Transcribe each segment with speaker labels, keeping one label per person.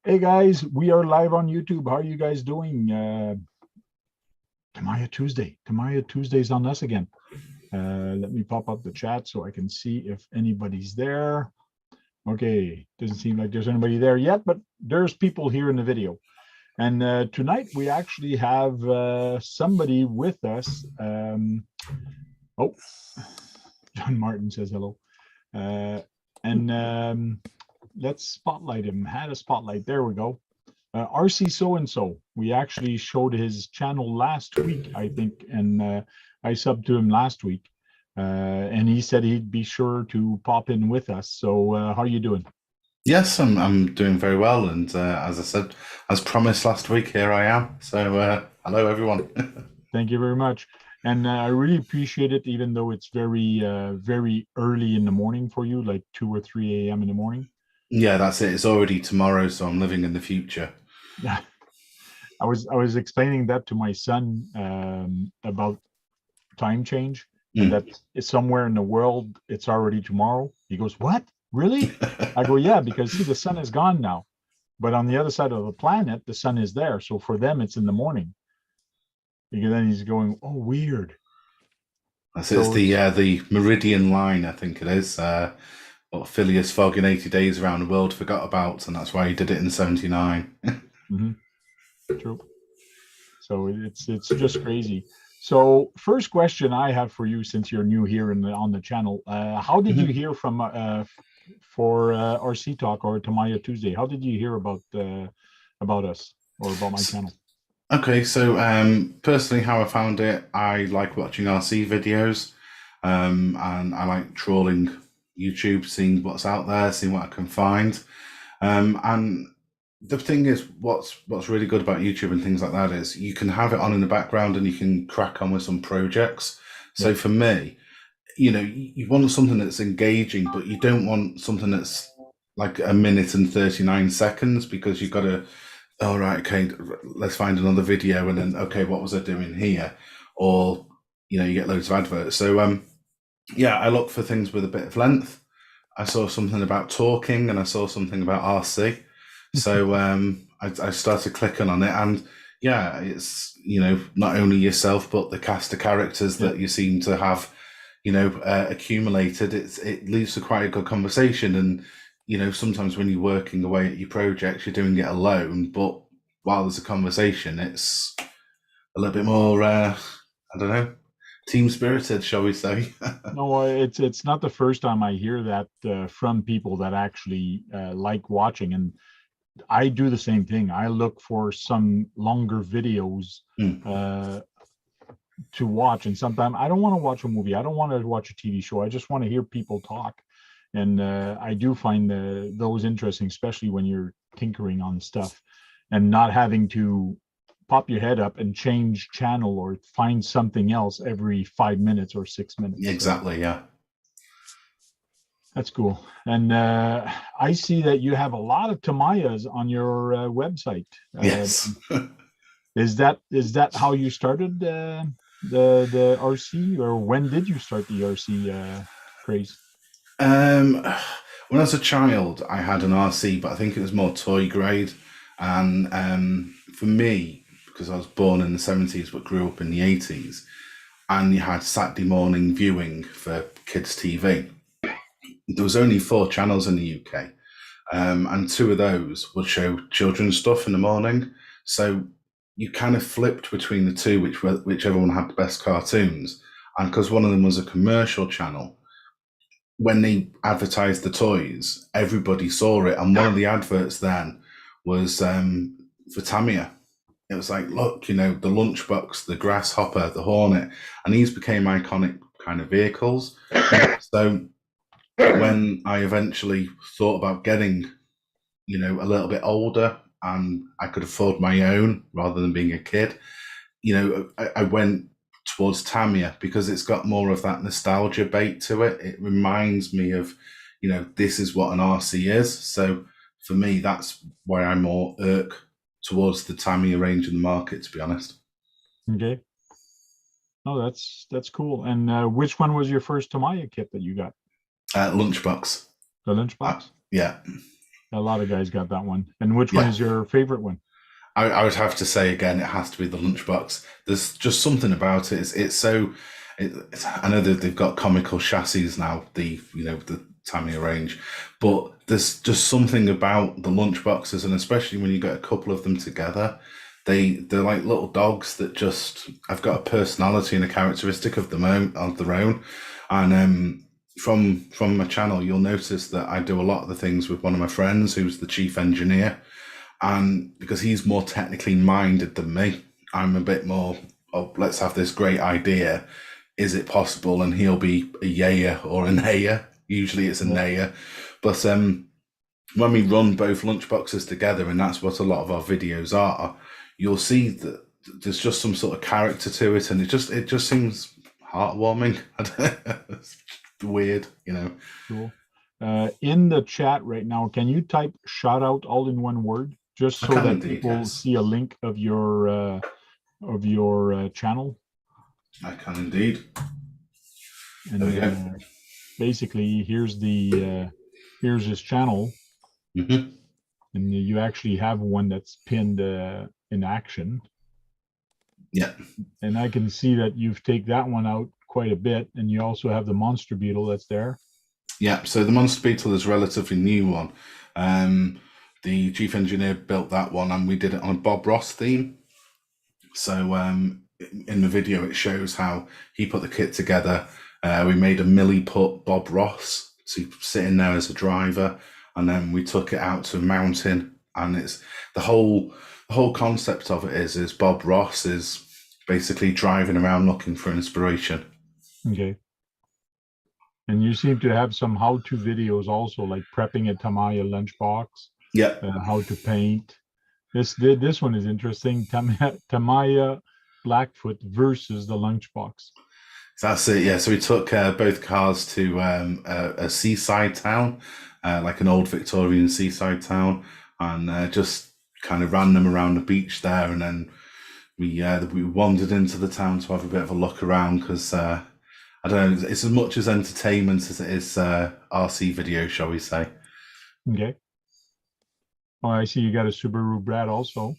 Speaker 1: Hey guys, we are live on YouTube. How are you guys doing? Tamaya Tuesday. Tamaya Tuesday's on us again. Let me pop up the chat so I can see if anybody's there. Okay, doesn't seem like there's anybody there yet, but there's people here in the video. And tonight we actually have somebody with us. Oh, John Martin says hello. And let's spotlight him. Had a spotlight. There we go. RC So-and-so. We actually showed his channel last week, I think, and I subbed to him last week. And he said he'd be sure to pop in with us. So how are you doing?
Speaker 2: Yes, I'm doing very well, and as I said, as promised last week, here I am. So hello, everyone.
Speaker 1: Thank you very much. And I really appreciate it, even though it's very early in the morning for you, like 2 or 3 a.m. in the morning.
Speaker 2: Yeah, that's it. It's already tomorrow, so I'm living in the future.
Speaker 1: Yeah. I was explaining that to my son about time change, and
Speaker 2: Mm.
Speaker 1: that is somewhere in the world it's already tomorrow. He goes, "What? Really?" I go, "Yeah, because see, the sun is gone now, but on the other side of the planet, the sun is there. So for them, it's in the morning." And then he's going, "Oh, weird."
Speaker 2: That's it. It's
Speaker 1: So
Speaker 2: the Meridian line, I think it is. What Phileas Fogg in 80 Days Around the World forgot about, and that's why he did it in 79.
Speaker 1: mhm, true. So it's just crazy. So first question I have for you, since you're new here on the channel, how did you hear from for RC Talk or Tamaya Tuesday? How did you hear about us or about my channel?
Speaker 2: Okay, so personally, how I found it, I like watching RC videos, and I like trawling YouTube, seeing what's out there, seeing what I can find. And the thing is, what's really good about YouTube and things like that is you can have it on in the background and you can crack on with some projects. So
Speaker 1: Yep.
Speaker 2: for me, you want something that's engaging, but you don't want something that's like a minute and 39 seconds because you've got to, all right, okay, let's find another video and then, okay, what was I doing here? Or, you get loads of adverts. So, yeah, I look for things with a bit of length. I saw something about talking and I saw something about RC. So I started clicking on it, and yeah, it's not only yourself but the cast of characters
Speaker 1: Yep.
Speaker 2: that you seem to have accumulated. It leads to quite a good conversation, and sometimes when you're working away at your projects, you're doing it alone, but while there's a conversation, it's a little bit more I don't know, team spirited, shall we say.
Speaker 1: No, it's not the first time I hear that from people that actually like watching, and I do the same thing. I look for some longer videos
Speaker 2: Mm.
Speaker 1: uh, to watch, and sometimes I don't want to watch a movie. I don't want to watch a TV show. I just want to hear people talk, and I do find those interesting, especially when you're tinkering on stuff and not having to pop your head up and change channel or find something else every 5 minutes or 6 minutes. So
Speaker 2: Exactly, yeah.
Speaker 1: that's cool. And I see that you have a lot of Tamayas on your website. Uh,
Speaker 2: Yes.
Speaker 1: is that how you started the RC, or when did you start the RC craze?
Speaker 2: Um, when I was a child, I had an RC, but I think it was more toy grade. And for me, because I was born in the 70s but grew up in the 80s, and you had Saturday morning viewing for kids' TV, there was only 4 channels in the UK, and 2 of those would show children's stuff in the morning. So you kind of flipped between the two, whichever one had the best cartoons. And because one of them was a commercial channel, when they advertised the toys, everybody saw it, and one of the adverts then was for Tamiya. It was like, look, the Lunchbox, the Grasshopper, the Hornet, and these became iconic kind of vehicles. So when I eventually thought about getting, a little bit older and I could afford my own rather than being a kid, I went towards Tamiya because it's got more of that nostalgia bait to it. It reminds me of, this is what an RC is. So for me, that's why I'm more towards the Tamiya range in the market, to be honest.
Speaker 1: Okay. Oh, that's cool. And which one was your first Tamaya kit that you got?
Speaker 2: Lunchbox.
Speaker 1: The
Speaker 2: Uh,
Speaker 1: Lunchbox?
Speaker 2: yeah.
Speaker 1: A lot of guys got that one. And which one
Speaker 2: Yeah.
Speaker 1: is your favorite one?
Speaker 2: I would have to say again, it has to be the Lunchbox. There's just something about it. It's so. I know that they've got comical chassis now, the Tamiya range, but there's just something about the Lunchboxes, and especially when you get a couple of them together, they're like little dogs that just have got a personality and a characteristic of their own. And from my channel, you'll notice that I do a lot of the things with one of my friends who's the chief engineer. And because he's more technically minded than me, I'm a bit more, oh, let's have this great idea. Is it possible? And he'll be a yayer or a nayer. Usually it's a nayer. But when we run both Lunchboxes together, and that's what a lot of our videos are, you'll see that there's just some sort of character to it. And it just seems heartwarming. It's weird,
Speaker 1: Cool. In the chat right now, can you type shout out all in one word? Just so that
Speaker 2: indeed,
Speaker 1: people
Speaker 2: yes.
Speaker 1: see a link of your channel.
Speaker 2: I can indeed.
Speaker 1: And basically, here's his channel,
Speaker 2: and
Speaker 1: you actually have one that's pinned in action.
Speaker 2: Yeah.
Speaker 1: And I can see that you've taken that one out quite a bit, and you also have the Monster Beetle that's there.
Speaker 2: Yeah. So the Monster Beetle is a relatively new one. The chief engineer built that one, and we did it on a Bob Ross theme. So in the video, it shows how he put the kit together. We made a Millie put Bob Ross to sit in there as a driver, and then we took it out to a mountain. And it's the whole concept of it is Bob Ross is basically driving around looking for inspiration.
Speaker 1: Okay. And you seem to have some how-to videos also, like prepping a Tamaya lunchbox.
Speaker 2: Yeah.
Speaker 1: How to paint. This one is interesting. Tamaya Blackfoot versus the Lunchbox.
Speaker 2: That's it. Yeah. So we took both cars to a seaside town, like an old Victorian seaside town, and just kind of ran them around the beach there, and then we wandered into the town to have a bit of a look around because I don't know, it's as much as entertainment as it is RC video, shall we say?
Speaker 1: Okay. Oh, I see you got a Subaru Brad also.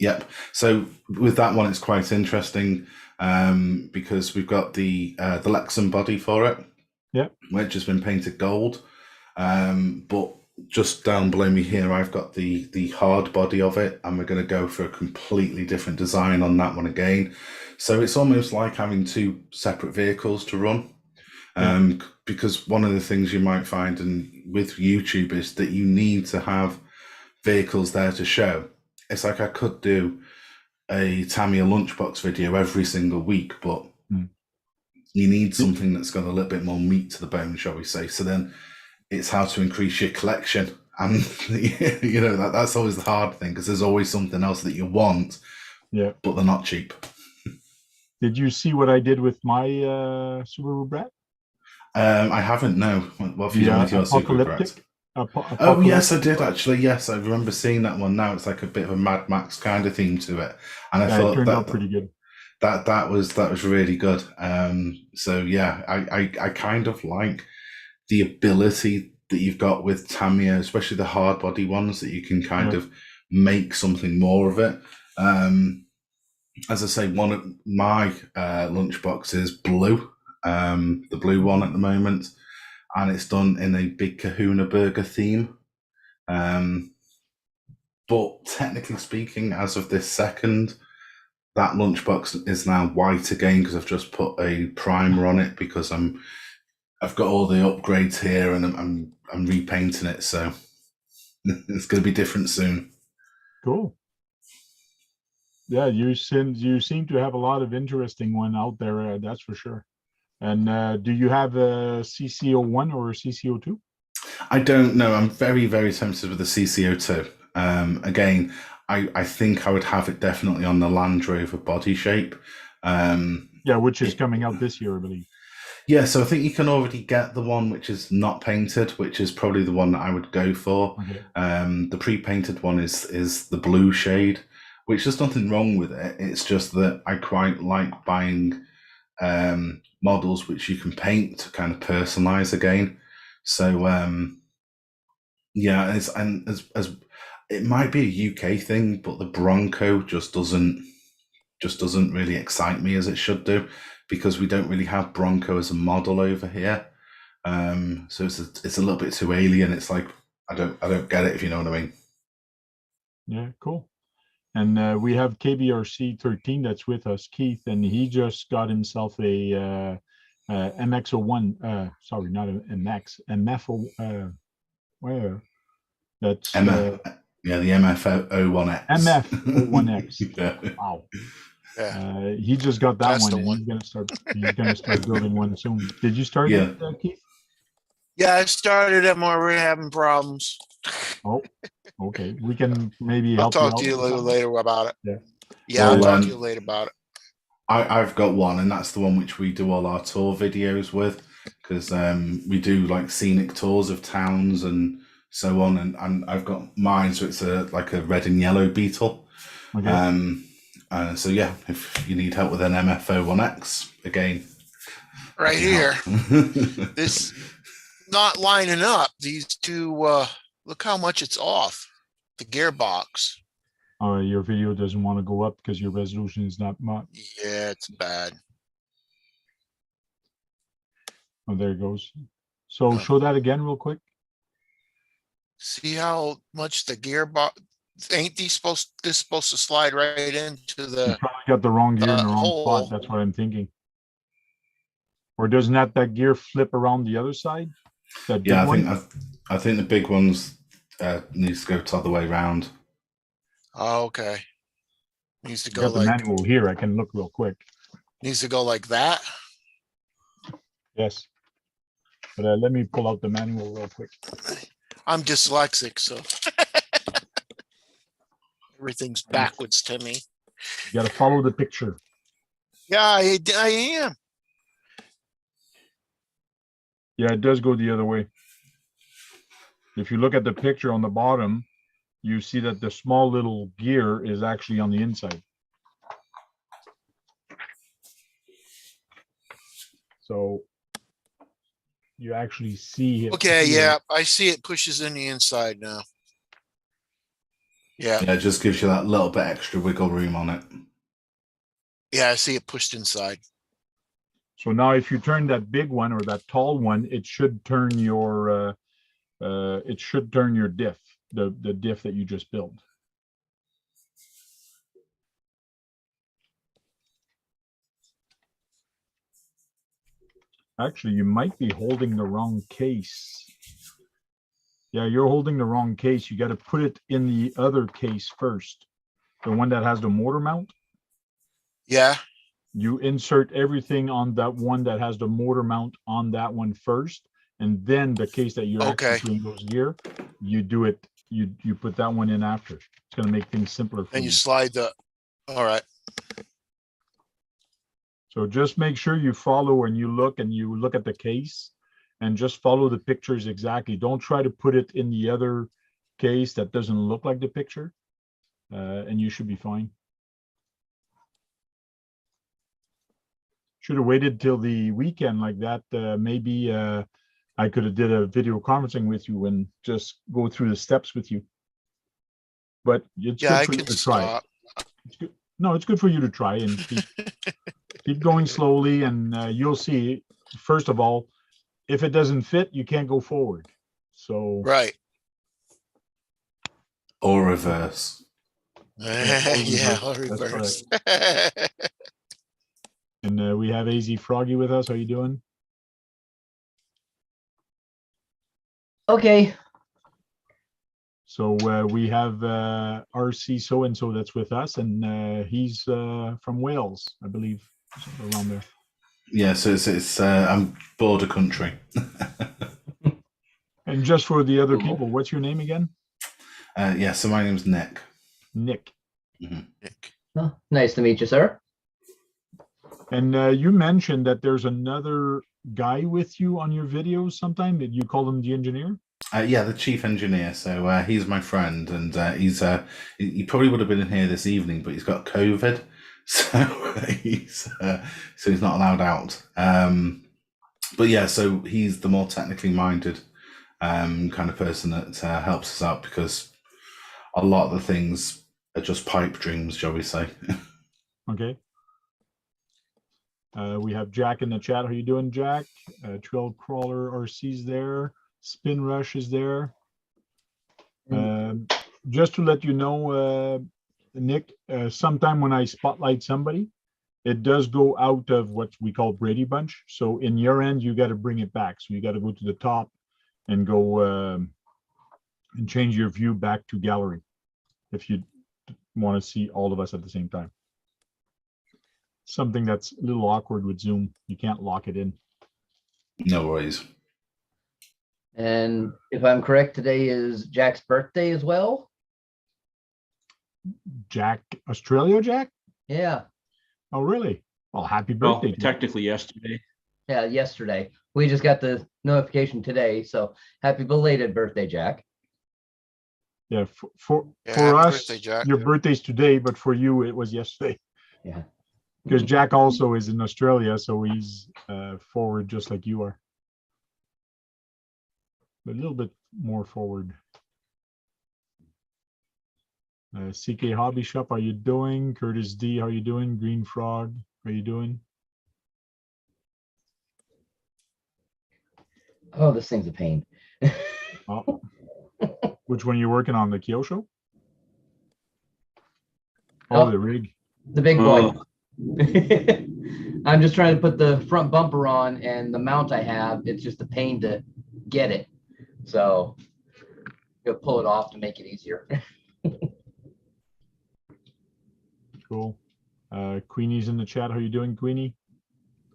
Speaker 2: Yep. So with that one, it's quite interesting because we've got the Lexan body for it.
Speaker 1: Yep.
Speaker 2: Which has been painted gold. But just down below me here, I've got the hard body of it, and we're going to go for a completely different design on that one again. So it's almost like having two separate vehicles to run. Because one of the things you might find with YouTube is that you need to have vehicles there to show. It's like I could do a Tamiya Lunchbox video every single week, but you need something that's got a little bit more meat to the bone, shall we say. So then it's how to increase your collection. And, that's always the hard thing because there's always something else that you want, but they're not cheap.
Speaker 1: Did you see what I did with my Subaru Brad?
Speaker 2: I haven't, no. What have you done with your Subaru Brad? Oh, yes, I did actually. Yes, I remember seeing that one now. It's like a bit of a Mad Max kind of theme to it. And I thought
Speaker 1: it turned out pretty good.
Speaker 2: That was really good. So yeah, I kind of like the ability that you've got with Tamiya, especially the hard body ones, that you can kind of make something more of it. As I say, one of my lunchbox is blue, the blue one at the moment, and it's done in a big Kahuna burger theme. But technically speaking, as of this second, that lunchbox is now white again because I've just put a primer on it because I've got all the upgrades here and I'm repainting it, so it's going to be different soon.
Speaker 1: Cool. Yeah, you seem to have a lot of interesting one out there. That's for sure. And do you have a CC01 or a CC02?
Speaker 2: I don't know. I'm very, very tempted with the CC02. Again, I think I would have it definitely on the Land Rover body shape.
Speaker 1: Which is coming out this year, I believe.
Speaker 2: Yeah, so I think you can already get the one which is not painted, which is probably the one that I would go for.
Speaker 1: Okay.
Speaker 2: The pre-painted one is the blue shade, which there's nothing wrong with it. It's just that I quite like buying models which you can paint to kind of personalize again. So Yeah, and as it might be a UK thing, but the Bronco just doesn't really excite me as it should do, because we don't really have Bronco as a model over here. So it's a little bit too alien. It's like I don't get it, if you know what I mean.
Speaker 1: Yeah, cool. And we have KBRC 13 that's with us, Keith, and he just got himself a MX-01. Sorry, not an MX, MF. Where? That's
Speaker 2: MF, yeah, the MF-01X.
Speaker 1: MF-01X.
Speaker 2: Yeah.
Speaker 1: Wow.
Speaker 3: Yeah.
Speaker 1: He just got that
Speaker 3: That's
Speaker 1: one,
Speaker 3: the
Speaker 1: and
Speaker 3: one.
Speaker 1: he's gonna start building one soon. Did you start
Speaker 2: Yeah.
Speaker 1: it, Keith?
Speaker 3: Yeah, I started. I'm already having problems.
Speaker 1: Oh, okay. We can maybe
Speaker 3: I'll
Speaker 1: help
Speaker 3: talk to
Speaker 1: you
Speaker 3: you a
Speaker 1: out with
Speaker 3: little
Speaker 1: that.
Speaker 3: later about it.
Speaker 1: Yeah.
Speaker 3: Yeah,
Speaker 2: Well,
Speaker 3: I'll talk to you later about it.
Speaker 2: I've got one, and that's the one which we do all our tour videos with, because we do like scenic tours of towns and so on, and I've got mine, so it's like a red and yellow Beetle.
Speaker 1: Okay.
Speaker 2: So yeah, if you need help with an MF-01X, again,
Speaker 3: Right here. This not lining up. These two, look how much it's off. The gearbox.
Speaker 1: Your video doesn't want to go up because your resolution is not much.
Speaker 3: Yeah, it's bad.
Speaker 1: Oh, there it goes. So
Speaker 3: Oh.
Speaker 1: show that again real quick.
Speaker 3: See how much the gearbox, ain't this supposed to slide right into
Speaker 1: You
Speaker 3: the
Speaker 1: probably got the wrong gear in the wrong
Speaker 3: hole.
Speaker 1: spot. That's what I'm thinking. Or doesn't that gear flip around the other side? That
Speaker 2: yeah,
Speaker 1: big
Speaker 2: I think the big ones needs to go the other way around.
Speaker 3: Oh, okay. Needs to
Speaker 1: You
Speaker 3: go
Speaker 1: got the
Speaker 3: like
Speaker 1: manual here. I can look real quick.
Speaker 3: needs to go like that.
Speaker 1: Yes. But let me pull out the manual real quick.
Speaker 3: I'm dyslexic, so everything's backwards to me.
Speaker 1: You got to follow the picture.
Speaker 3: Yeah, I am.
Speaker 1: Yeah, it does go the other way. If you look at the picture on the bottom, you see that the small little gear is actually on the inside. So you actually see it.
Speaker 3: Okay,
Speaker 1: here.
Speaker 3: yeah, I see it pushes in the inside now. Yeah,
Speaker 2: Yeah, it just gives you that little bit extra wiggle room on it.
Speaker 3: yeah, I see it pushed inside.
Speaker 1: So now if you turn that big one or that tall one, it should turn your diff, the diff that you just built. Actually, you might be holding the wrong case. Yeah, you're holding the wrong case. You got to put it in the other case first. The one that has the motor mount.
Speaker 3: Yeah,
Speaker 1: You insert everything on that one that has the motor mount on that one first, and then the case that you're
Speaker 3: Okay.
Speaker 1: actually putting those gear, you do it. You put that one in after. It's going to make things simpler for
Speaker 3: and
Speaker 1: you.
Speaker 3: you slide the. All right.
Speaker 1: So just make sure you follow and you look at the case and just follow the pictures exactly. Don't try to put it in the other case that doesn't look like the picture, and you should be fine. Should have waited till the weekend like that. Maybe I could have did a video conferencing with you and just go through the steps with you. But it's
Speaker 3: Yeah, I
Speaker 1: good for you
Speaker 3: can
Speaker 1: to try.
Speaker 3: stop.
Speaker 1: It's good. No, it's good for you to try and keep going slowly, and you'll see. First of all, if it doesn't fit, you can't go forward. So
Speaker 3: Right.
Speaker 2: Or reverse.
Speaker 3: Yeah, or
Speaker 1: That's
Speaker 3: reverse.
Speaker 1: And we have AZ Froggy with us. How you doing?
Speaker 4: Okay.
Speaker 1: So we have RC so and so that's with us, and he's from Wales, I believe, somewhere around there.
Speaker 2: Yeah, so it's I'm border country.
Speaker 1: And just for the other
Speaker 4: Cool.
Speaker 1: people, what's your name again?
Speaker 2: Yeah, so my name's Nick.
Speaker 1: Nick.
Speaker 3: Nick.
Speaker 4: Oh, nice to meet you, sir.
Speaker 1: And you mentioned that there's another guy with you on your videos sometime. Did you call him the engineer?
Speaker 2: Yeah, the chief engineer. So he's my friend, and he probably would have been in here this evening, but he's got COVID, so he's not allowed out. But yeah, so he's the more technically minded kind of person that helps us out, because a lot of the things are just pipe dreams, shall we say.
Speaker 1: Okay. We have Jack in the chat. How you doing, Jack? Trail Crawler RC's there. Spin Rush is there. Just to let you know, Nick, sometime when I spotlight somebody, it does go out of what we call Brady Bunch. So in your end, you got to bring it back. So you got to go to the top and go and change your view back to gallery if you want to see all of us at the same time. Something that's a little awkward with Zoom. You can't lock it in.
Speaker 2: No worries.
Speaker 4: And if I'm correct, today is Jack's birthday as well.
Speaker 1: Jack, Australia, Jack?
Speaker 4: Yeah.
Speaker 1: Oh, really? Well, happy
Speaker 5: Well,
Speaker 1: birthday.
Speaker 5: technically yesterday.
Speaker 4: Yeah, yesterday. We just got the notification today. So happy belated birthday, Jack.
Speaker 1: Yeah, for
Speaker 3: happy
Speaker 1: us,
Speaker 3: birthday, Jack.
Speaker 1: your birthday's today, but for you, it was yesterday.
Speaker 4: Yeah.
Speaker 1: Because Jack also is in Australia, so he's forward just like you are. But a little bit more forward. CK Hobby Shop, how you doing? Curtis D, how you doing? Green Frog, how you doing?
Speaker 4: Oh, this thing's a pain.
Speaker 1: Oh. Which one you working on, the Kyosho? Oh, the rig.
Speaker 4: The big boy. I'm just trying to put the front bumper on, and the mount I have, it's just a pain to get it. So you'll pull it off to make it easier.
Speaker 1: Cool. Queenie's in the chat. How you doing, Queenie?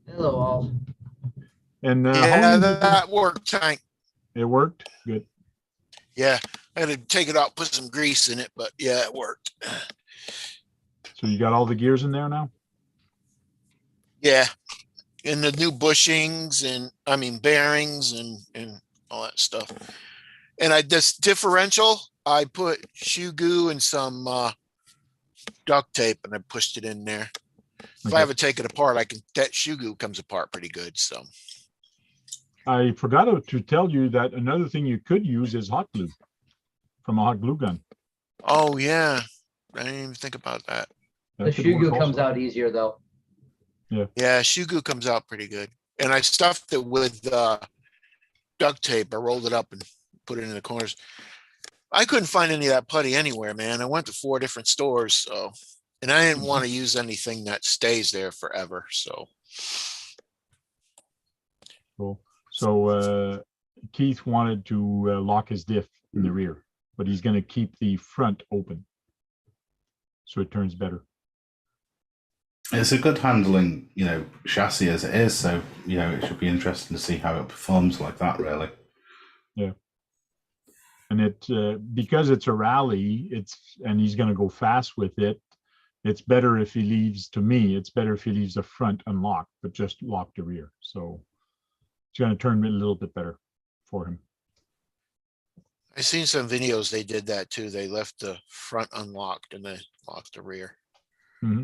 Speaker 4: Hello, all.
Speaker 1: And how
Speaker 3: Yeah,
Speaker 1: long did
Speaker 3: that worked, Tank.
Speaker 1: it worked? Good.
Speaker 3: Yeah, I had to take it out, put some grease in it, but yeah, it worked.
Speaker 1: So you got all the gears in there now?
Speaker 3: Yeah, and the new bushings and I mean bearings and all that stuff. And this differential, I put shoe goo and some duct tape, and I pushed it in there. If
Speaker 1: Okay.
Speaker 3: I ever take it apart, that shoe goo comes apart pretty good. So
Speaker 1: I forgot to tell you that another thing you could use is hot glue from a hot glue gun.
Speaker 3: oh yeah, I didn't even think about that.
Speaker 1: That
Speaker 4: The
Speaker 1: could
Speaker 4: shoe
Speaker 1: work
Speaker 4: goo comes
Speaker 1: also.
Speaker 4: out easier, though.
Speaker 3: Yeah, shoe goo comes out pretty good. And I stuffed it with duct tape. I rolled it up and put it in the corners. I couldn't find any of that putty anywhere, man. I went to 4 different stores, so, and I didn't want to use anything that stays there forever. So
Speaker 1: Cool. So Keith wanted to lock his diff in the rear, but he's going to keep the front open, so it turns better.
Speaker 2: It's a good handling, chassis as it is. So, it should be interesting to see how it performs like that, really.
Speaker 1: Yeah. And it because it's a rally, and he's going to go fast with it. It's better if he leaves, to me, it's better if he leaves the front unlocked, but just lock the rear. So it's going to turn a little bit better for him.
Speaker 3: I seen some videos. They did that too. They left the front unlocked and they locked the rear.
Speaker 1: Mm-hmm.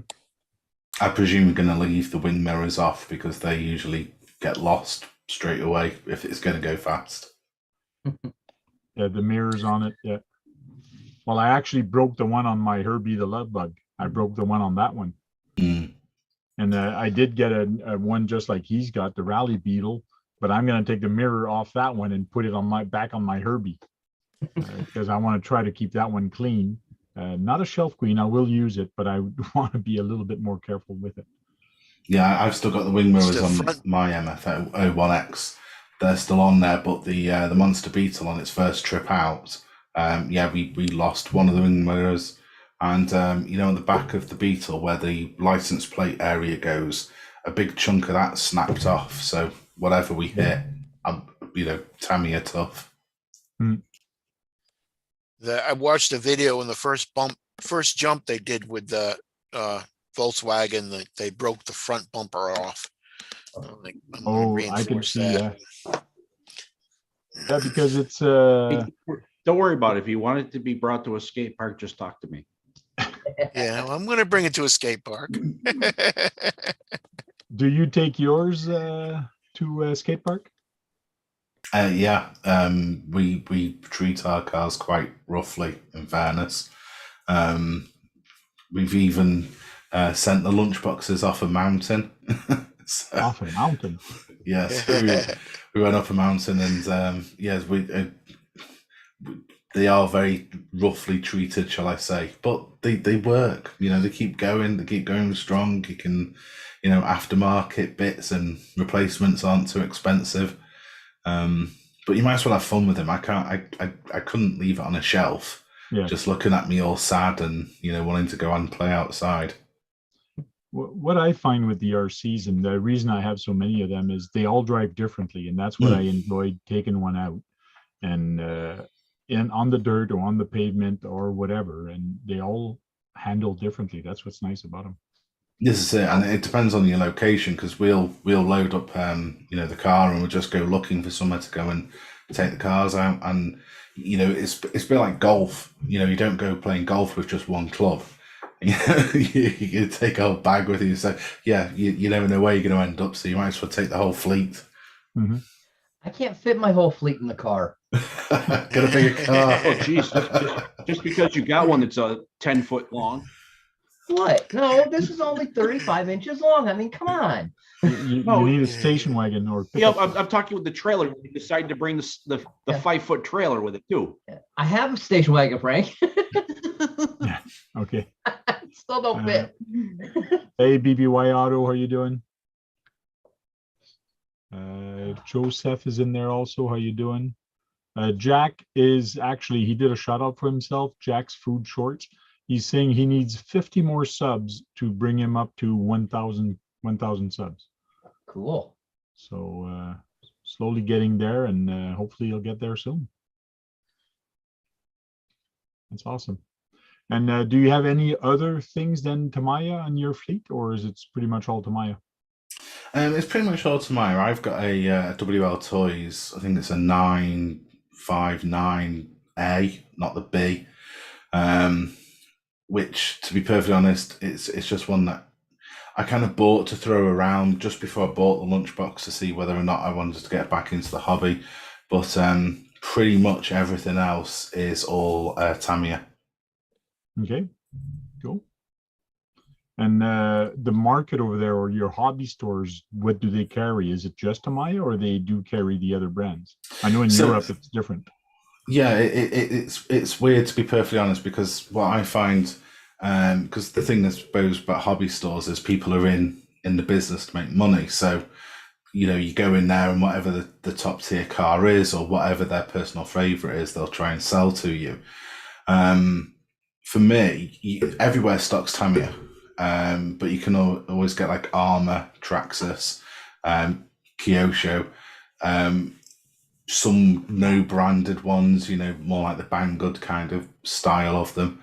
Speaker 2: I presume you're going to leave the wing mirrors off, because they usually get lost straight away if it's going to go fast.
Speaker 1: Yeah, the mirrors on it. Yeah. Well, I actually broke the one on my Herbie the Love Bug. I broke the one on that one.
Speaker 2: Mm.
Speaker 1: And I did get a one just like he's got, the Rally Beetle, but I'm going to take the mirror off that one and put it on my back on my Herbie because I want to try to keep that one clean. Not a shelf queen. I will use it, but I want to be a little bit more careful with it.
Speaker 2: Yeah, I've still got the wing mirrors
Speaker 3: Still
Speaker 2: on
Speaker 3: front.
Speaker 2: my MF01X. They're still on there, but the Monster Beetle on its first trip out, we lost one of the wing mirrors, and on the back of the Beetle where the license plate area goes, a big chunk of that snapped off. So whatever we hit, Tamiya tough.
Speaker 3: I watched a video in the first jump they did with the Volkswagen. They broke the front bumper off. I'm like, I'm gonna
Speaker 1: Oh, I can
Speaker 3: reinforce
Speaker 1: see
Speaker 3: that.
Speaker 1: Yeah, because it's
Speaker 5: Don't worry about it. If you want it to be brought to a skate park, just talk to me.
Speaker 3: Yeah, well, I'm gonna bring it to a skate park.
Speaker 1: Do you take yours to a skate park?
Speaker 2: Yeah, we treat our cars quite roughly, in fairness. We've even sent the lunchboxes off a mountain. So,
Speaker 1: Off a mountain.
Speaker 2: yes, we went up a mountain, and yes, they are very roughly treated, shall I say? But they work. You know, they keep going. They keep going strong. You can, you know, aftermarket bits and replacements aren't too expensive. But you might as well have fun with them. I couldn't leave it on a shelf,
Speaker 1: Yeah.
Speaker 2: just looking at me all sad and, you know, wanting to go and play outside.
Speaker 1: What I find with the RCs, and the reason I have so many of them, is they all drive differently, and that's what I enjoyed taking one out and on the dirt or on the pavement or whatever, and they all handle differently. That's what's nice about them.
Speaker 2: This is it, and it depends on your location, because we'll load up you know, the car, and we'll just go looking for somewhere to go and take the cars out. And you know, it's a bit like golf. You know, you don't go playing golf with just one club. You know, you take a whole bag with you. So yeah, you never know where you're going to end up. So you might as well take the whole fleet.
Speaker 1: Mm-hmm.
Speaker 4: I can't fit my whole fleet in the car.
Speaker 2: Get a bigger car.
Speaker 5: Oh, geez, just because you got one that's 10 foot long.
Speaker 4: What? No, this is only 35 inches long. I mean, come on.
Speaker 1: You need a station wagon or
Speaker 5: Yeah, I'm talking with the trailer. We decided to bring the 5 foot trailer with it too.
Speaker 4: I have a station wagon, Frank.
Speaker 1: Yeah. Okay.
Speaker 4: Still don't fit.
Speaker 1: Hey, BBY Auto, how you doing? Joseph is in there also. How you doing? Jack is actually, he did a shout out for himself. Jack's Food Shorts. He's saying he needs 50 more subs to bring him up to 1,000 subs.
Speaker 4: Cool.
Speaker 1: So slowly getting there, and hopefully he'll get there soon. That's awesome. And do you have any other things than Tamaya on your fleet, or is it pretty much all Tamaya?
Speaker 2: It's pretty much all Tamaya. I've got a WL Toys. I think it's a 959A, not the B. Which, to be perfectly honest, it's just one that I kind of bought to throw around just before I bought the Lunchbox to see whether or not I wanted to get back into the hobby. But pretty much everything else is all Tamiya.
Speaker 1: Okay, cool. And the market over there, or your hobby stores, what do they carry? Is it just Tamaya, or they do carry the other brands? I know in Europe it's different.
Speaker 2: Yeah, it's weird, to be perfectly honest, because what I find, because the thing I suppose about hobby stores is people are in the business to make money. So, you know, you go in there and whatever the top tier car is, or whatever their personal favorite is, they'll try and sell to you. For me, everywhere stocks Tamiya, but you can always get like Armour, Traxxas, Kyosho, some no branded ones, you know, more like the Banggood kind of style of them.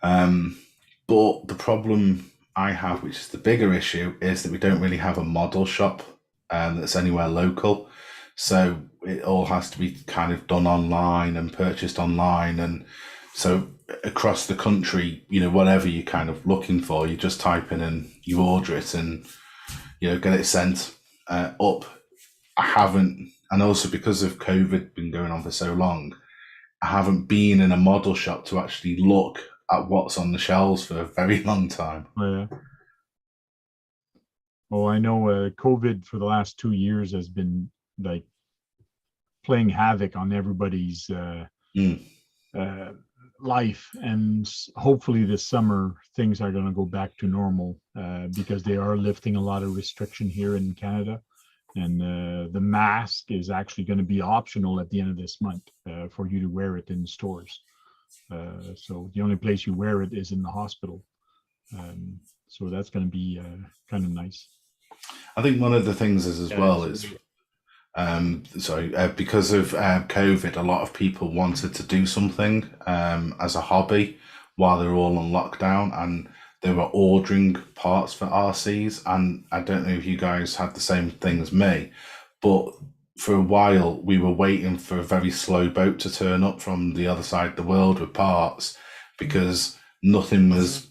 Speaker 2: But the problem I have, which is the bigger issue, is that we don't really have a model shop that's anywhere local. So it all has to be kind of done online and purchased online. And so across the country, you know, whatever you're kind of looking for, you just type in and you order it and, you know, get it sent up. I haven't, and also because of COVID been going on for so long, I haven't been in a model shop to actually look at what's on the shelves for a very long time.
Speaker 1: Oh, yeah. Oh, I know COVID for the last 2 years has been like playing havoc on everybody's life, and hopefully this summer things are going to go back to normal because they are lifting a lot of restriction here in Canada, and the mask is actually going to be optional at the end of this month for you to wear it in stores. So the only place you wear it is in the hospital. So that's going to be kind of nice.
Speaker 2: I think one of the things is because of COVID, a lot of people wanted to do something as a hobby while they were all on lockdown, and they were ordering parts for RCs. And I don't know if you guys had the same thing as me, but for a while we were waiting for a very slow boat to turn up from the other side of the world with parts, because nothing was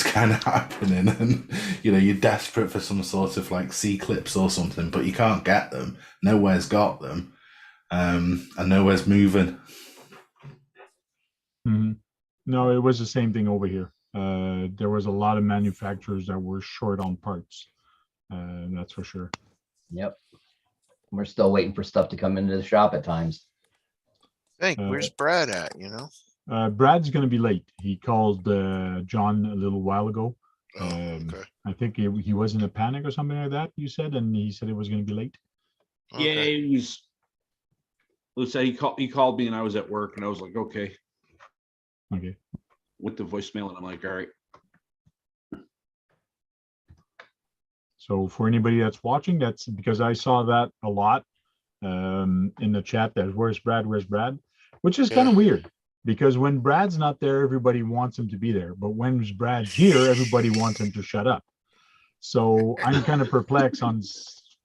Speaker 2: kind of happening, and you know, you're desperate for some sort of like C-clips or something, but you can't get them. Nowhere's got them. and nowhere's moving.
Speaker 1: Mhm. No, it was the same thing over here. There was a lot of manufacturers that were short on parts. That's for sure.
Speaker 4: Yep. We're still waiting for stuff to come into the shop at times.
Speaker 3: Hey, where's Brad at, you know?
Speaker 1: Brad's going to be late. He called John a little while ago.
Speaker 3: Oh, okay.
Speaker 1: I think he was in a panic or something like that, you said, and he said it was going to be late.
Speaker 5: Yeah,
Speaker 3: Okay.
Speaker 5: he was. Let's say he called me and I was at work and I was like, okay,
Speaker 1: Okay.
Speaker 5: with the voicemail, and I'm like, all right.
Speaker 1: So for anybody that's watching, that's because I saw that a lot in the chat. That where's Brad? Where's Brad? Which is kind of weird because when Brad's not there, everybody wants him to be there. But when Brad's here, everybody wants him to shut up. So I'm kind of perplexed on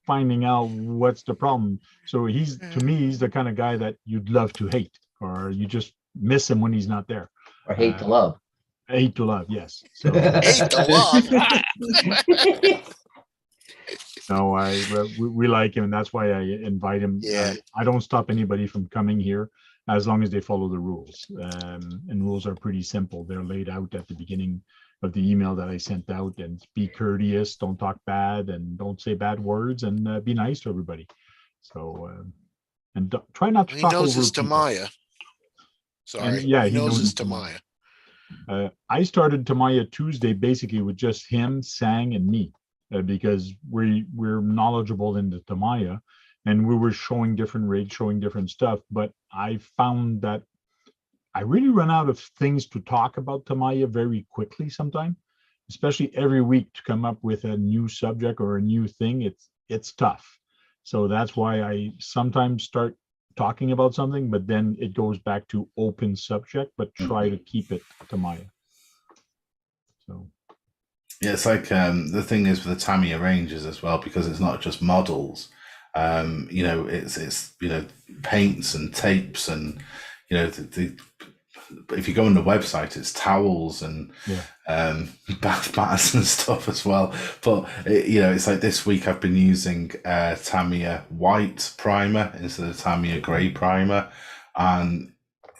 Speaker 1: finding out what's the problem. So to me, he's the kind of guy that you'd love to hate, or you just miss him when he's not there.
Speaker 4: Or hate to love.
Speaker 1: Hate to love, yes. So
Speaker 3: Hate to love.
Speaker 1: no, we like him, and that's why I invite him.
Speaker 3: Yeah.
Speaker 1: I don't stop anybody from coming here as long as they follow the rules. And rules are pretty simple. They're laid out at the beginning of the email that I sent out. And be courteous, don't talk bad, and don't say bad words, and be nice to everybody. So and try not to
Speaker 3: He
Speaker 1: talk
Speaker 3: knows
Speaker 1: over
Speaker 3: his
Speaker 1: people.
Speaker 3: Tamaya. Sorry.
Speaker 1: And, yeah,
Speaker 3: he knows his Tamaya.
Speaker 1: I started Tamaya Tuesday basically with just him, Sang, and me, because we're knowledgeable in the Tamaya, and we were showing different rigs, showing different stuff. But I found that I really run out of things to talk about Tamaya very quickly sometimes, especially every week to come up with a new subject or a new thing. It's tough. So that's why I sometimes start talking about something, but then it goes back to open subject, but try to keep it Tamaya. So
Speaker 2: yeah, it's like the thing is with the Tamiya ranges as well, because it's not just models. You know, it's you know, paints and tapes, and you know, if you go on the website, it's towels and bath mats and stuff as well. But you know, it's like this week I've been using Tamiya white primer instead of Tamiya grey primer, and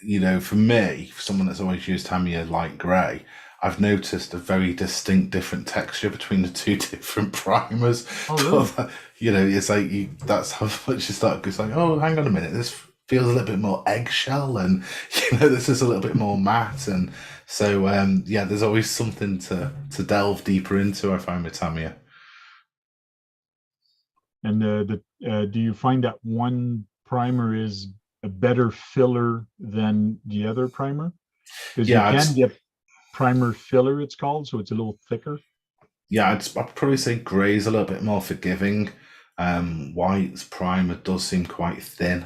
Speaker 2: you know, for me, for someone that's always used Tamiya light grey, I've noticed a very distinct different texture between the two different primers.
Speaker 1: Oh, really?
Speaker 2: But, you know, it's like that's how much you start. It's like, oh, hang on a minute, this feels a little bit more eggshell, and you know, this is a little bit more matte, and so yeah, there's always something to delve deeper into, I find, with Tamiya.
Speaker 1: And do you find that one primer is a better filler than the other primer? Because you can get primer filler, it's called, so it's a little thicker.
Speaker 2: Yeah, I'd probably say grey is a little bit more forgiving. White's primer does seem quite thin.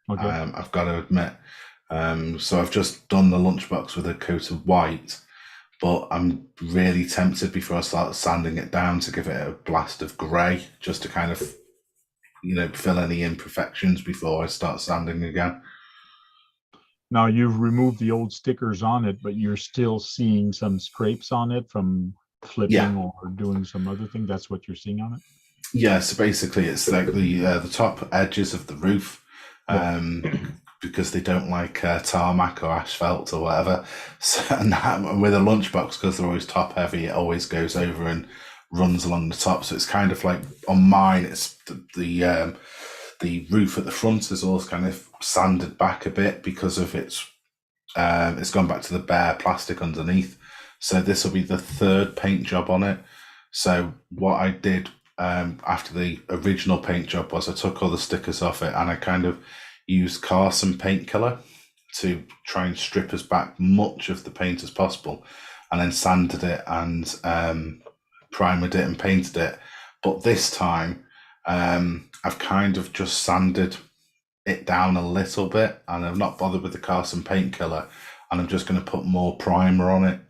Speaker 1: Okay.
Speaker 2: I've got to admit. So I've just done the Lunchbox with a coat of white, but I'm really tempted before I start sanding it down to give it a blast of grey, just to kind of, you know, fill any imperfections before I start sanding again.
Speaker 1: Now you've removed the old stickers on it, but you're still seeing some scrapes on it from flipping or doing some other thing. That's what you're seeing on it?
Speaker 2: Yeah, so basically it's like the top edges of the roof, because they don't like tarmac or asphalt or whatever. So, and with a Lunchbox, because they're always top heavy, it always goes over and runs along the top. So it's kind of like on mine, it's the roof at the front is all kind of sanded back a bit because of it's gone back to the bare plastic underneath. So this will be the third paint job on it. So what I did after the original paint job was I took all the stickers off it, and I kind of used Carson paint killer to try and strip as back much of the paint as possible, and then sanded it and primered it and painted it. But this time I've kind of just sanded it down a little bit, and I've not bothered with the Carson paint killer, and I'm just going to put more primer on it.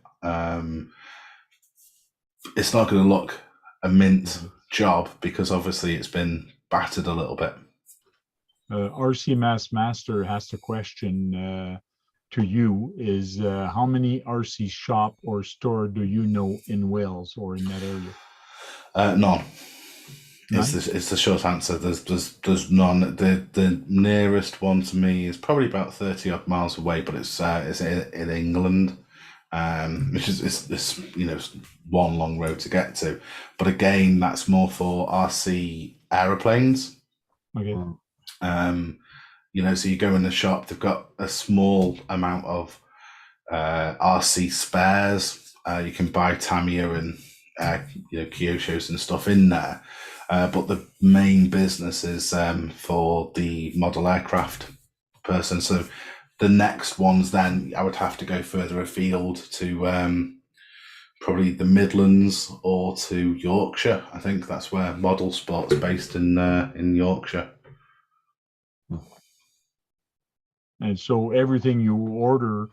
Speaker 2: It's not going to look a mint job because obviously it's been battered a little bit.
Speaker 1: RC Master has a question to you is how many RC shop or store do you know in Wales or in that area?
Speaker 2: None.
Speaker 1: Nice.
Speaker 2: It's the short answer. There's none. The nearest one to me is probably about 30 odd miles away, but it's in England, which is it's one long road to get to. But again, that's more for RC aeroplanes.
Speaker 1: Okay.
Speaker 2: So you go in the shop, they've got a small amount of RC spares. You can buy Tamiya and Kyoshos and stuff in there. But the main business is for the model aircraft person. So the next ones, then I would have to go further afield to probably the Midlands or to Yorkshire. I think that's where Model Sport's based in Yorkshire.
Speaker 1: And so everything you order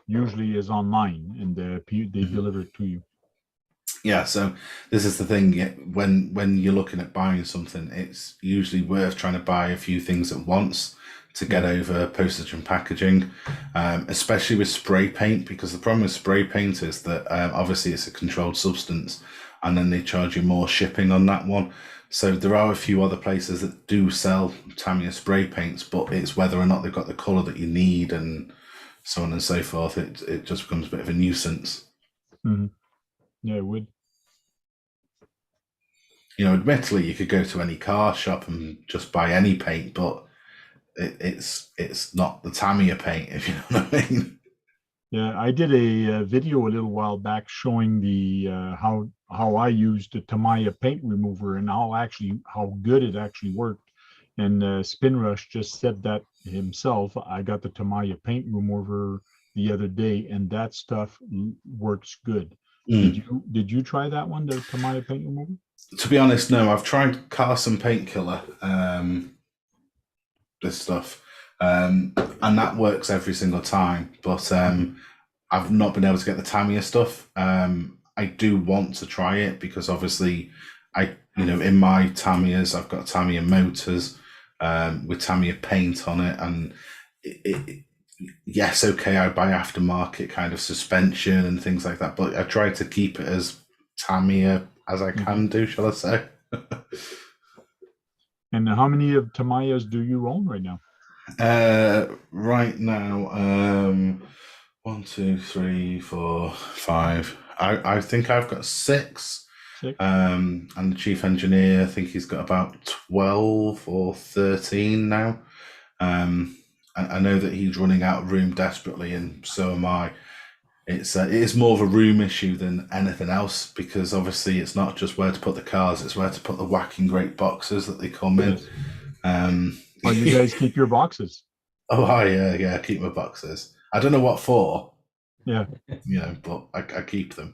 Speaker 1: usually is online, and they deliver it to you.
Speaker 2: Yeah, so this is the thing. When you're looking at buying something, it's usually worth trying to buy a few things at once to get over postage and packaging, especially with spray paint, because the problem with spray paint is that obviously it's a controlled substance, and then they charge you more shipping on that one. So there are a few other places that do sell Tamiya spray paints, but it's whether or not they've got the colour that you need and so on and so forth. It just becomes a bit of a nuisance.
Speaker 1: Mm-hmm. Yeah, it would.
Speaker 2: Admittedly, you could go to any car shop and just buy any paint, but it's not the Tamiya paint, if you know what I mean.
Speaker 1: Yeah, I did a video a little while back showing the how I used the Tamaya paint remover and how good it actually worked. And Spinrush just said that himself. I got the Tamaya paint remover the other day, and that stuff works good. Did you try that one, the Tamaya paint remover?
Speaker 2: To be honest, no. I've tried Carson Painkiller, this stuff, and that works every single time. But I've not been able to get the Tamiya stuff. I do want to try it because obviously, in my Tamiyas, I've got Tamiya motors with Tamiya paint on it, and yes, okay, I buy aftermarket kind of suspension and things like that, but I try to keep it as Tamiya as I can do, shall I say.
Speaker 1: And how many of Tamayas do you own right now?
Speaker 2: Right now, 1, 2, 3, 4, 5. I think I've got 6.
Speaker 1: 6?
Speaker 2: And the chief engineer, I think he's got about 12 or 13 now. I know that he's running out of room desperately, and so am I. It is more of a room issue than anything else, because obviously it's not just where to put the cars, it's where to put the whacking great boxes that they come in.
Speaker 1: Oh, you guys keep your boxes?
Speaker 2: Oh, yeah, I keep my boxes. I don't know what for.
Speaker 1: Yeah.
Speaker 2: But I keep them.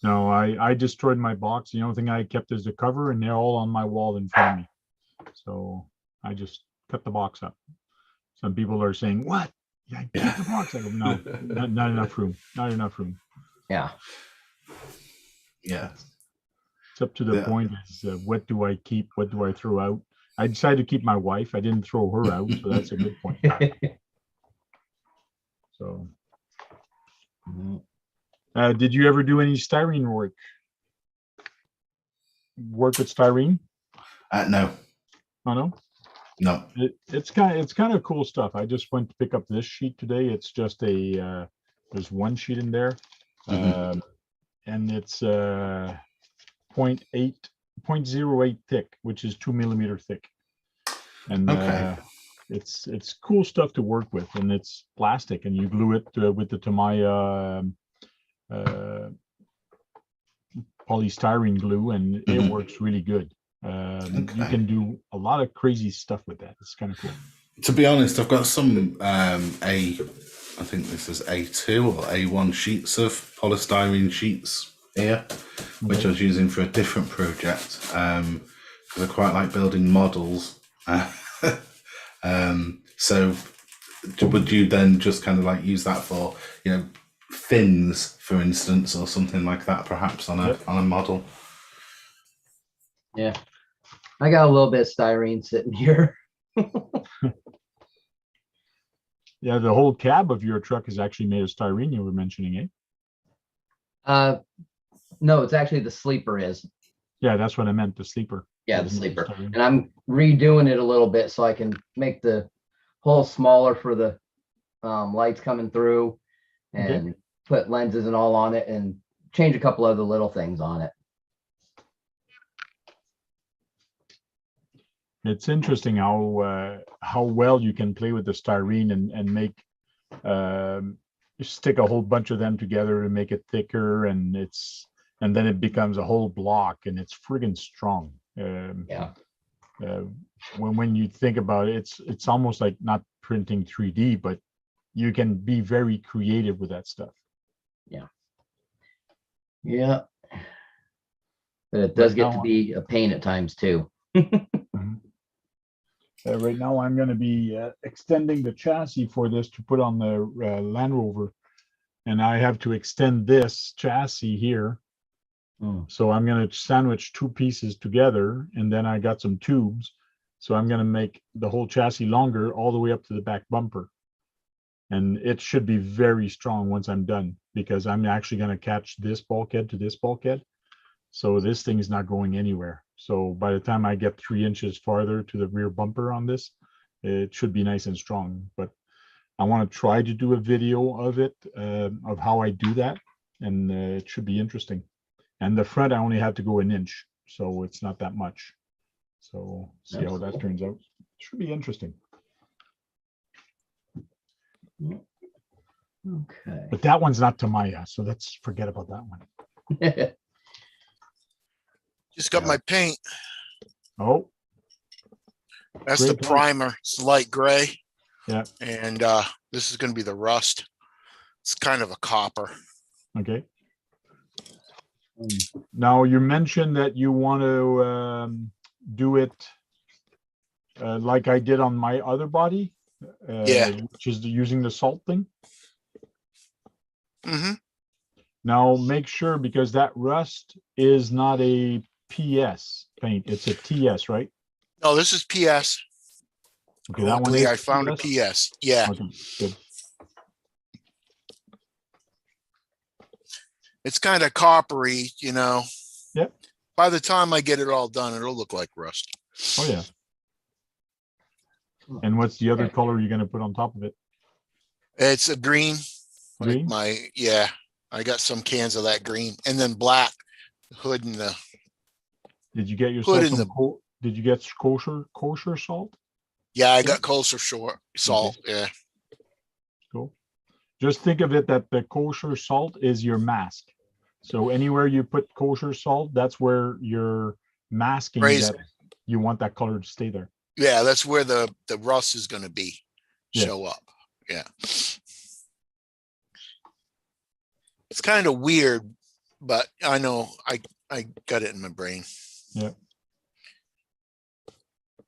Speaker 1: No, I destroyed my box. The only thing I kept is the cover, and they're all on my wall in front of me. So I just cut the box up. Some people are saying, "What? Yeah, keep the box." I go, "No, not enough room. Not enough room."
Speaker 4: Yeah.
Speaker 2: Yeah.
Speaker 1: It's up to the point is what do I keep? What do I throw out? I decided to keep my wife. I didn't throw her out, so that's a good point. So, did you ever do any styrene work? Work with styrene?
Speaker 2: No.
Speaker 1: Oh no.
Speaker 2: No.
Speaker 1: It's kind of cool stuff. I just went to pick up this sheet today. It's just there's one sheet in there, and it's 0.08 thick, which is 2 millimeter thick. And it's cool stuff to work with, and it's plastic, and you glue it with the Tamaya polystyrene glue, and it works really good. You can do a lot of crazy stuff with that. It's kind of cool.
Speaker 2: To be honest, I've got some I think this is A2 or A1 sheets of polystyrene sheets here, which I was using for a different project because I quite like building models. So would you then just kind of like use that for fins, for instance, or something like that, perhaps on a model?
Speaker 4: Yeah, I got a little bit of styrene sitting here.
Speaker 1: Yeah, the whole cab of your truck is actually made of styrene, you were mentioning, eh?
Speaker 4: No, it's actually the sleeper is.
Speaker 1: Yeah, that's what I meant, the sleeper.
Speaker 4: Yeah, the sleeper. And I'm redoing it a little bit so I can make the hole smaller for the lights coming through, and put lenses and all on it, and change a couple other little things on it.
Speaker 1: It's interesting how well you can play with the styrene and make stick a whole bunch of them together to make it thicker, and then it becomes a whole block, and it's friggin' strong.
Speaker 4: Yeah.
Speaker 1: When you think about it, it's almost like not printing 3D, but you can be very creative with that stuff.
Speaker 4: Yeah. But it does get to be a pain at times too.
Speaker 1: Right now, I'm going to be extending the chassis for this to put on the Land Rover, and I have to extend this chassis here. So I'm going to sandwich two pieces together, and then I got some tubes. So I'm going to make the whole chassis longer all the way up to the back bumper. And it should be very strong once I'm done, because I'm actually going to catch this bulkhead to this bulkhead. So this thing is not going anywhere. So by the time I get 3 inches farther to the rear bumper on this, it should be nice and strong. But I want to try to do a video of it, of how I do that. And it should be interesting. And the front, I only have to go 1 inch. So it's not that much. So see how that turns out. Should be interesting.
Speaker 4: Okay.
Speaker 1: But that one's not Tamaya, so let's forget about that one.
Speaker 3: Just got my paint.
Speaker 1: Oh,
Speaker 3: That's
Speaker 1: Gray
Speaker 3: the
Speaker 1: paint.
Speaker 3: primer. It's light gray.
Speaker 1: Yeah.
Speaker 3: And this is going to be the rust. It's kind of a copper.
Speaker 1: okay. Now you mentioned that you want to do it like I did on my other body, which is using the salt thing. Now make sure, because that rust is not a PS paint, it's a TS, right?
Speaker 3: No, this is PS.
Speaker 1: Okay, that one
Speaker 3: Luckily,
Speaker 1: is
Speaker 3: I found a PS. Yeah.
Speaker 1: Okay, good.
Speaker 3: It's kind of coppery, you know.
Speaker 1: Yep.
Speaker 3: By the time I get it all done, it'll look like rust.
Speaker 1: Oh yeah. And what's the other color you're going to put on top of it?
Speaker 3: It's a green.
Speaker 1: Green?
Speaker 3: Like I got some cans of that green, and then black hood and the.
Speaker 1: Did you get yourself
Speaker 3: Put in
Speaker 1: some did you get kosher salt?
Speaker 3: Yeah, I got kosher salt.
Speaker 1: Okay.
Speaker 3: Yeah.
Speaker 1: Cool. Just think of it that the kosher salt is your mask. So anywhere you put kosher salt, that's where you're masking that you want that color to stay there.
Speaker 3: Yeah, that's where the rust is going to be. Show up. Yeah. It's kind of weird, but I know I got it in my brain.
Speaker 1: Yeah.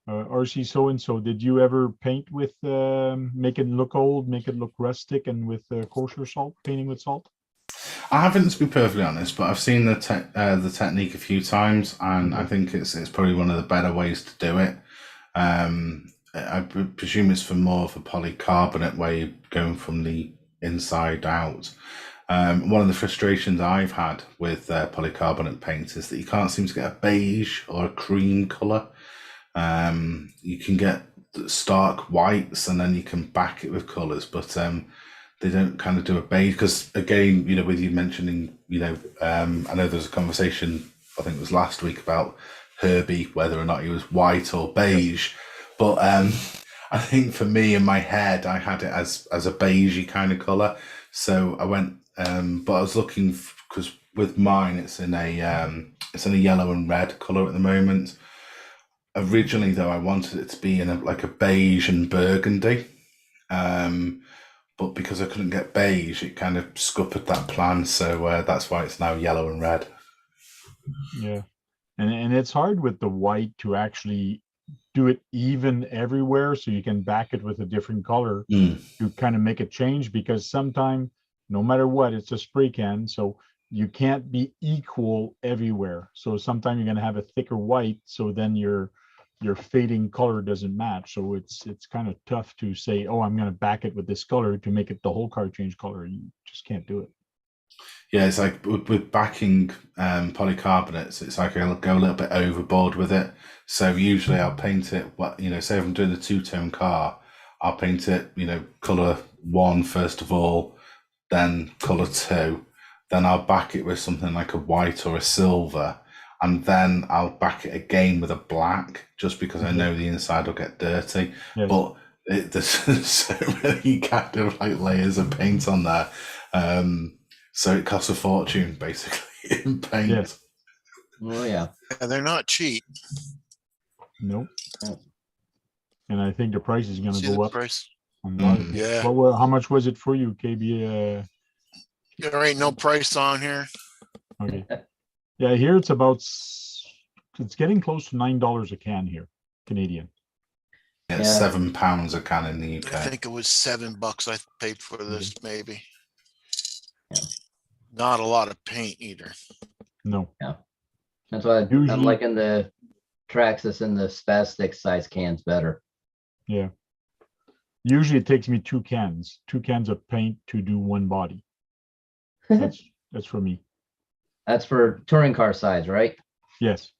Speaker 1: RC so-and-so, did you ever paint with make it look old, make it look rustic, and with kosher salt, painting with salt?
Speaker 2: I haven't, to be perfectly honest, but I've seen the technique a few times, and I think it's probably one of the better ways to do it. I presume it's for more of a polycarbonate way, you're going from the inside out. One of the frustrations I've had with polycarbonate paint is that you can't seem to get a beige or a cream colour. You can get stark whites, and then you can back it with colours, but they don't kind of do a beige, because again, you know, with you mentioning, you know, I know there's a conversation, I think it was last week, about Herbie, whether or not he was white or beige. But I think for me, in my head, I had it as a beigey kind of colour. So I went, but I was looking, because with mine, it's in a yellow and red colour at the moment. Originally, though, I wanted it to be in a beige and burgundy. But because I couldn't get beige, it kind of scuppered that plan. So that's why it's now yellow and red.
Speaker 1: Yeah. And it's hard with the white to actually do it even everywhere, so you can back it with a different color to kind of make a change, because sometimes, no matter what, it's a spray can, so you can't be equal everywhere. So sometimes you're going to have a thicker white, so then your fading color doesn't match. So it's kind of tough to say, oh, I'm going to back it with this color to make it the whole car change color. You just can't do it.
Speaker 2: Yeah, it's like with backing polycarbonates, it's like I'll go a little bit overboard with it. So usually I'll paint it, say if I'm doing a two-tone car, I'll paint it, color 1 first of all, then color 2. Then I'll back it with something like a white or a silver. And then I'll back it again with a black, just because I know the inside will get dirty.
Speaker 1: Yes.
Speaker 2: But there's so many kind of like layers of paint on there. So it costs a fortune, basically, in paint.
Speaker 1: Yes.
Speaker 4: Oh, yeah.
Speaker 3: And they're not cheap.
Speaker 1: Nope. And I think the price is going to
Speaker 3: See
Speaker 1: go
Speaker 3: the
Speaker 1: up.
Speaker 3: price?
Speaker 1: On a lot of them.
Speaker 3: Yeah.
Speaker 1: How much was it for you, KB?
Speaker 3: There ain't no price on here.
Speaker 1: Okay. Yeah, here it's it's getting close to $9 a can here, Canadian.
Speaker 2: Yeah, it's £7 a can in the UK.
Speaker 3: I think it was $7 I paid for this, maybe.
Speaker 4: Yeah.
Speaker 3: Not a lot of paint either.
Speaker 1: No.
Speaker 4: Yeah. That's why I'm liking the Traxxas and the Spastic size cans better.
Speaker 1: Yeah. Usually it takes me two cans of paint to do one body. That's for me.
Speaker 4: That's for touring car size, right?
Speaker 1: Yes.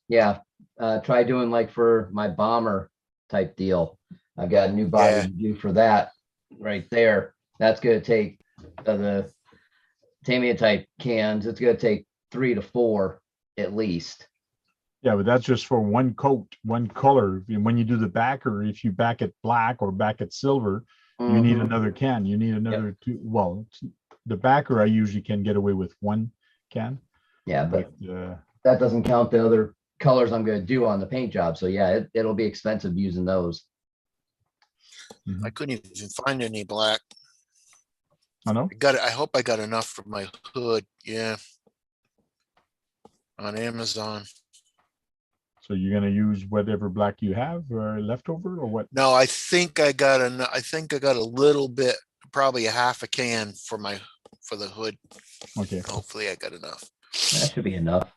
Speaker 4: Yeah. Try doing like for my bomber type deal. I've got a new body to do for that right there. That's going to take the Tamiya type cans. It's going to take 3 to 4 at least.
Speaker 1: Yeah, but that's just for one coat, one color. When you do the backer, if you back it black or back it silver, you need another can. You need another two. Well, the backer, I usually can get away with one can.
Speaker 4: Yeah, but that doesn't count the other colors I'm going to do on the paint job. So yeah, it'll be expensive using those.
Speaker 3: I couldn't even find any black.
Speaker 1: I know.
Speaker 3: I hope I got enough for my hood. Yeah. On Amazon.
Speaker 1: So you're going to use whatever black you have leftover or what?
Speaker 3: No, I think I got a little bit, probably a half a can for the hood.
Speaker 1: Okay.
Speaker 3: Hopefully I got enough.
Speaker 4: That should be enough.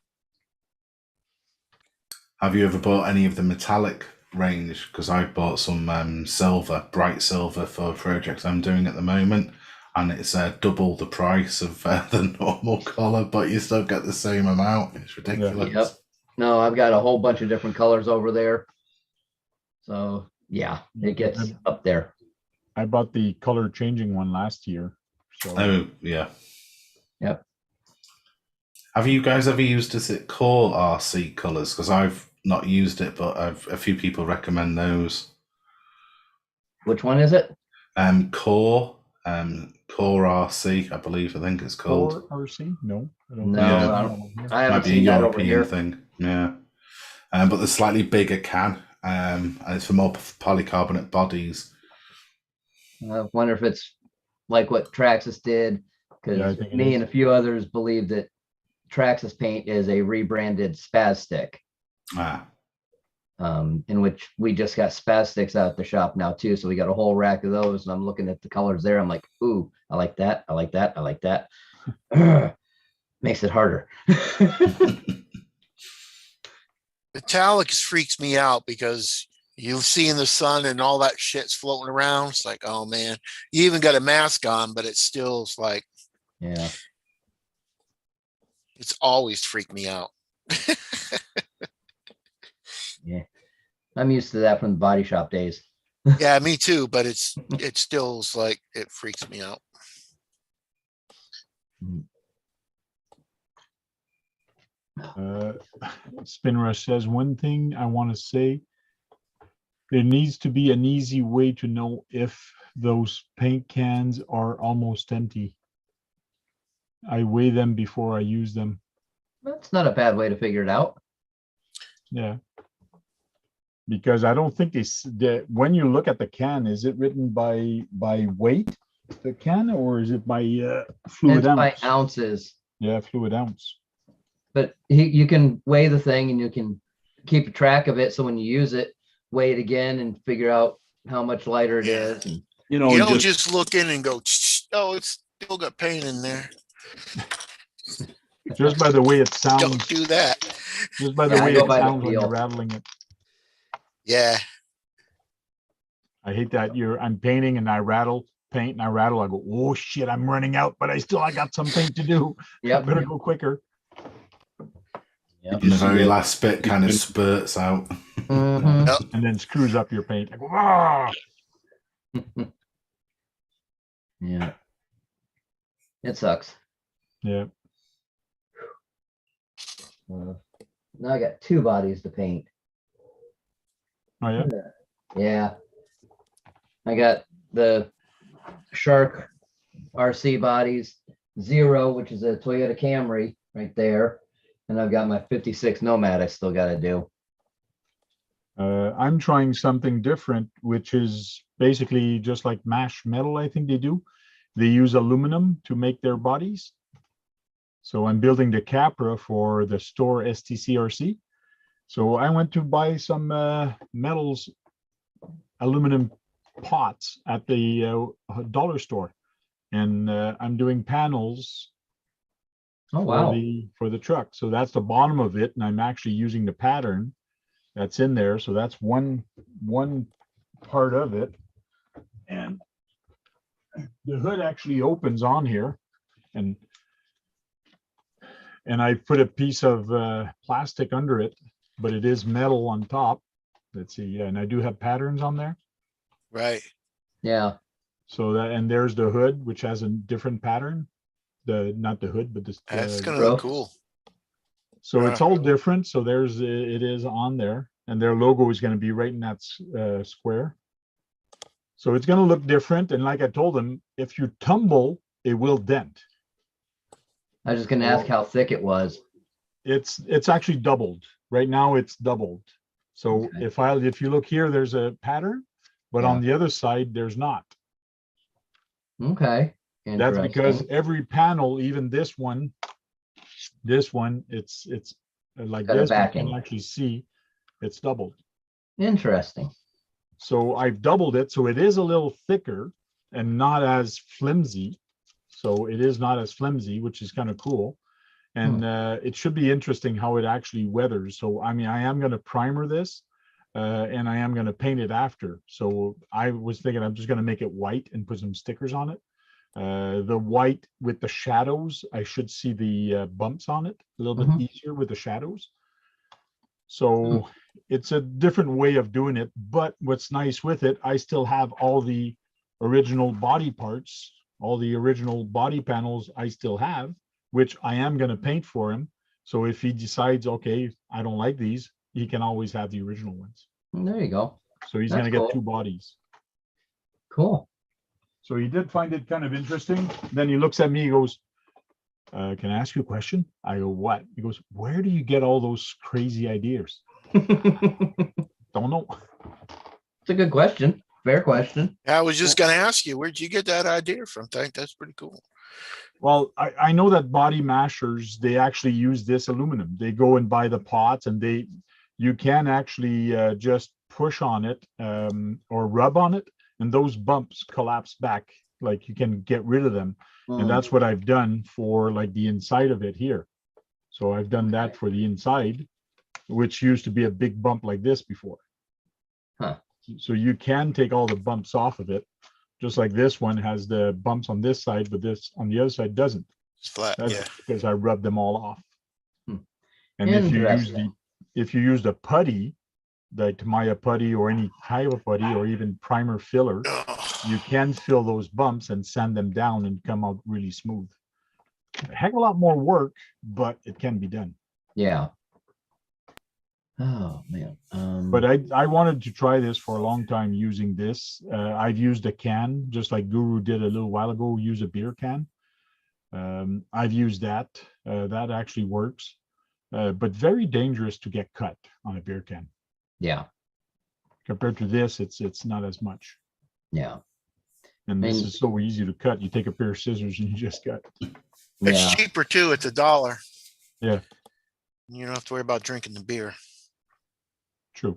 Speaker 2: Have you ever bought any of the metallic range? Because I bought some silver, bright silver, for projects I'm doing at the moment, and it's double the price of the normal color, but you still get the same amount. It's ridiculous.
Speaker 4: Yep. No, I've got a whole bunch of different colors over there. So yeah, it gets up there.
Speaker 1: I bought the color changing one last year. So.
Speaker 2: Oh yeah.
Speaker 4: Yep.
Speaker 2: Have you guys ever used Core RC colors? Because I've not used it, but a few people recommend those.
Speaker 4: Which one is it?
Speaker 2: Core RC, I think it's called.
Speaker 1: Core RC? No, I don't.
Speaker 4: No, I haven't seen that over here.
Speaker 2: Thing. Yeah, but the slightly bigger can, and it's for more polycarbonate bodies.
Speaker 4: I wonder if it's like what Traxxas did, because me and a few others believe that Traxxas paint is a rebranded Spastic. In which we just got Spastics out at the shop now too. So we got a whole rack of those, and I'm looking at the colors there. I'm like, ooh, I like that. I like that. I like that. Makes it harder.
Speaker 3: Metallics freaks me out because you see in the sun and all that shit's floating around. It's like, oh man, you even got a mask on, but it's still like,
Speaker 4: yeah,
Speaker 3: it's always freaked me out.
Speaker 4: Yeah, I'm used to that from the body shop days.
Speaker 3: Yeah, me too, but it still is like, it freaks me out.
Speaker 1: Spinrush says, one thing I want to say, there needs to be an easy way to know if those paint cans are almost empty. I weigh them before I use them.
Speaker 4: That's not a bad way to figure it out.
Speaker 1: Yeah. Because I don't think when you look at the can, is it written by weight, the can, or is it by fluid ounce?
Speaker 4: By ounces.
Speaker 1: Yeah, fluid ounce.
Speaker 4: But you can weigh the thing and you can keep a track of it. So when you use it, weigh it again and figure out how much lighter it is. And,
Speaker 3: you don't just look in and go, oh, it's still got paint in there.
Speaker 1: Just by the way it sounds.
Speaker 3: Don't do that.
Speaker 1: Just by the way it sounds when you're rattling it.
Speaker 3: Yeah.
Speaker 1: I hate that I'm painting and I rattle. paint and I rattle. I go, oh shit, I'm running out, but I got some paint to do.
Speaker 4: Yep.
Speaker 1: Better go quicker.
Speaker 4: Yep.
Speaker 2: And the very last bit kind of spurts out.
Speaker 4: Mhm.
Speaker 3: Yep.
Speaker 1: And then screws up your paint. I go, ah.
Speaker 4: Yeah. It sucks.
Speaker 1: Yeah.
Speaker 4: Now I got 2 bodies to paint.
Speaker 1: Oh yeah.
Speaker 4: Yeah. I got the Shark RC bodies, 0, which is a Toyota Camry right there. And I've got my 56 Nomad I still got to do.
Speaker 1: I'm trying something different, which is basically just like mash metal. I think they do. They use aluminum to make their bodies. So I'm building the Capra for the store STCRC. So I went to buy some metals, aluminum pots at the dollar store, and I'm doing panels
Speaker 4: Oh, wow.
Speaker 1: for the truck. So that's the bottom of it, and I'm actually using the pattern that's in there. So that's one part of it, and the hood actually opens on here, and I put a piece of plastic under it, but it is metal on top. Let's see, yeah, and I do have patterns on there.
Speaker 3: Right.
Speaker 4: Yeah.
Speaker 1: So that, and there's the hood, which has a different pattern. Not the hood, but this.
Speaker 3: That's gonna
Speaker 4: Bro.
Speaker 3: look cool.
Speaker 1: So it's all different. So there's it is on there, and their logo is going to be right in that square. So it's going to look different. And like I told them, if you tumble, it will dent.
Speaker 4: I was just gonna ask how thick it was.
Speaker 1: It's actually doubled. Right now it's doubled. So
Speaker 4: Okay.
Speaker 1: if you look here, there's a pattern, but on the other side, there's not.
Speaker 4: Okay.
Speaker 1: That's because
Speaker 4: Interesting.
Speaker 1: every panel, even this one, it's like
Speaker 4: Got a
Speaker 1: this, you
Speaker 4: backing.
Speaker 1: can actually see it's doubled.
Speaker 4: Interesting.
Speaker 1: So I've doubled it. So it is a little thicker and not as flimsy. So it is not as flimsy, which is kind of cool. And it should be interesting how it actually weathers. So, I mean, I am going to primer this and I am going to paint it after. So I was thinking I'm just going to make it white and put some stickers on it. The white with the shadows, I should see the bumps on it a little bit easier with the shadows. So it's a different way of doing it. But what's nice with it, I still have all the original body parts, all the original body panels I still have, which I am going to paint for him. So if he decides, okay, I don't like these, he can always have the original ones.
Speaker 4: There you go.
Speaker 1: So he's
Speaker 4: That's
Speaker 1: going to get
Speaker 4: cool.
Speaker 1: 2 bodies.
Speaker 4: Cool.
Speaker 1: So he did find it kind of interesting. Then he looks at me, he goes, can I ask you a question? I go, what? He goes, where do you get all those crazy ideas? Don't know.
Speaker 4: It's a good question. Fair question.
Speaker 3: I was just gonna ask you, where'd you get that idea from? That's pretty cool.
Speaker 1: Well, I know that body mashers, they actually use this aluminum. They go and buy the pots, and you can actually just push on it or rub on it, and those bumps collapse back. Like you can get rid of them. And that's what I've done for like the inside of it here. So I've done that for the inside, which used to be a big bump like this before.
Speaker 4: Huh.
Speaker 1: So you can take all the bumps off of it, just like this one has the bumps on this side, but this on the other side doesn't.
Speaker 3: It's flat.
Speaker 1: That's
Speaker 3: Yeah.
Speaker 1: because I rubbed them all off.
Speaker 4: Hmm.
Speaker 1: And if you use the putty, the Tamaya putty or any type of putty or even primer filler, you can fill those bumps and sand them down and come out really smooth. A heck of a lot more work, but it can be done.
Speaker 4: Yeah. Oh man.
Speaker 1: But I wanted to try this for a long time using this. I've used a can, just like Guru did a little while ago, use a beer can. I've used that. That actually works, but very dangerous to get cut on a beer can.
Speaker 4: Yeah.
Speaker 1: Compared to this, it's not as much.
Speaker 4: Yeah.
Speaker 1: And this is so easy to cut. You take a pair of scissors and you just cut.
Speaker 3: It's cheaper too. It's $1.
Speaker 1: Yeah.
Speaker 3: You don't have to worry about drinking the beer.
Speaker 1: True.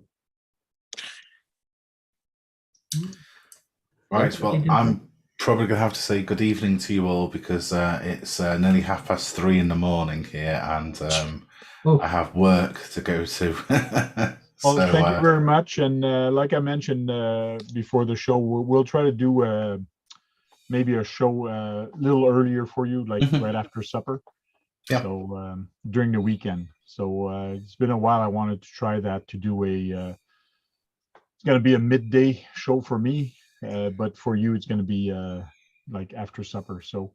Speaker 2: Right. Well, I'm probably gonna have to say good evening to you all because it's nearly 3:30 in the morning here, and I have work to go to.
Speaker 1: Well, thank you very much. And like I mentioned before the show, we'll try to do maybe a show a little earlier for you, like right after supper.
Speaker 2: Yeah.
Speaker 1: So during the weekend. So it's been a while. I wanted to try that, to do a. It's going to be a midday show for me, but for you, it's going to be like after supper. So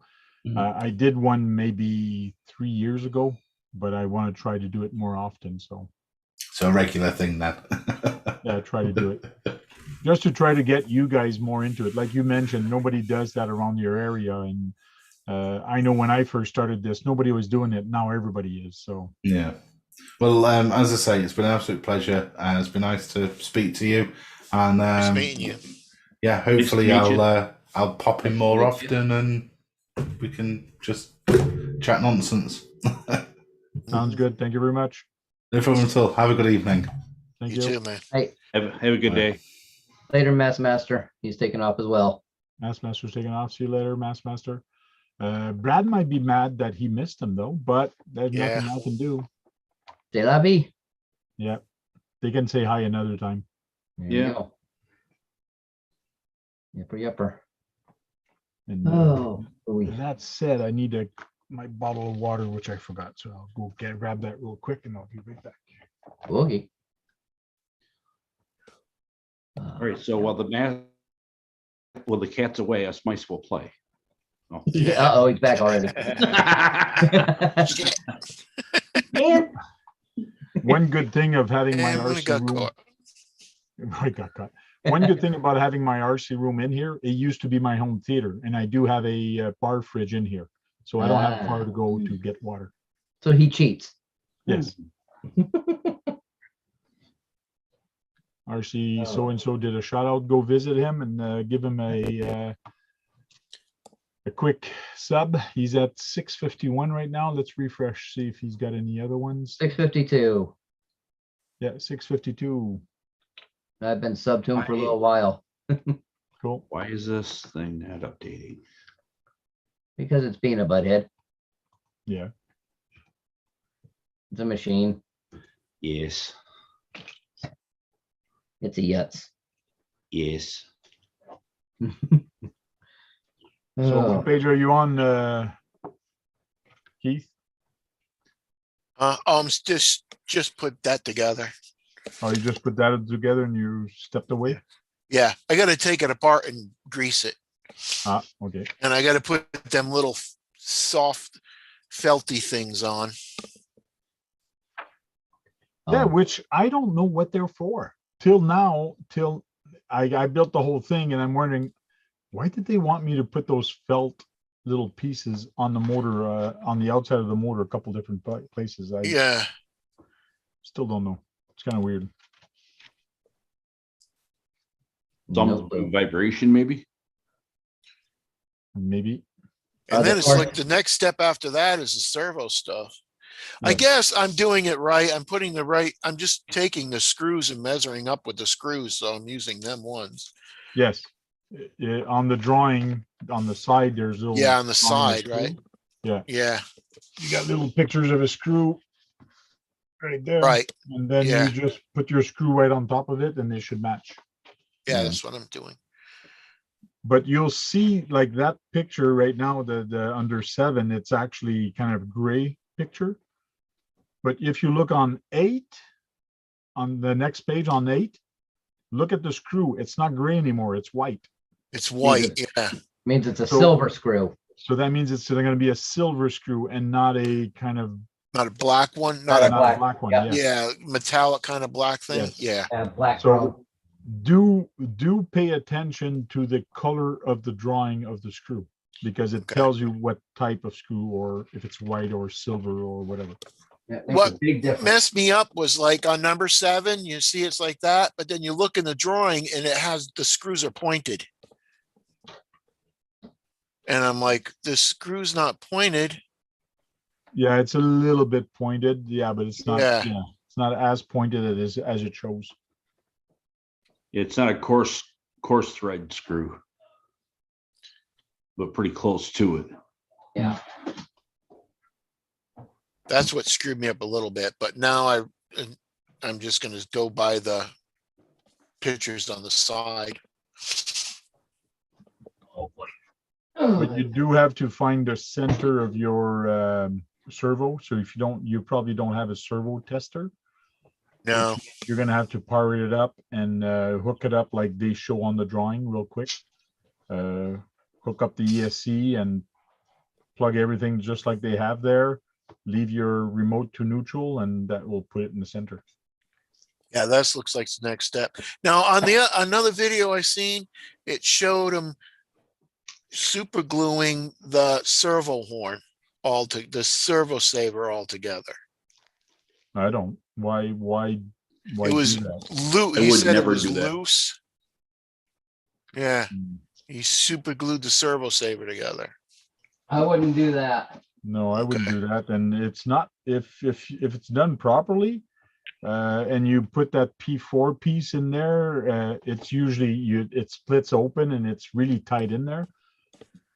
Speaker 1: I did one maybe 3 years ago, but I want to try to do it more often. So
Speaker 2: a regular thing then.
Speaker 1: yeah, try to do it. Just to try to get you guys more into it. Like you mentioned, nobody does that around your area. And I know when I first started this, nobody was doing it. Now everybody is. So
Speaker 2: yeah. Well, as I say, it's been an absolute pleasure. It's been nice to speak to you. And
Speaker 3: Nice meeting you.
Speaker 2: yeah, hopefully
Speaker 5: Nice to meet
Speaker 2: I'll pop in more often and we can just chat nonsense.
Speaker 1: sounds good. Thank you very much.
Speaker 2: No problem at all. Have a good evening.
Speaker 1: Thank
Speaker 3: You
Speaker 1: you.
Speaker 3: too, man.
Speaker 4: Hey,
Speaker 5: Have a good day.
Speaker 4: later, Mass Master. He's taking off as well.
Speaker 1: Massmaster's taking off. See you later, Massmaster. Brad might be mad that he missed him though, but there's
Speaker 3: Yeah.
Speaker 1: nothing I can do.
Speaker 4: De la vie.
Speaker 1: Yeah. They can say hi another time.
Speaker 4: There you
Speaker 5: Yeah.
Speaker 4: go. Yipper.
Speaker 1: And
Speaker 4: Oh, ooey.
Speaker 1: that said, I need my bottle of water, which I forgot. So I'll go grab that real quick and I'll be right back.
Speaker 4: Boogie.
Speaker 5: All right. So while the cat's away, us mice will play. Oh.
Speaker 4: Yeah. Oh, he's back already.
Speaker 3: Shit.
Speaker 4: Man.
Speaker 1: One good thing of having my
Speaker 3: And we
Speaker 1: RC
Speaker 3: got
Speaker 1: room.
Speaker 3: caught.
Speaker 1: I got caught. One good thing about having my RC room in here, it used to be my home theater, and I do have a bar fridge in here, so I don't have far to go to get water.
Speaker 4: So he cheats.
Speaker 1: Yes. RC so and so did a shout out. Go visit him and give him a quick sub. He's at 651 right now. Let's refresh, see if he's got any other ones.
Speaker 4: 652.
Speaker 1: Yeah, 652.
Speaker 4: I've been sub to him for a little while
Speaker 1: Cool.
Speaker 5: Why is this thing not updating?
Speaker 4: because it's being a butthead.
Speaker 1: Yeah.
Speaker 4: It's a machine.
Speaker 5: Yes.
Speaker 4: It's a Yutz.
Speaker 5: Yes.
Speaker 1: So
Speaker 4: Oh,
Speaker 1: what page are you on, Keith?
Speaker 3: Just put that together.
Speaker 1: Oh, you just put that together and you stepped away?
Speaker 3: Yeah, I got to take it apart and grease it,
Speaker 1: Ah, okay.
Speaker 3: and I got to put them little soft, felty things on.
Speaker 1: Yeah,
Speaker 4: oh,
Speaker 1: which I don't know what they're for. Till now, till I built the whole thing, and I'm wondering, why did they want me to put those felt little pieces on the motor, on the outside of the motor, a couple different places? I
Speaker 3: Yeah,
Speaker 1: still don't know. It's kind of weird.
Speaker 5: Some
Speaker 4: no clue.
Speaker 5: vibration, maybe.
Speaker 1: Maybe.
Speaker 3: and then
Speaker 4: the
Speaker 3: it's
Speaker 4: car-
Speaker 3: like the next step after that is the servo stuff. I
Speaker 1: Yeah.
Speaker 3: guess I'm doing it right. I'm just taking the screws and measuring up with the screws, so I'm using them ones.
Speaker 1: Yes. On the drawing, on the side, there's little.
Speaker 3: Yeah, on the
Speaker 1: drawing of
Speaker 3: side, right?
Speaker 1: screw. Yeah.
Speaker 3: Yeah,
Speaker 1: You got little pictures of a screw right there.
Speaker 3: right.
Speaker 1: And then
Speaker 3: Yeah.
Speaker 1: you just put your screw right on top of it and they should match.
Speaker 3: Yeah,
Speaker 4: Yeah.
Speaker 3: that's what I'm doing.
Speaker 1: But you'll see like that picture right now, the under 7, it's actually kind of gray picture. But if you look on 8, on the next page on 8, look at the screw. It's not gray anymore. It's white.
Speaker 3: It's white.
Speaker 4: Jesus.
Speaker 3: Yeah,
Speaker 4: Means it's a
Speaker 1: So-
Speaker 4: silver screw.
Speaker 1: So that means it's going to be a silver screw and not a kind of
Speaker 3: not a black one.
Speaker 4: Not a
Speaker 1: not
Speaker 4: black-
Speaker 1: a black one.
Speaker 4: yeah.
Speaker 1: Yes.
Speaker 3: Yeah, metallic kind of black thing.
Speaker 1: Yes.
Speaker 3: Yeah.
Speaker 4: Black
Speaker 1: So
Speaker 4: chrome.
Speaker 1: do pay attention to the color of the drawing of the screw, because it
Speaker 3: Okay.
Speaker 1: tells you what type of screw, or if it's white or silver or whatever.
Speaker 4: Yeah, it makes a
Speaker 3: What
Speaker 4: big difference.
Speaker 3: messed me up was like on number 7, you see it's like that, but then you look in the drawing and it has the screws are pointed. And I'm like, this screw's not pointed.
Speaker 1: Yeah, it's a little bit pointed. Yeah, but it's not.
Speaker 3: Yeah.
Speaker 1: Yeah, it's not as pointed as it shows.
Speaker 5: It's not a coarse thread screw, but pretty close to it.
Speaker 4: Yeah.
Speaker 3: That's what screwed me up a little bit. But now I'm just gonna go by the pictures on the side.
Speaker 4: Hopefully.
Speaker 1: But you do have to find the center of your servo. So if you don't, you probably don't have a servo tester.
Speaker 3: No.
Speaker 1: You're gonna have to power it up and hook it up like they show on the drawing real quick. Hook up the ESC and plug everything just like they have there. Leave your remote to neutral, and that will put it in the center.
Speaker 3: Yeah, that looks like the next step. Now on the another video I seen, it showed them super gluing the servo horn the servo saver all together.
Speaker 1: I don't. Why
Speaker 3: It was
Speaker 1: do that?
Speaker 3: loose.
Speaker 5: I
Speaker 3: He
Speaker 5: would
Speaker 3: said it
Speaker 5: never
Speaker 3: was
Speaker 5: do that.
Speaker 3: loose. Yeah,
Speaker 1: Hmm.
Speaker 3: he super glued the servo saver together.
Speaker 4: I wouldn't do that.
Speaker 1: No, I wouldn't
Speaker 3: Okay.
Speaker 1: do that. And it's not if it's done properly, and you put that P4 piece in there, it's usually it splits open and it's really tight in there.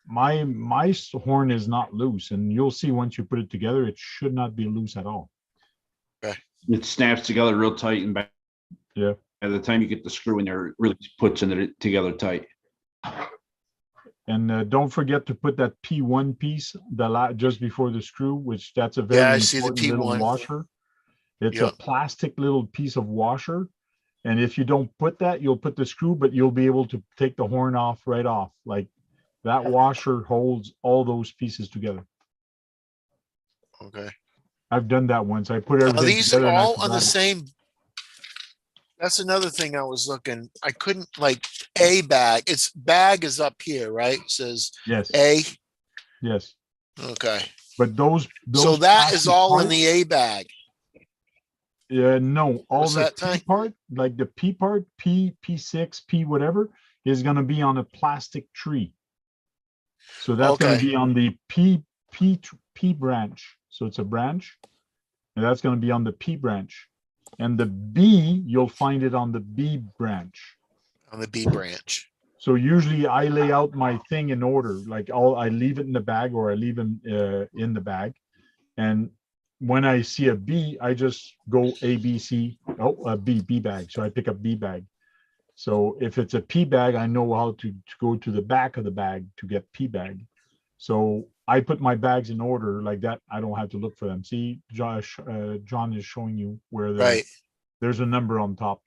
Speaker 1: My horn is not loose, and you'll see once you put it together, it should not be loose at all.
Speaker 5: It snaps together real tight, and by
Speaker 1: Yeah.
Speaker 5: the time you get the screw in there, it really puts it together tight.
Speaker 1: And don't forget to put that P1 piece just before the screw, which that's a very
Speaker 3: Yeah, I see the
Speaker 1: important little
Speaker 3: P1.
Speaker 1: washer. It's
Speaker 3: Yep.
Speaker 1: a plastic little piece of washer. And if you don't put that, you'll put the screw, but you'll be able to take the horn off right off. Like that washer holds all those pieces together.
Speaker 3: Okay.
Speaker 1: I've done that once. I put
Speaker 3: Are
Speaker 1: everything
Speaker 3: these
Speaker 1: together and I
Speaker 3: all on the
Speaker 1: forgot it.
Speaker 3: same? That's another thing I was looking. I couldn't like a bag. Its bag is up here, right? It says
Speaker 1: Yes,
Speaker 3: A.
Speaker 1: yes.
Speaker 3: Okay.
Speaker 1: But those
Speaker 3: So that is
Speaker 1: plastic
Speaker 3: all in
Speaker 1: parts-
Speaker 3: the A bag.
Speaker 1: Yeah, no, all
Speaker 3: What's
Speaker 1: the
Speaker 3: that
Speaker 1: P
Speaker 3: tank?
Speaker 1: part, like the P part, P6, P whatever, is gonna be on a plastic tree. So that's gonna
Speaker 3: Okay.
Speaker 1: be on the P branch. So it's a branch, and that's gonna be on the P branch. And the B, you'll find it on the B branch.
Speaker 3: On the B branch.
Speaker 1: So usually I lay out my thing in order, like I leave it in the bag or I leave them in the bag. And when I see a B, I just go A, B, C, a B bag. So I pick up B bag. So if it's a P bag, I know how to go to the back of the bag to get P bag. So I put my bags in order like that. I don't have to look for them. See, Josh, John is showing you where
Speaker 3: Right.
Speaker 1: there's a number on top.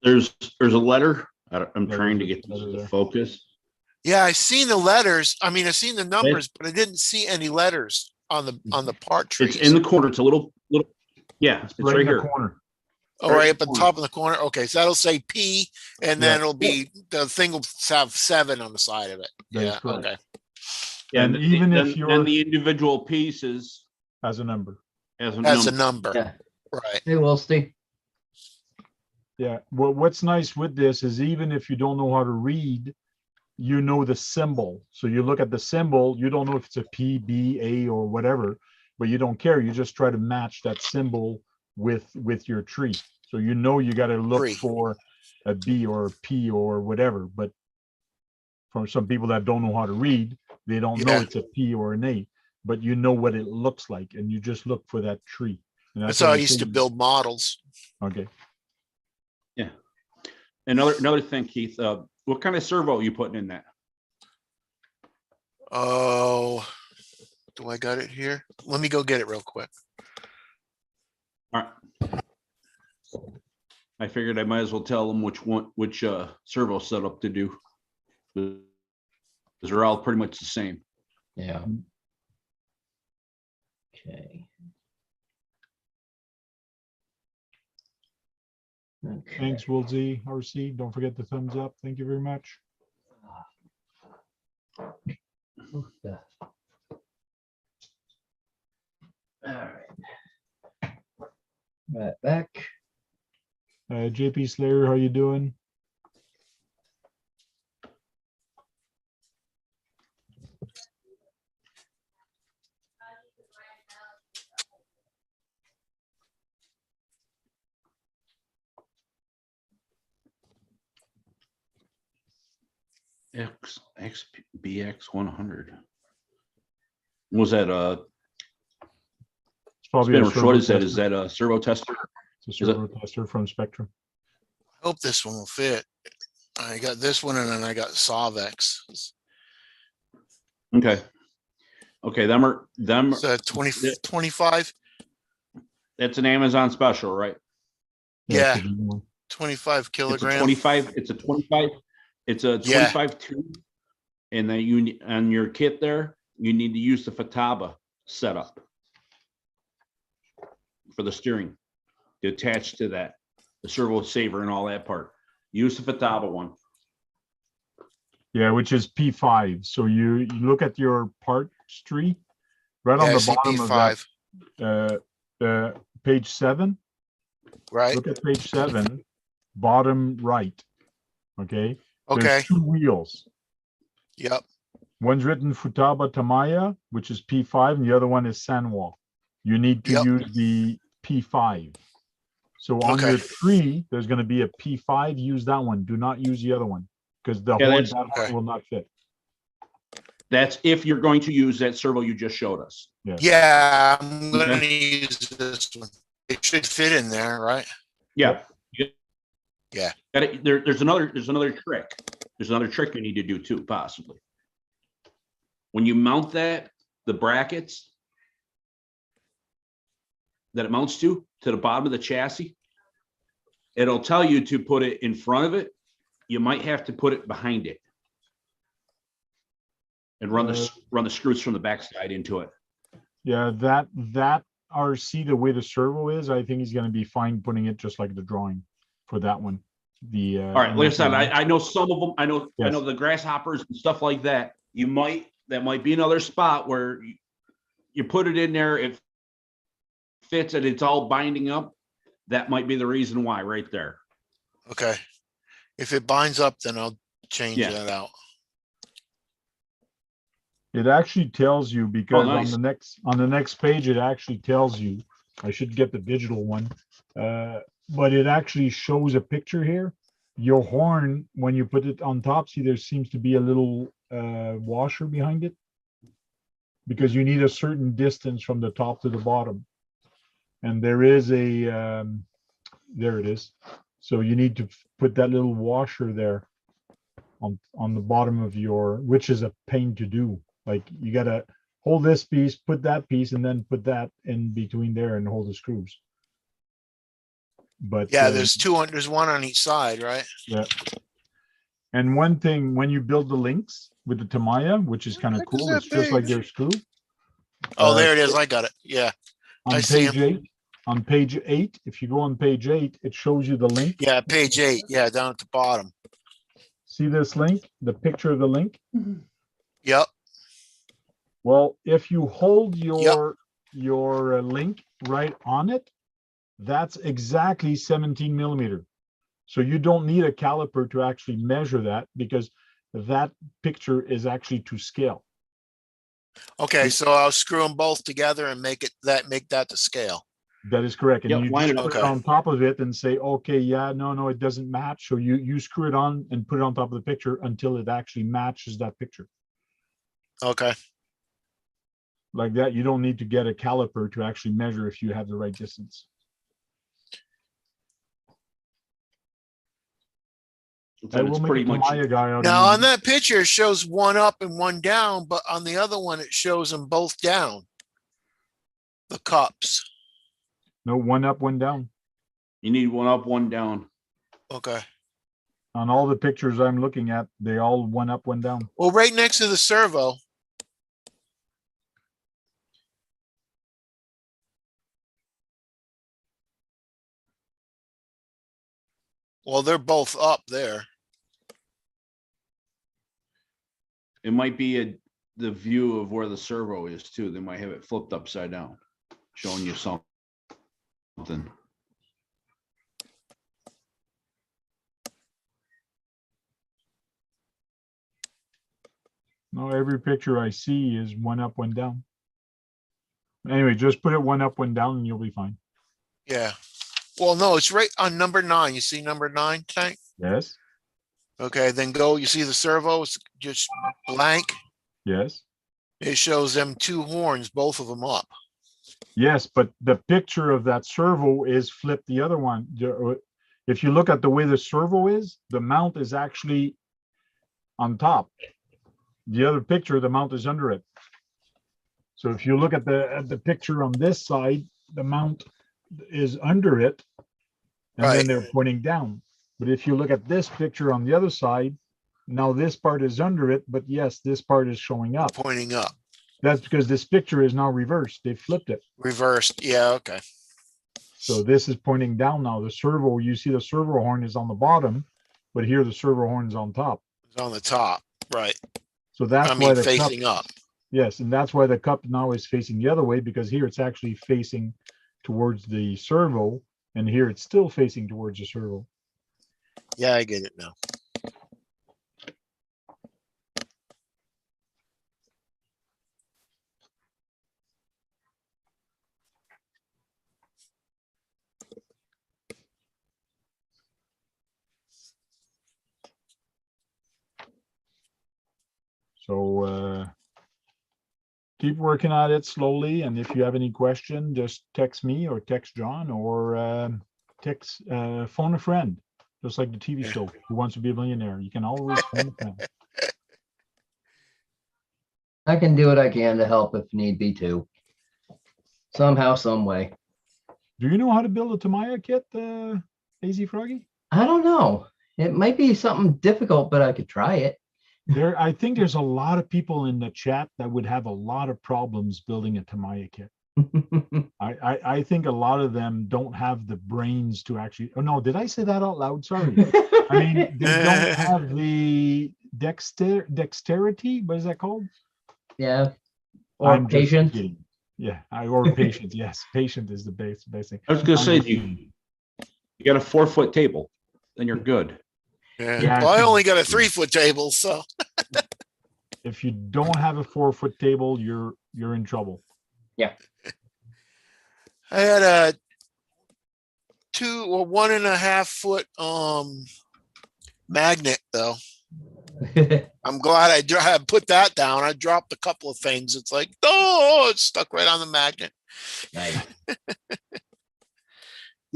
Speaker 5: There's a letter. I'm
Speaker 1: Yeah,
Speaker 5: trying to
Speaker 1: there's
Speaker 5: get
Speaker 1: a letter
Speaker 5: this to
Speaker 1: there.
Speaker 5: focus.
Speaker 3: Yeah, I seen the letters. I mean, I seen the numbers, but I didn't see any letters on the part trees.
Speaker 5: It's in the corner. It's a little. Yeah, it's
Speaker 1: Right
Speaker 5: right
Speaker 1: in the
Speaker 5: here.
Speaker 1: corner.
Speaker 3: Oh,
Speaker 5: right
Speaker 3: right
Speaker 5: in
Speaker 3: up
Speaker 5: the
Speaker 3: at the
Speaker 5: corner.
Speaker 3: top of the corner. Okay, so that'll say P, and then
Speaker 1: Yeah.
Speaker 3: it'll be the thing will have 7 on the side of it.
Speaker 1: That is
Speaker 3: Yeah.
Speaker 1: correct.
Speaker 3: Okay.
Speaker 5: Yeah,
Speaker 1: And
Speaker 5: and
Speaker 1: even if
Speaker 5: then
Speaker 1: you're
Speaker 5: the individual pieces
Speaker 1: as a number.
Speaker 5: as a
Speaker 3: That's a
Speaker 5: number.
Speaker 3: number.
Speaker 4: Yeah.
Speaker 3: Right.
Speaker 4: Hey, Wilsty.
Speaker 1: Yeah. Well, what's nice with this is even if you don't know how to read, you know the symbol. So you look at the symbol, you don't know if it's a P, B, A, or whatever, but you don't care. You just try to match that symbol with your tree. So you know you got to look
Speaker 3: Tree.
Speaker 1: for a B or a P or whatever. But for some people that don't know how to read, they don't know
Speaker 3: Yeah.
Speaker 1: it's a P or an A, but you know what it looks like, and you just look for that tree. And
Speaker 3: That's
Speaker 1: what
Speaker 3: how I
Speaker 1: I'm
Speaker 3: used to
Speaker 1: saying.
Speaker 3: build models.
Speaker 1: Okay.
Speaker 5: Another thing, Keith. What kind of servo are you putting in that?
Speaker 3: Oh, do I got it here? Let me go get it real quick.
Speaker 5: All right. I figured I might as well tell them which servo setup to do. Because they're all pretty much the same.
Speaker 4: Yeah. Okay. Okay.
Speaker 1: Thanks, Wilsey, RC. Don't forget the thumbs up. Thank you very much.
Speaker 4: Oof, yeah. All right. Right back.
Speaker 1: JP Slayer, how you doing?
Speaker 5: BX 100. Was that
Speaker 1: It's probably a
Speaker 5: what
Speaker 1: servo
Speaker 5: is that?
Speaker 1: tester.
Speaker 5: Is that a servo tester?
Speaker 1: It's a servo tester from Spectrum.
Speaker 3: I hope this one will fit. I got this one, and then I got Solvex.
Speaker 5: Okay. Okay, them.
Speaker 3: So 25.
Speaker 5: That's an Amazon special, right?
Speaker 3: Yeah.
Speaker 1: it's a good one.
Speaker 3: 25
Speaker 5: It's a
Speaker 3: kilogram.
Speaker 5: 25. It's a 25. It's a
Speaker 3: Yeah.
Speaker 5: 25 tube, and then you on your kit there, you need to use the Futaba setup for the steering to attach to that, the servo saver and all that part. Use the Futaba one.
Speaker 1: Yeah, which is P5. So you look at your parts tree, right
Speaker 3: Yeah,
Speaker 1: on
Speaker 3: I
Speaker 1: the
Speaker 3: see
Speaker 1: bottom of that,
Speaker 3: P5.
Speaker 1: page 7.
Speaker 3: Right.
Speaker 1: Look at page 7, bottom right. Okay.
Speaker 3: Okay.
Speaker 1: There's 2 wheels.
Speaker 3: Yep.
Speaker 1: One's written Futaba Tamaya, which is P5, and the other one is Sanwa. You need to
Speaker 3: Yep.
Speaker 1: use the P5. So on
Speaker 3: Okay.
Speaker 1: your tree, there's going to be a P5. Use that one. Do not use the other one because the
Speaker 5: Yeah,
Speaker 1: horn,
Speaker 5: that's-
Speaker 1: that horn
Speaker 3: okay.
Speaker 1: will not fit.
Speaker 5: That's if you're going to use that servo you just showed us.
Speaker 3: Yeah, I'm gonna
Speaker 5: Okay.
Speaker 3: use this one. It should fit in there, right?
Speaker 5: Yeah.
Speaker 3: Yeah.
Speaker 5: There's another trick. There's another trick you need to do too, possibly. When you mount that, the brackets that it mounts to the bottom of the chassis, it'll tell you to put it in front of it. You might have to put it behind it and run the screws from the backside into it.
Speaker 1: Yeah, that RC, the way the servo is, I think he's going to be fine putting it just like the drawing for that one. The
Speaker 5: All right, like I said, I know some of them. I know the grasshoppers and stuff like that. That might be another spot where you put it in there, it fits, and it's all binding up. That might be the reason why, right there.
Speaker 3: Okay. If it binds up, then I'll change
Speaker 5: Yeah.
Speaker 3: that out.
Speaker 1: It actually tells you because
Speaker 5: nice.
Speaker 1: on the next page it actually tells you. I should get the digital one, but it actually shows a picture here. Your horn, when you put it on top, see there seems to be a little washer behind it because you need a certain distance from the top to the bottom, and there is a there it is. So you need to put that little washer there on the bottom of your, which is a pain to do. Like you gotta hold this piece, put that piece, and then put that in between there and hold the screws. But
Speaker 3: Yeah, there's there's one on each side, right?
Speaker 1: yeah. And one thing, when you build the links with the Tamaya, which is kind of
Speaker 3: Heck is
Speaker 1: cool,
Speaker 3: that
Speaker 1: it's just like
Speaker 3: page?
Speaker 1: their screw.
Speaker 3: Oh, there it is. I got it. Yeah. I
Speaker 1: On
Speaker 3: see
Speaker 1: page
Speaker 3: 'em.
Speaker 1: 8, on page 8, if you go on page 8, it shows you the link.
Speaker 3: Yeah, page 8. Yeah, down at the bottom.
Speaker 1: See this link, the picture of the link?
Speaker 3: Yep.
Speaker 1: Well, if you hold your link right on it, that's exactly 17 millimeter. So you don't need a caliper to actually measure that because that picture is actually to scale.
Speaker 3: Okay, so I'll screw them both together and make that to scale.
Speaker 1: That is correct. And
Speaker 5: Yep,
Speaker 1: you
Speaker 5: line
Speaker 1: just
Speaker 5: it up.
Speaker 1: put it
Speaker 3: Okay.
Speaker 1: on top of it and say, okay, yeah, no, it doesn't match. So you screw it on and put it on top of the picture until it actually matches that picture.
Speaker 3: Okay.
Speaker 1: Like that, you don't need to get a caliper to actually measure if you have the right distance. I will
Speaker 5: It's
Speaker 1: make
Speaker 5: pretty
Speaker 1: a
Speaker 5: much.
Speaker 1: Tamaya guy out of
Speaker 3: Now
Speaker 1: you.
Speaker 3: on that picture, it shows one up and one down, but on the other one, it shows them both down. The cups.
Speaker 1: No, one up, one down.
Speaker 5: You need one up, one down.
Speaker 3: Okay.
Speaker 1: On all the pictures I'm looking at, they all one up, one down.
Speaker 3: Well, right next to the servo. Well, they're both up there.
Speaker 5: It might be the view of where the servo is too. They might have it flipped upside down, showing you something.
Speaker 1: No, every picture I see is one up, one down. Anyway, just put it one up, one down, and you'll be fine.
Speaker 3: Yeah. Well, no, it's right on number 9. You see number 9, Tank?
Speaker 1: Yes,
Speaker 3: Okay, then go. You see the servo? It's just blank.
Speaker 1: yes,
Speaker 3: It shows them 2 horns, both of them up.
Speaker 1: yes. But the picture of that servo is flipped the other one. If you look at the way the servo is, the mount is actually on top. The other picture, the mount is under it. So if you look at the picture on this side, the mount is under it, and then
Speaker 3: Right.
Speaker 1: they're pointing down. But if you look at this picture on the other side, now this part is under it, but yes, this part is showing up.
Speaker 3: Pointing up,
Speaker 1: That's because this picture is now reversed. They flipped it.
Speaker 3: reversed. Yeah, okay.
Speaker 1: So this is pointing down now. The servo, you see the servo horn is on the bottom, but here the servo horn is on top.
Speaker 3: It's on the top, right.
Speaker 1: So that's
Speaker 3: I
Speaker 1: why
Speaker 3: mean,
Speaker 1: the cup,
Speaker 3: facing up.
Speaker 1: yes, and that's why the cup now is facing the other way, because here it's actually facing towards the servo, and here it's still facing towards the servo.
Speaker 3: Yeah, I get it now.
Speaker 1: So keep working at it slowly, and if you have any question, just text me or text John or text phone a friend, just like the TV show Who Wants to Be a Millionaire. You can always phone a friend.
Speaker 4: I can do what I can to help if need be too. Somehow, some way.
Speaker 1: Do you know how to build a Tamaya kit, Lazy Froggy?
Speaker 4: I don't know. It might be something difficult, but I could try it.
Speaker 1: I think there's a lot of people in the chat that would have a lot of problems building a Tamaya kit. I think a lot of them don't have the brains to actually. Oh no, did I say that out loud? Sorry. I mean, they don't have the dexterity. What is that called?
Speaker 4: Yeah. Or
Speaker 1: I'm just
Speaker 4: patience.
Speaker 1: kidding. Yeah, or patient. Yes, patient is the best thing.
Speaker 5: I was gonna
Speaker 1: I'm
Speaker 5: say,
Speaker 1: just
Speaker 5: you
Speaker 1: kidding.
Speaker 5: got a 4-foot table, then you're good.
Speaker 3: Yeah.
Speaker 1: Yeah,
Speaker 3: Well, I
Speaker 1: it's-
Speaker 3: only got a 3-foot table, so
Speaker 1: If you don't have a 4-foot table, you're in trouble.
Speaker 3: I had a 2 or 1.5 foot magnet though. I'm glad I put that down. I dropped a couple of things. It's like, oh, it's stuck right on the magnet.
Speaker 4: Nice.
Speaker 3: The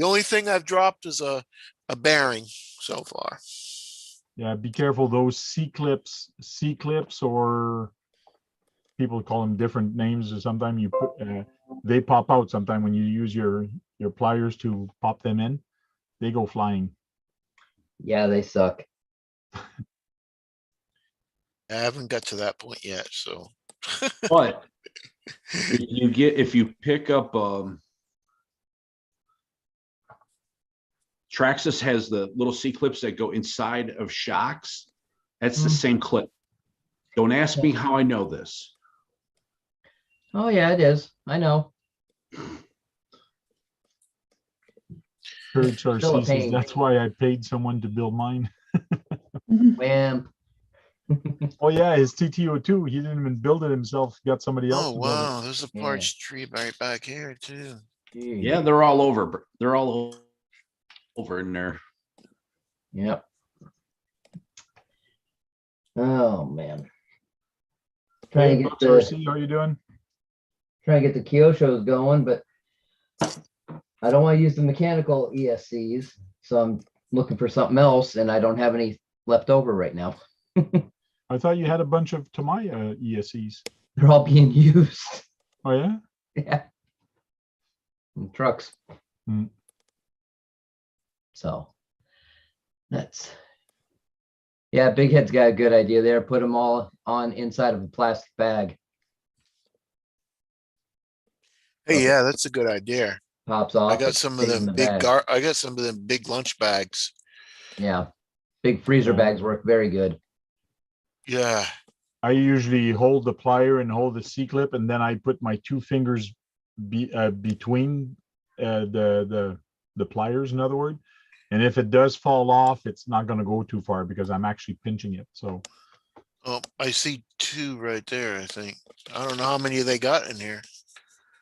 Speaker 3: only thing I've dropped is a bearing so far.
Speaker 1: Yeah, be careful. Those C-clips, or people call them different names. Or sometimes you put, they pop out. Sometime when you use your pliers to pop them in, they go flying.
Speaker 4: Yeah, they suck.
Speaker 3: I haven't got to that point yet, so
Speaker 5: But if you pick up Traxxas has the little C clips that go inside of shocks. That's the same clip. Don't ask me how I know this.
Speaker 4: Oh yeah, it is. I know.
Speaker 1: Courage
Speaker 4: Still a
Speaker 1: RC says,
Speaker 4: pain.
Speaker 1: that's why I paid someone to build mine.
Speaker 4: Wham.
Speaker 1: Oh yeah, his TTO2, he didn't even build it himself. He got somebody else
Speaker 3: oh
Speaker 1: to build it.
Speaker 3: wow, there's a parts tree right back here too.
Speaker 4: Jeez.
Speaker 5: Yeah, they're all over. They're all over in there.
Speaker 4: Yep. Oh man.
Speaker 1: Hey,
Speaker 4: Trying to get
Speaker 1: Bucks
Speaker 4: the
Speaker 1: RC, how you doing?
Speaker 4: the Kyosho's going, but I don't want to use the mechanical ESCs, so I'm looking for something else, and I don't have any left over right now.
Speaker 1: I thought you had a bunch of Tamaya ESCs.
Speaker 4: They're all being used.
Speaker 1: Oh yeah?
Speaker 4: Yeah. And trucks.
Speaker 1: Hmm.
Speaker 4: So that's, yeah, Big Head's got a good idea there. Put them all on inside of a plastic bag.
Speaker 3: Hey, yeah, that's a good idea.
Speaker 4: Pops off.
Speaker 3: I got
Speaker 4: it
Speaker 3: some of
Speaker 4: stays in
Speaker 3: them
Speaker 4: the
Speaker 3: big
Speaker 4: bag.
Speaker 3: I got some of them big lunch bags.
Speaker 4: Yeah. Big freezer
Speaker 1: Yeah.
Speaker 4: bags work very good.
Speaker 3: Yeah.
Speaker 1: I usually hold the plier and hold the C-clip, and then I put my 2 fingers between the pliers, in other words. And if it does fall off, it's not going to go too far because I'm actually pinching it. So
Speaker 3: Oh, I see 2 right there, I think. I don't know how many they got in here.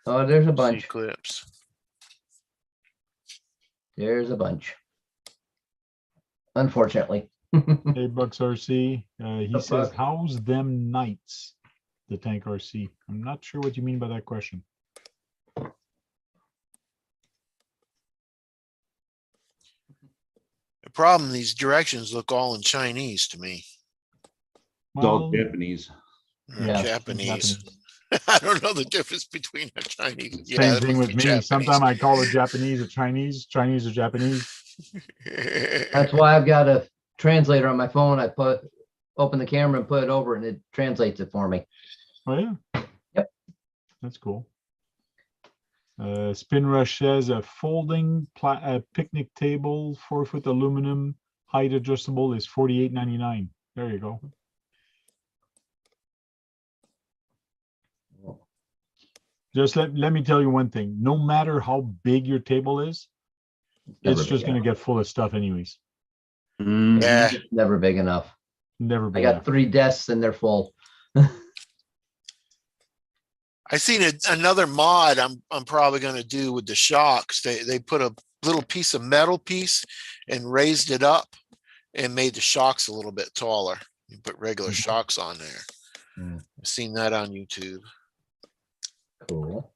Speaker 4: Oh, there's a bunch.
Speaker 3: clips.
Speaker 4: There's a bunch. Unfortunately.
Speaker 1: hey, Bucks RC, he
Speaker 4: Up,
Speaker 1: says,
Speaker 4: Buck?
Speaker 1: how's them nights? The Tank RC. I'm not sure what you mean by that question.
Speaker 3: The problem, these directions look all in Chinese to me.
Speaker 5: It's all
Speaker 1: Well,
Speaker 5: Japanese.
Speaker 3: Or
Speaker 1: Yeah,
Speaker 3: Japanese. I don't know the difference between a Chinese. Yeah,
Speaker 1: Same
Speaker 3: that
Speaker 1: thing
Speaker 3: must
Speaker 1: with
Speaker 3: be
Speaker 1: me. Sometimes
Speaker 3: Japanese.
Speaker 1: I call it Japanese or Chinese, Chinese or Japanese.
Speaker 4: That's why I've got a translator on my phone. I open the camera and put it over and it translates it for me.
Speaker 1: Oh yeah.
Speaker 4: Yep.
Speaker 1: That's cool. Spin Rush says a folding picnic table, 4-foot aluminum, height adjustable is $48.99. There you go. Just let me tell you one thing. No matter how big your table is,
Speaker 4: Never
Speaker 1: it's just
Speaker 4: big
Speaker 1: going to
Speaker 4: enough.
Speaker 1: get full of stuff anyways.
Speaker 5: Mhm.
Speaker 3: Yeah,
Speaker 4: Never big enough.
Speaker 1: Never
Speaker 4: I
Speaker 1: big
Speaker 4: got
Speaker 1: enough.
Speaker 4: 3 desks and they're full.
Speaker 3: I seen another mod I'm probably going to do with the shocks. They put a little piece of metal piece and raised it up and made the shocks a little bit taller. You put regular
Speaker 1: Mhm.
Speaker 3: shocks on there.
Speaker 4: Mm.
Speaker 3: I've seen that on YouTube.
Speaker 4: Cool.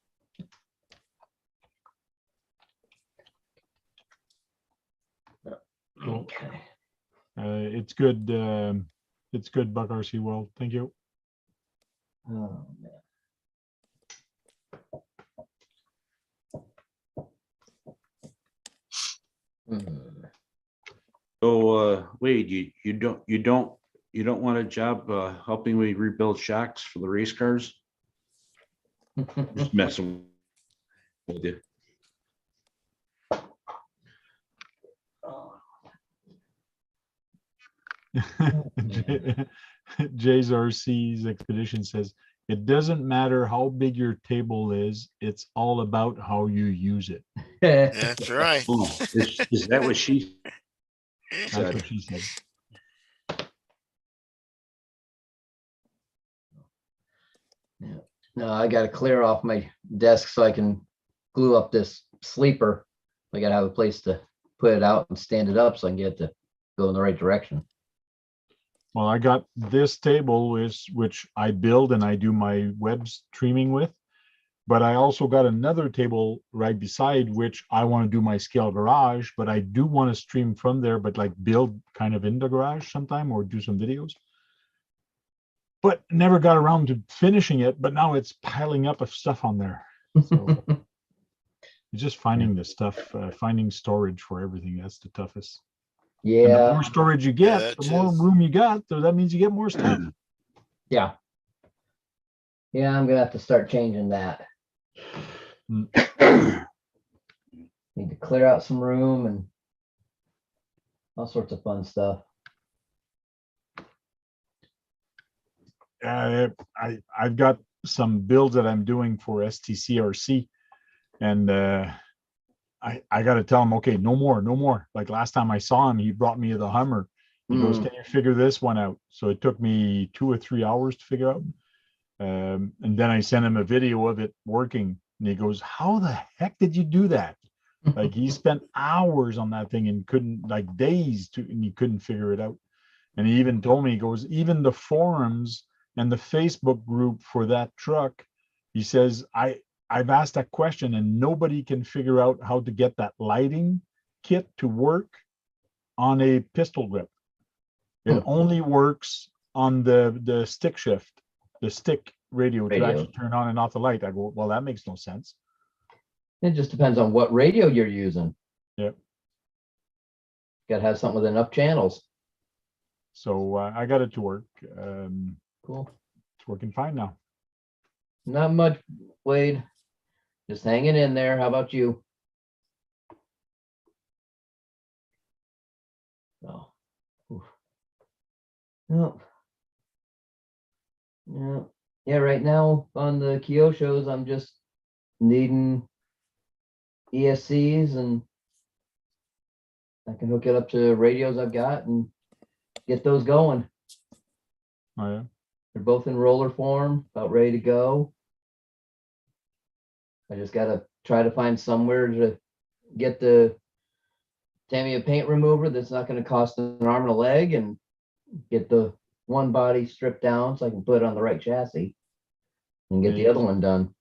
Speaker 1: Cool.
Speaker 4: Okay.
Speaker 1: It's good. It's good, Buck RC World. Thank you.
Speaker 4: Oh, man. Mm.
Speaker 5: So, Wade, you don't want a job helping me rebuild shocks for the race cars? Just messing with you.
Speaker 1: Jay's RC's expedition says it doesn't matter how big your table is, it's all about how you use it.
Speaker 3: That's right.
Speaker 5: Oh, is that what she
Speaker 1: That's
Speaker 5: said?
Speaker 1: what she said.
Speaker 4: No, I got to clear off my desk so I can glue up this sleeper. I got to have a place to put it out and stand it up so I can get it to go in the right direction.
Speaker 1: Well, I got this table which I build and I do my web streaming with, but I also got another table right beside which I want to do my scale garage, but I do want to stream from there, but like build kind of in the garage sometime or do some videos. But never got around to finishing it, but now it's piling up of stuff on there. So it's just finding the stuff, finding storage for everything. That's the toughest. And the
Speaker 4: Yeah.
Speaker 1: more storage you
Speaker 3: Yeah,
Speaker 1: get,
Speaker 3: that
Speaker 1: the more
Speaker 3: too.
Speaker 1: room you got. So that means you get more stuff.
Speaker 4: Yeah. Yeah, I'm gonna have to start changing that.
Speaker 1: Mm.
Speaker 4: Need to clear out some room and all sorts of fun stuff.
Speaker 1: I've got some builds that I'm doing for STCRC, and I got to tell him, okay, no more. Like last time I saw him, he brought me the Hummer. He goes, can you figure this one out? So it took me 2 or 3 hours to figure out. And then I sent him a video of it working, and he goes, how the heck did you do that? Like he spent hours on that thing and couldn't, like days and he couldn't figure it out. And he even told me, he goes, even the forums and the Facebook group for that truck, he says, I've asked that question and nobody can figure out how to get that lighting kit to work on a pistol grip. It only works on the stick shift, the stick radio to actually turn on and off the light. I go, well, that makes no sense.
Speaker 4: It just depends on what radio you're using.
Speaker 1: Yep.
Speaker 4: Gotta have something with enough channels.
Speaker 1: So I got it to work.
Speaker 4: Cool.
Speaker 1: It's working fine now.
Speaker 4: Not much, Wade. Just hanging in there. How about you? Oh. Oof. No. Yeah. Yeah, right now on the Kyosho's, I'm just needing ESCs and I can hook it up to radios I've got and get those going.
Speaker 1: Oh yeah.
Speaker 4: They're both in roller form, about ready to go. I just gotta try to find somewhere to get the Tamiya paint remover that's not gonna cost an arm and a leg and get the one body stripped down so I can put it on the right chassis and get the other one done.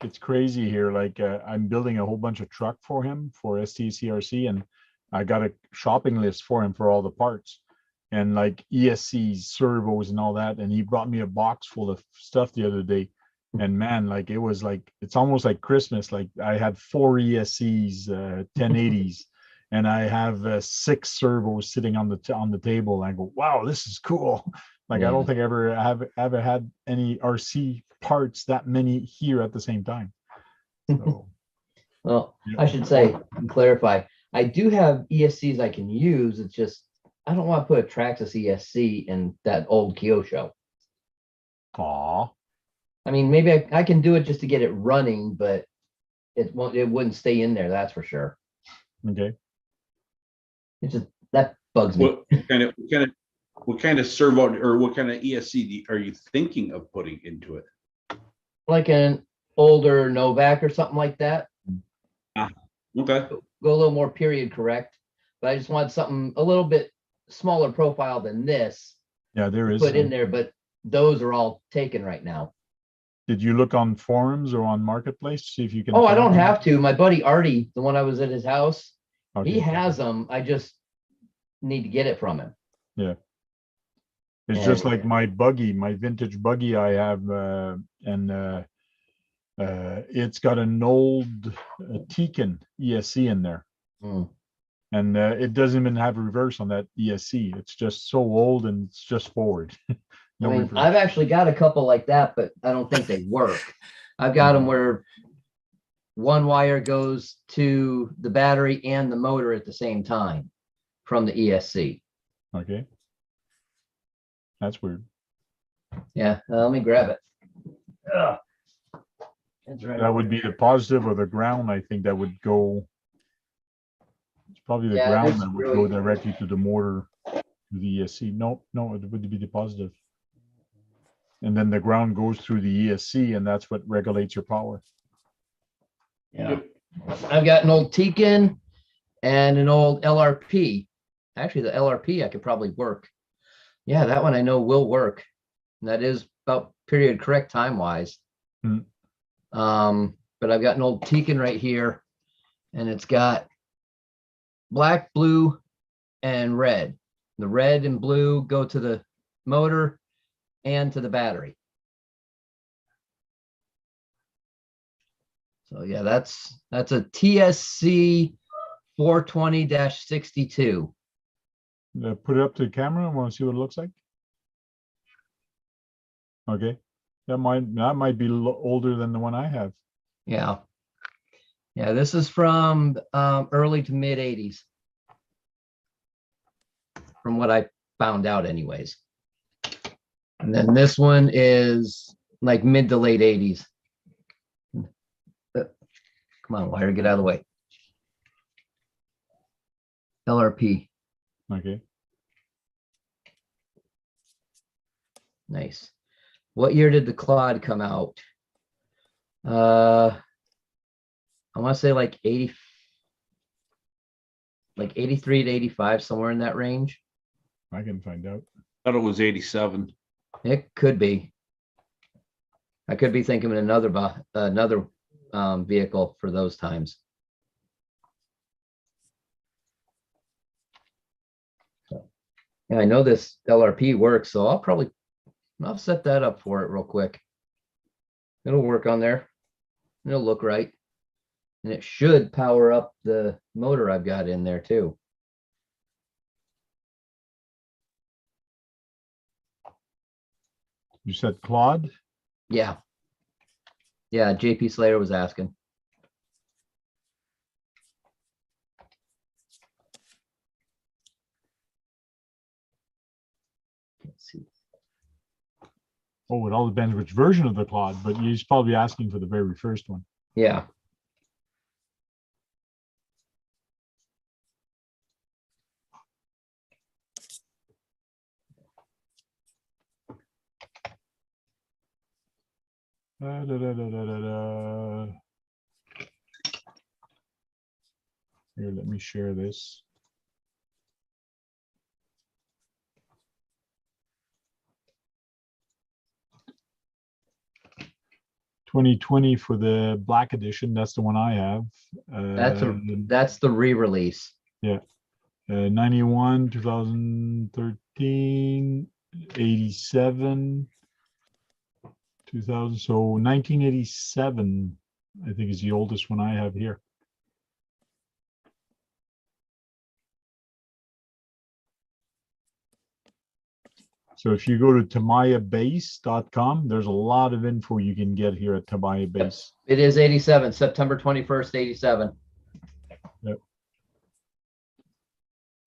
Speaker 1: It's crazy here. Like I'm building a whole bunch of truck for him for STCRC, and I got a shopping list for him for all the parts. and like ESCs, servos, and all that. And he brought me a box full of stuff the other day. And man, like it was like it's almost like Christmas. Like I had 4 ESCs, 1080s, and I have 6 servos sitting on the table. And I go, wow, this is cool. Like I don't think I ever had any RC parts that many here at the same time. So,
Speaker 4: Well,
Speaker 1: yeah.
Speaker 4: I should say and clarify, I do have ESCs I can use. It's just I don't want to put a Traxxas ESC in that old Kyosho.
Speaker 1: Aw,
Speaker 4: I mean, maybe I can do it just to get it running, but it wouldn't stay in there, that's for sure.
Speaker 1: okay.
Speaker 4: It's just that bugs me.
Speaker 5: What kind of servo or what kind of ESC are you thinking of putting into it?
Speaker 4: Like an older Novak or something like that.
Speaker 5: Okay.
Speaker 4: Go a little more period correct, but I just want something a little bit smaller profile than this
Speaker 1: Yeah, there is
Speaker 4: put in
Speaker 1: some.
Speaker 4: there, but those are all taken right now.
Speaker 1: Did you look on forums or on Marketplace to see if you can?
Speaker 4: Oh, I
Speaker 1: find
Speaker 4: don't
Speaker 1: them?
Speaker 4: have to. My buddy Artie, the one I was at his house,
Speaker 1: Okay.
Speaker 4: he has them. I just need to get it from him.
Speaker 1: Yeah. It's just
Speaker 4: And-
Speaker 1: like my buggy, my vintage buggy I have, and it's got an old Tekin ESC in there.
Speaker 4: Mm.
Speaker 1: And it doesn't even have reverse on that ESC. It's just so old and it's just forward. No
Speaker 4: I mean,
Speaker 1: reverse.
Speaker 4: I've actually got a couple like that, but I don't think they work. I've got them where one wire goes to the battery and the motor at the same time from the ESC.
Speaker 1: Okay. That's weird.
Speaker 4: Yeah, let me grab it. Ugh. It's right
Speaker 1: That
Speaker 4: over
Speaker 1: would be
Speaker 4: there.
Speaker 1: the positive or the ground, I think that would go. It's probably the
Speaker 4: Yeah,
Speaker 1: ground
Speaker 4: this
Speaker 1: that would
Speaker 4: really-
Speaker 1: go directly to the motor, to the ESC. No, it would be the positive. And then the ground goes through the ESC and that's what regulates your power.
Speaker 4: Yeah. I've got an old Tekin and an old LRP. Actually, the LRP I could probably work. Yeah, that one I know will work. And that is about period correct time wise.
Speaker 1: Hmm.
Speaker 4: But I've got an old Tekin right here, and it's got black, blue, and red. The red and blue go to the motor and to the battery. So yeah, that's a TSC 420-62.
Speaker 1: Put it up to the camera. I want to see what it looks like. Okay. That might be older than the one I have.
Speaker 4: Yeah. Yeah, this is from early to mid 80s. From what I found out anyways. And then this one is like mid to late 80s. Come on, wire, get out of the way. LRP.
Speaker 1: Okay.
Speaker 4: Nice. What year did the Claude come out? I want to say like 80, like 83 to 85, somewhere in that range.
Speaker 1: I can find out.
Speaker 5: Thought it was 87.
Speaker 4: It could be. I could be thinking of another vehicle for those times. So, yeah, I know this LRP works, so I'll set that up for it real quick. It'll work on there. It'll look right. And it should power up the motor I've got in there too.
Speaker 1: You said Claude?
Speaker 4: Yeah. Yeah, JP Slater was asking. Let's see.
Speaker 1: Oh, it all depends which version of the Claude, but he's probably asking for the very first one.
Speaker 4: Yeah.
Speaker 1: Da, da, da, da, da, da, da. Here, let me share this. $20.20 for the black edition. That's the one I have.
Speaker 4: That's the re-release.
Speaker 1: Yeah. 91, 2013, 87, 2000. So 1987, I think, is the oldest one I have here. So if you go to tamayabase.com, there's a lot of info you can get here at Tamaya Base.
Speaker 4: It is 87, September 21st, 87.
Speaker 1: Yep.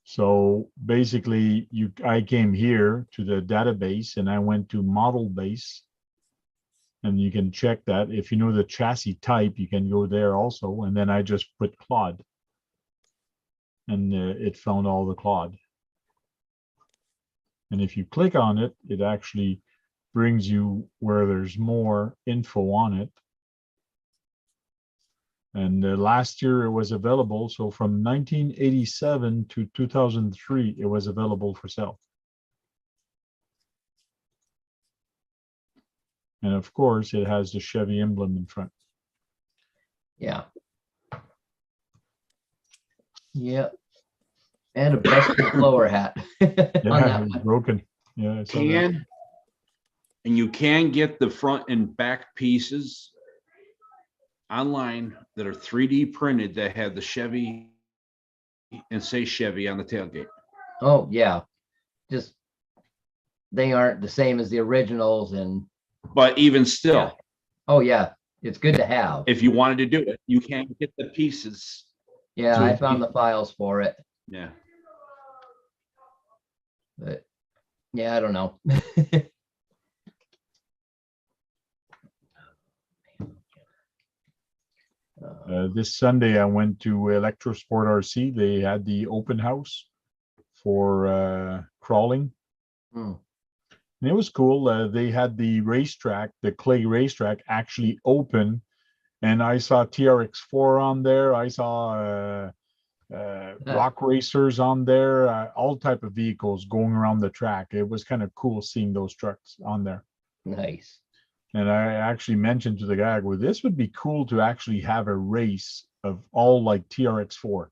Speaker 1: So basically, I came here to the database and I went to model base, and you can check that. If you know the chassis type, you can go there also. And then I just put Claude, and it found all the Claude. And if you click on it, it actually brings you where there's more info on it. And last year it was available. So from 1987 to 2003, it was available for sale. And of course, it has the Chevy emblem in front.
Speaker 4: Yeah. Yep. And a busted blower hat. On
Speaker 1: Yeah,
Speaker 4: that
Speaker 1: it's
Speaker 4: one.
Speaker 1: broken. Yeah, I saw that.
Speaker 5: And you can get the front and back pieces online that are 3D printed that have the Chevy and say Chevy on the tailgate.
Speaker 4: Oh, yeah. Just, they aren't the same as the originals, and
Speaker 5: But even still,
Speaker 4: Yeah. Oh, yeah, it's good to have.
Speaker 5: if you wanted to do it, you can get the pieces.
Speaker 4: Yeah,
Speaker 5: So
Speaker 4: I
Speaker 5: if
Speaker 4: found
Speaker 5: you-
Speaker 4: the files for it,
Speaker 5: Yeah.
Speaker 4: but yeah, I don't know.
Speaker 1: This Sunday, I went to Electrosport RC. They had the open house for crawling.
Speaker 4: Hmm.
Speaker 1: And it was cool. They had the racetrack, the clay racetrack, actually open. And I saw TRX4 on there. I saw rock racers on there, all type of vehicles going around the track. It was kind of cool seeing those trucks on there.
Speaker 4: Nice.
Speaker 1: And I actually mentioned to the guy, well, this would be cool to actually have a race of all like TRX4,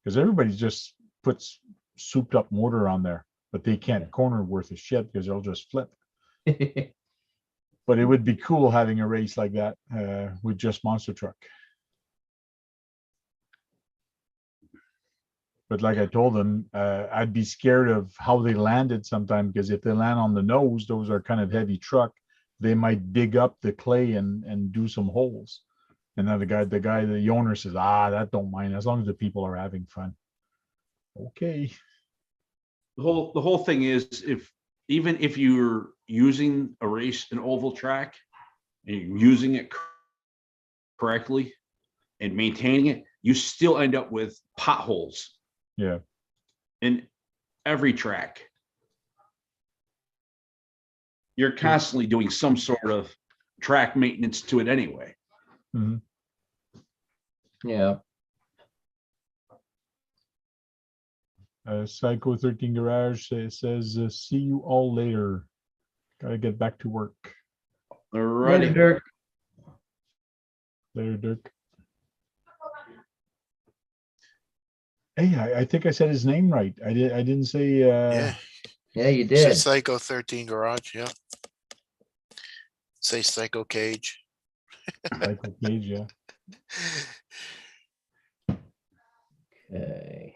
Speaker 1: because everybody just puts souped up motor on there, but they can't corner worth a shit because they'll just flip. But it would be cool having a race like that with just monster truck. But like I told them, I'd be scared of how they landed sometime, because if they land on the nose, those are kind of heavy truck. They might dig up the clay and do some holes. And then the owner says, that don't mind, as long as the people are having fun. Okay.
Speaker 5: The whole thing is, even if you're using an oval track and you're using it correctly and maintaining it, you still end up with potholes.
Speaker 1: Yeah.
Speaker 5: In every track. You're constantly doing some sort of track maintenance to it anyway.
Speaker 1: Mm-hmm.
Speaker 4: Yeah.
Speaker 1: Psycho 13 Garage says, see you all later. Gotta get back to work.
Speaker 5: Alrighty.
Speaker 4: Dirk.
Speaker 1: Later, Dirk. Hey, I think I said his name right. I didn't say.
Speaker 3: Yeah.
Speaker 4: Yeah, you
Speaker 3: Say
Speaker 4: did.
Speaker 3: Psycho 13 Garage. Yeah. Say Psycho Cage.
Speaker 1: Michael Cage, yeah.
Speaker 4: Okay.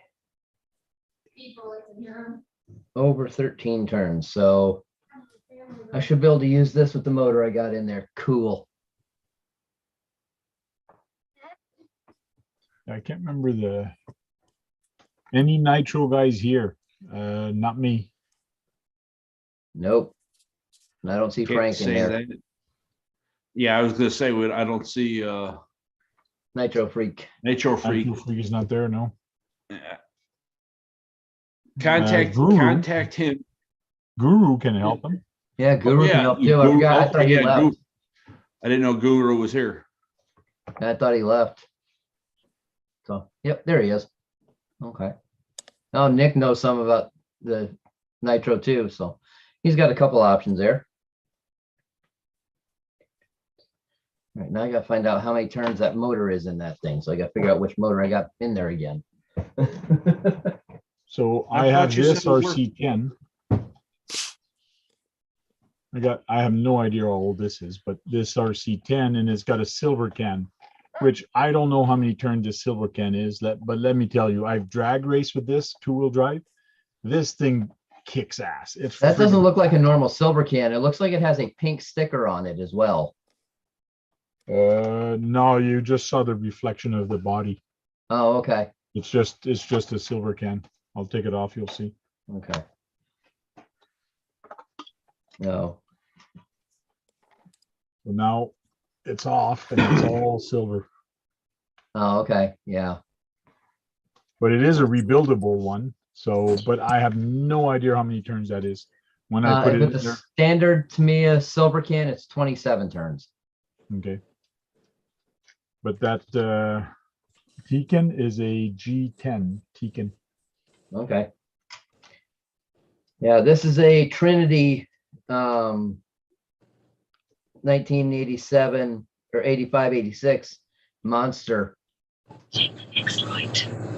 Speaker 4: Over 13 turns, so I should be able to use this with the motor I got in there. Cool.
Speaker 1: I can't remember any nitro guys here. Not me.
Speaker 4: Nope. And I don't see
Speaker 5: Can't
Speaker 4: Frank in
Speaker 5: say
Speaker 4: there.
Speaker 5: that. Yeah, I was gonna say, I don't see
Speaker 4: Nitro Freak.
Speaker 5: Nitro Freak.
Speaker 1: Nitro Freak is not there, no.
Speaker 5: Contact him.
Speaker 1: Guru can help him.
Speaker 4: Yeah, Guru
Speaker 5: Yeah,
Speaker 4: can help too.
Speaker 5: Guru-
Speaker 4: I forgot. I
Speaker 5: okay,
Speaker 4: thought he
Speaker 5: yeah,
Speaker 4: left.
Speaker 5: I didn't know Guru was here.
Speaker 4: I thought he left. So, yep, there he is. Okay. Oh, Nick knows some about the Nitro too, so he's got a couple options there. All right, now I gotta find out how many turns that motor is in that thing. So I gotta figure out which motor I got in there again.
Speaker 1: So
Speaker 5: I
Speaker 1: I have
Speaker 5: thought you
Speaker 1: this
Speaker 5: said it was worth-
Speaker 1: RC10. I have no idea how old this is, but this RC10, and it's got a silver can, which I don't know how many turns this silver can is. But let me tell you, I've drag raced with this 2-wheel drive. This thing kicks ass. It's
Speaker 4: That doesn't
Speaker 1: friggin-
Speaker 4: look like a normal silver can. It looks like it has a pink sticker on it as well.
Speaker 1: No, you just saw the reflection of the body.
Speaker 4: Oh, okay.
Speaker 1: It's just a silver can. I'll take it off. You'll see.
Speaker 4: Okay. No.
Speaker 1: So now it's off and it's all silver.
Speaker 4: Oh, okay. Yeah.
Speaker 1: But it is a rebuildable one. So, but I have no idea how many turns that is. When I put
Speaker 4: If
Speaker 1: it in
Speaker 4: it's a
Speaker 1: there,
Speaker 4: standard Tamiya silver can, it's 27 turns.
Speaker 1: okay. But that Tekin is a G10 Tekin.
Speaker 4: Okay. Yeah, this is a Trinity 1987 or 85, 86 monster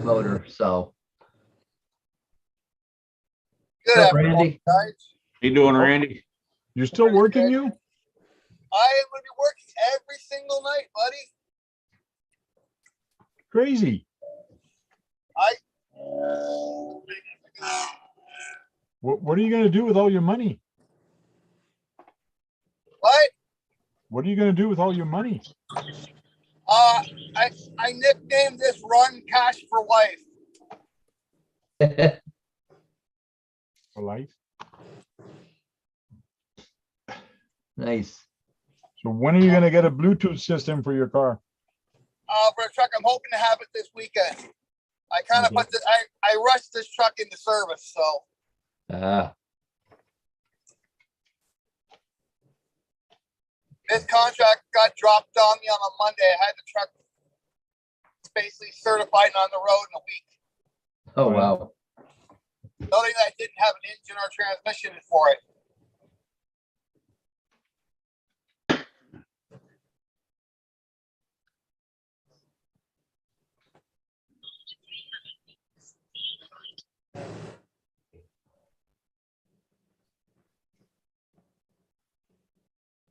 Speaker 4: motor. So
Speaker 6: Good
Speaker 4: What's up,
Speaker 6: afternoon,
Speaker 4: Randy?
Speaker 6: guys.
Speaker 5: How you doing, Randy?
Speaker 1: You're still working, you?
Speaker 6: I am going to be working every single night, buddy.
Speaker 1: Crazy. What are you going to do with all your money?
Speaker 6: What?
Speaker 1: What are you going to do with all your money?
Speaker 6: I nicknamed this run Cash for Life.
Speaker 1: For life?
Speaker 4: nice.
Speaker 1: So when are you going to get a Bluetooth system for your car?
Speaker 6: For a truck, I'm hoping to have it this weekend. I kind of
Speaker 1: Okay.
Speaker 6: I rushed this truck into service, so this contract got dropped on me on a Monday. I had the truck basically certified and on the road in a week.
Speaker 4: Oh
Speaker 1: Right.
Speaker 4: wow.
Speaker 6: Noting that I didn't have an engine or transmission for it.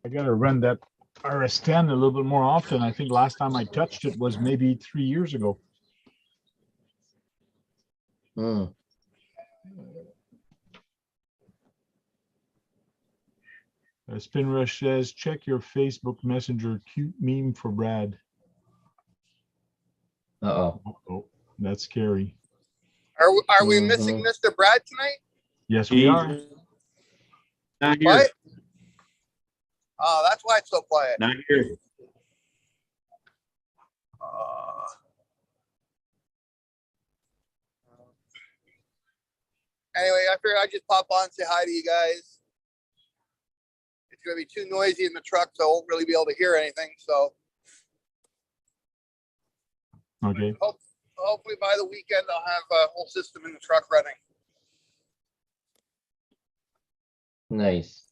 Speaker 1: I got to run that RS10 a little bit more often. I think last time I touched it was maybe 3 years ago.
Speaker 4: Hmm.
Speaker 1: Spin Rush says, check your Facebook Messenger. Cute meme for Brad.
Speaker 4: Uh-oh.
Speaker 1: Oh, that's scary.
Speaker 6: Are we missing Mr. Brad tonight?
Speaker 1: Yes, we are.
Speaker 5: Not here.
Speaker 6: What? Oh, that's why it's so quiet.
Speaker 5: Not here.
Speaker 6: Anyway, I figured I'd just pop on and say hi to you guys. It's going to be too noisy in the truck, so I won't really be able to hear anything. So
Speaker 1: Okay.
Speaker 6: hopefully by the weekend, I'll have a whole system in the truck running.
Speaker 4: Nice.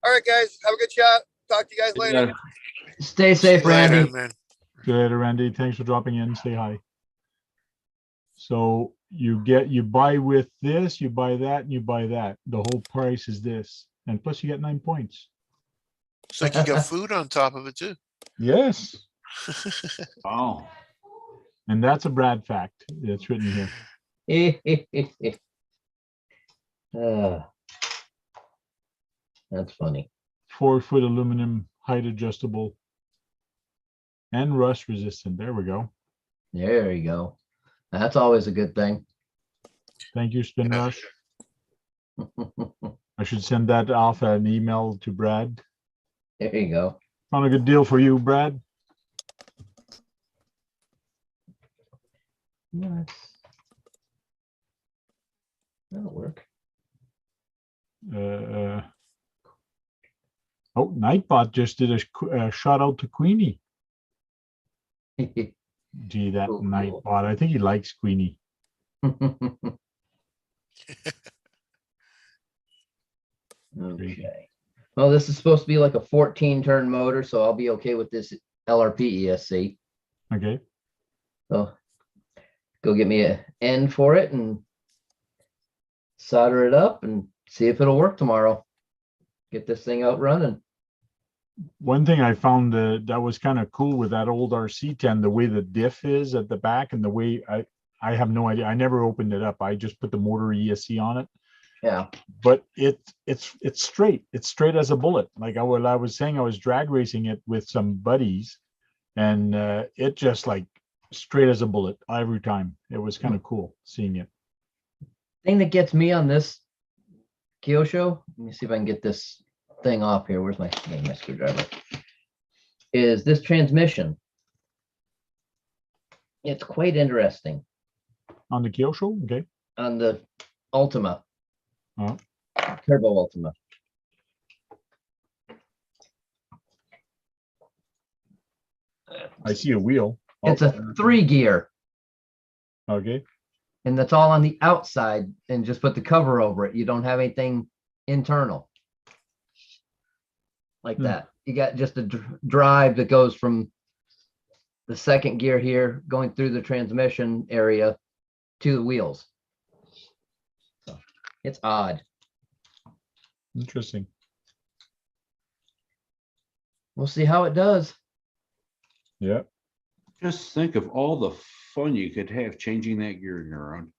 Speaker 6: All right, guys. Have a good chat. Talk to you guys later.
Speaker 4: Stay safe,
Speaker 3: Later,
Speaker 4: Randy.
Speaker 3: man.
Speaker 1: Good, Randy. Thanks for dropping in. Say hi. So you buy with this, you buy that, and you buy that. The whole price is this. And plus you get 9 points.
Speaker 3: It's like you got food on top of it too.
Speaker 1: Yes.
Speaker 5: Oh,
Speaker 1: And that's a Brad fact. That's written here.
Speaker 4: That's funny.
Speaker 1: 4-foot aluminum, height adjustable, and rust resistant. There we go.
Speaker 4: There you go. That's always a good thing.
Speaker 1: Thank you, Spin Rush. I should send that off an email to Brad.
Speaker 4: There you go.
Speaker 1: Found a good deal for you, Brad.
Speaker 4: Yes. That'll work.
Speaker 1: Oh, Nightbot just did a shout out to Queenie. Gee, that
Speaker 4: Cool.
Speaker 1: Nightbot. I think he likes Queenie.
Speaker 4: Okay. Well, this is supposed to be like a 14-turn motor, so I'll be okay with this LRP ESC.
Speaker 1: Okay.
Speaker 4: So go get me a end for it and solder it up and see if it'll work tomorrow. Get this thing out running.
Speaker 1: One thing I found that was kind of cool with that old RC10, the way the diff is at the back and the way I have no idea. I never opened it up. I just put the motor ESC on it.
Speaker 4: Yeah.
Speaker 1: But it's straight. It's straight as a bullet. Like I was saying, I was drag racing it with some buddies, and it just like straight as a bullet every time. It was kind of cool seeing it.
Speaker 4: Thing that gets me on this Kyosho, let me see if I can get this thing off here. Where's my screwdriver? Is this transmission. It's quite interesting.
Speaker 1: On the Kyosho, okay.
Speaker 4: On the Ultima.
Speaker 1: Oh.
Speaker 4: Turbo Ultima.
Speaker 1: I see a wheel.
Speaker 4: It's a 3-gear,
Speaker 1: Okay.
Speaker 4: and that's all on the outside, and just put the cover over it. You don't have anything internal like that. You got just a drive that goes from the second gear here, going through the transmission area to the wheels. So it's odd.
Speaker 1: Interesting.
Speaker 4: We'll see how it does.
Speaker 1: Yeah.
Speaker 5: Just think of all the fun you could have changing that gearing around.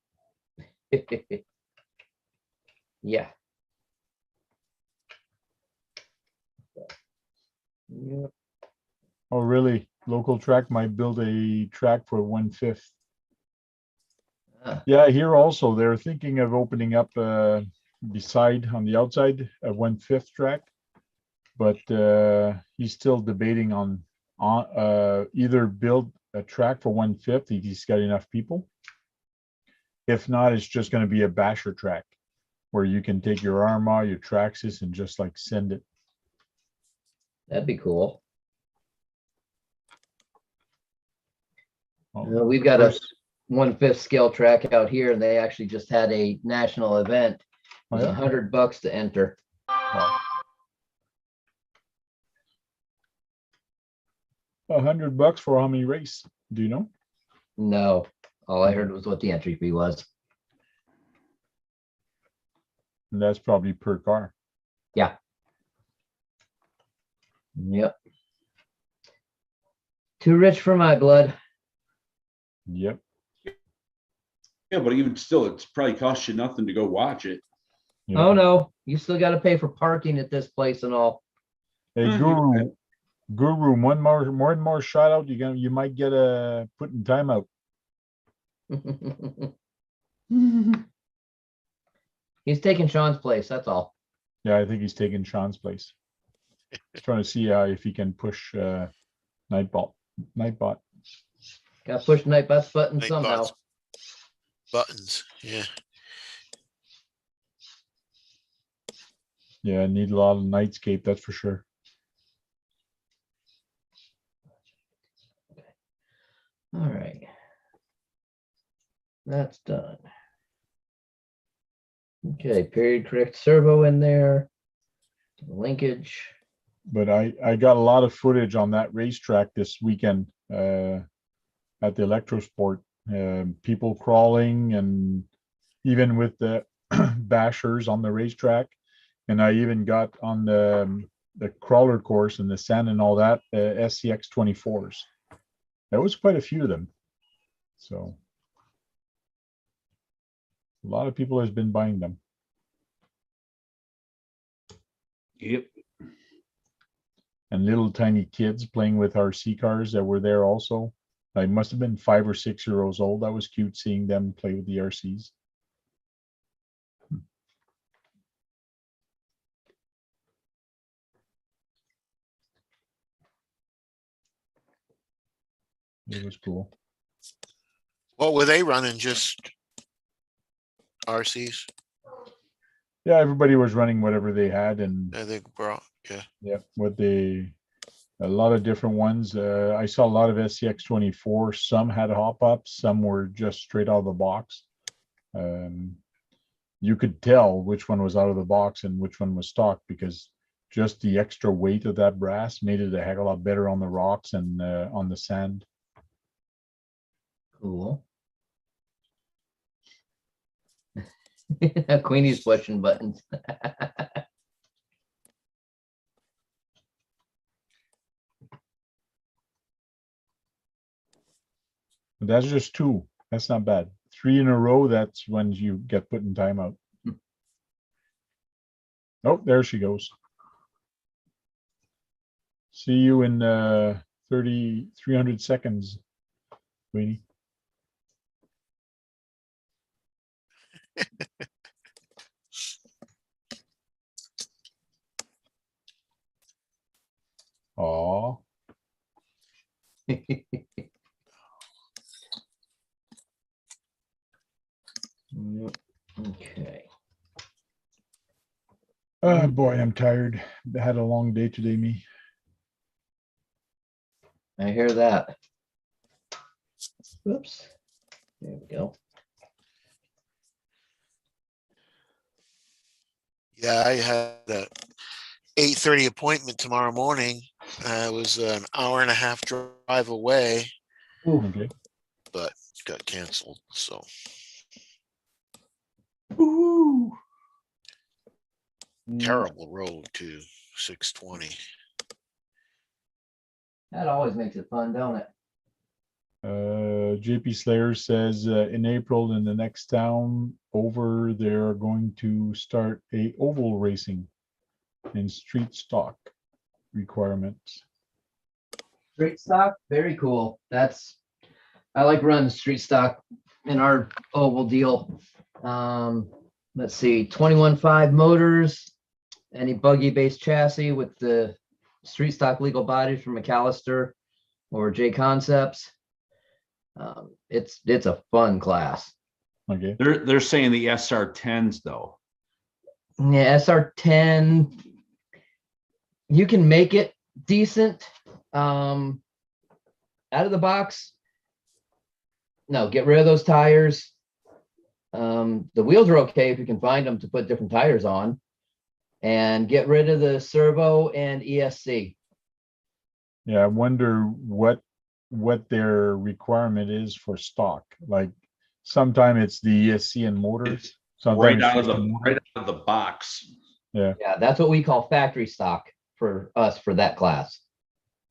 Speaker 4: Yeah. Yep.
Speaker 1: Oh, really? Local track might build a track for 1/5.
Speaker 4: Ah,
Speaker 1: Yeah, here also they're thinking of opening up beside on the outside a 1/5 track, but he's still debating on either build a track for 1/5 if he's got enough people. If not, it's just going to be a basher track where you can take your Arma, your Traxxas, and just like send it.
Speaker 4: that'd be cool.
Speaker 1: Oh,
Speaker 4: We've got a 1/5 scale track out here, and they actually just had a national event.
Speaker 1: Oh,
Speaker 4: It was
Speaker 1: yeah?
Speaker 4: $100 to enter.
Speaker 1: $100 for how many race? Do you know?
Speaker 4: No, all I heard was what the entry fee was.
Speaker 1: And that's probably per car.
Speaker 4: Yeah. Yep. Too rich for my blood.
Speaker 1: Yep.
Speaker 5: Yeah, but even still, it's probably cost you nothing to go watch it.
Speaker 1: Yeah.
Speaker 4: Oh no, you still got to pay for parking at this place and all.
Speaker 1: Hey,
Speaker 5: Mhm.
Speaker 1: Guru, one more shot out. You might get a put in timeout.
Speaker 4: He's taking Sean's place. That's all.
Speaker 1: Yeah, I think he's taking Sean's place. He's trying to see if he can push Nightbot.
Speaker 4: Got to push Nightbot's button
Speaker 3: Nightbot's
Speaker 4: somehow.
Speaker 3: Buttons, yeah.
Speaker 1: Yeah, need a lot of Nightscape, that's for sure.
Speaker 4: All right. That's done. Okay, period correct servo in there. Linkage.
Speaker 1: But I got a lot of footage on that racetrack this weekend at the Electrosport. People crawling, and even with the bashers on the racetrack. And I even got on the crawler course and the sand and all that, SCX 24s. There was quite a few of them. So a lot of people has been buying them.
Speaker 5: Yep.
Speaker 1: And little tiny kids playing with RC cars that were there also. I must have been 5 or 6 years old. That was cute seeing them play with the RCs. It was cool.
Speaker 3: What were they running? Just RCs?
Speaker 1: Yeah, everybody was running whatever they had, and
Speaker 3: I think, bro. Yeah.
Speaker 1: yeah, a lot of different ones. I saw a lot of SCX 24. Some had hop ups, some were just straight out of the box. You could tell which one was out of the box and which one was stock, because just the extra weight of that brass made it a heck of a lot better on the rocks and on the sand.
Speaker 4: Cool. Queenie's pushing buttons.
Speaker 1: That's just 2. That's not bad. 3 in a row, that's when you get put in timeout. Oh, there she goes. See you in 300 seconds, Queenie. Oh,
Speaker 4: Okay.
Speaker 1: oh boy, I'm tired. I had a long day today, me.
Speaker 4: I hear that. Oops. There we go.
Speaker 3: Yeah, I had a 8:30 appointment tomorrow morning. It was an hour and a half drive away,
Speaker 1: Okay.
Speaker 3: but got canceled. So
Speaker 1: Ooh.
Speaker 3: terrible road to 620.
Speaker 4: That always makes it fun, don't it?
Speaker 1: JP Slayer says in April in the next town over, they're going to start a oval racing in street stock requirements.
Speaker 4: Street stock, very cool. I like running street stock in our oval deal. Let's see, 21.5 motors, any buggy based chassis with the street stock legal bodies from McAllister or J Concepts. It's a fun class.
Speaker 1: Okay.
Speaker 5: They're saying the SR10s though.
Speaker 4: Yeah, SR10, you can make it decent. Out of the box, no, get rid of those tires. The wheels are okay if you can find them to put different tires on, and get rid of the servo and ESC.
Speaker 1: Yeah, I wonder what their requirement is for stock. Like sometimes it's the ESC and motors.
Speaker 5: It's
Speaker 1: Sometimes
Speaker 5: right
Speaker 1: it's
Speaker 5: out of
Speaker 1: just
Speaker 5: the
Speaker 1: motor.
Speaker 5: right out of the box.
Speaker 1: Yeah.
Speaker 4: Yeah, that's what we call factory stock for us for that class.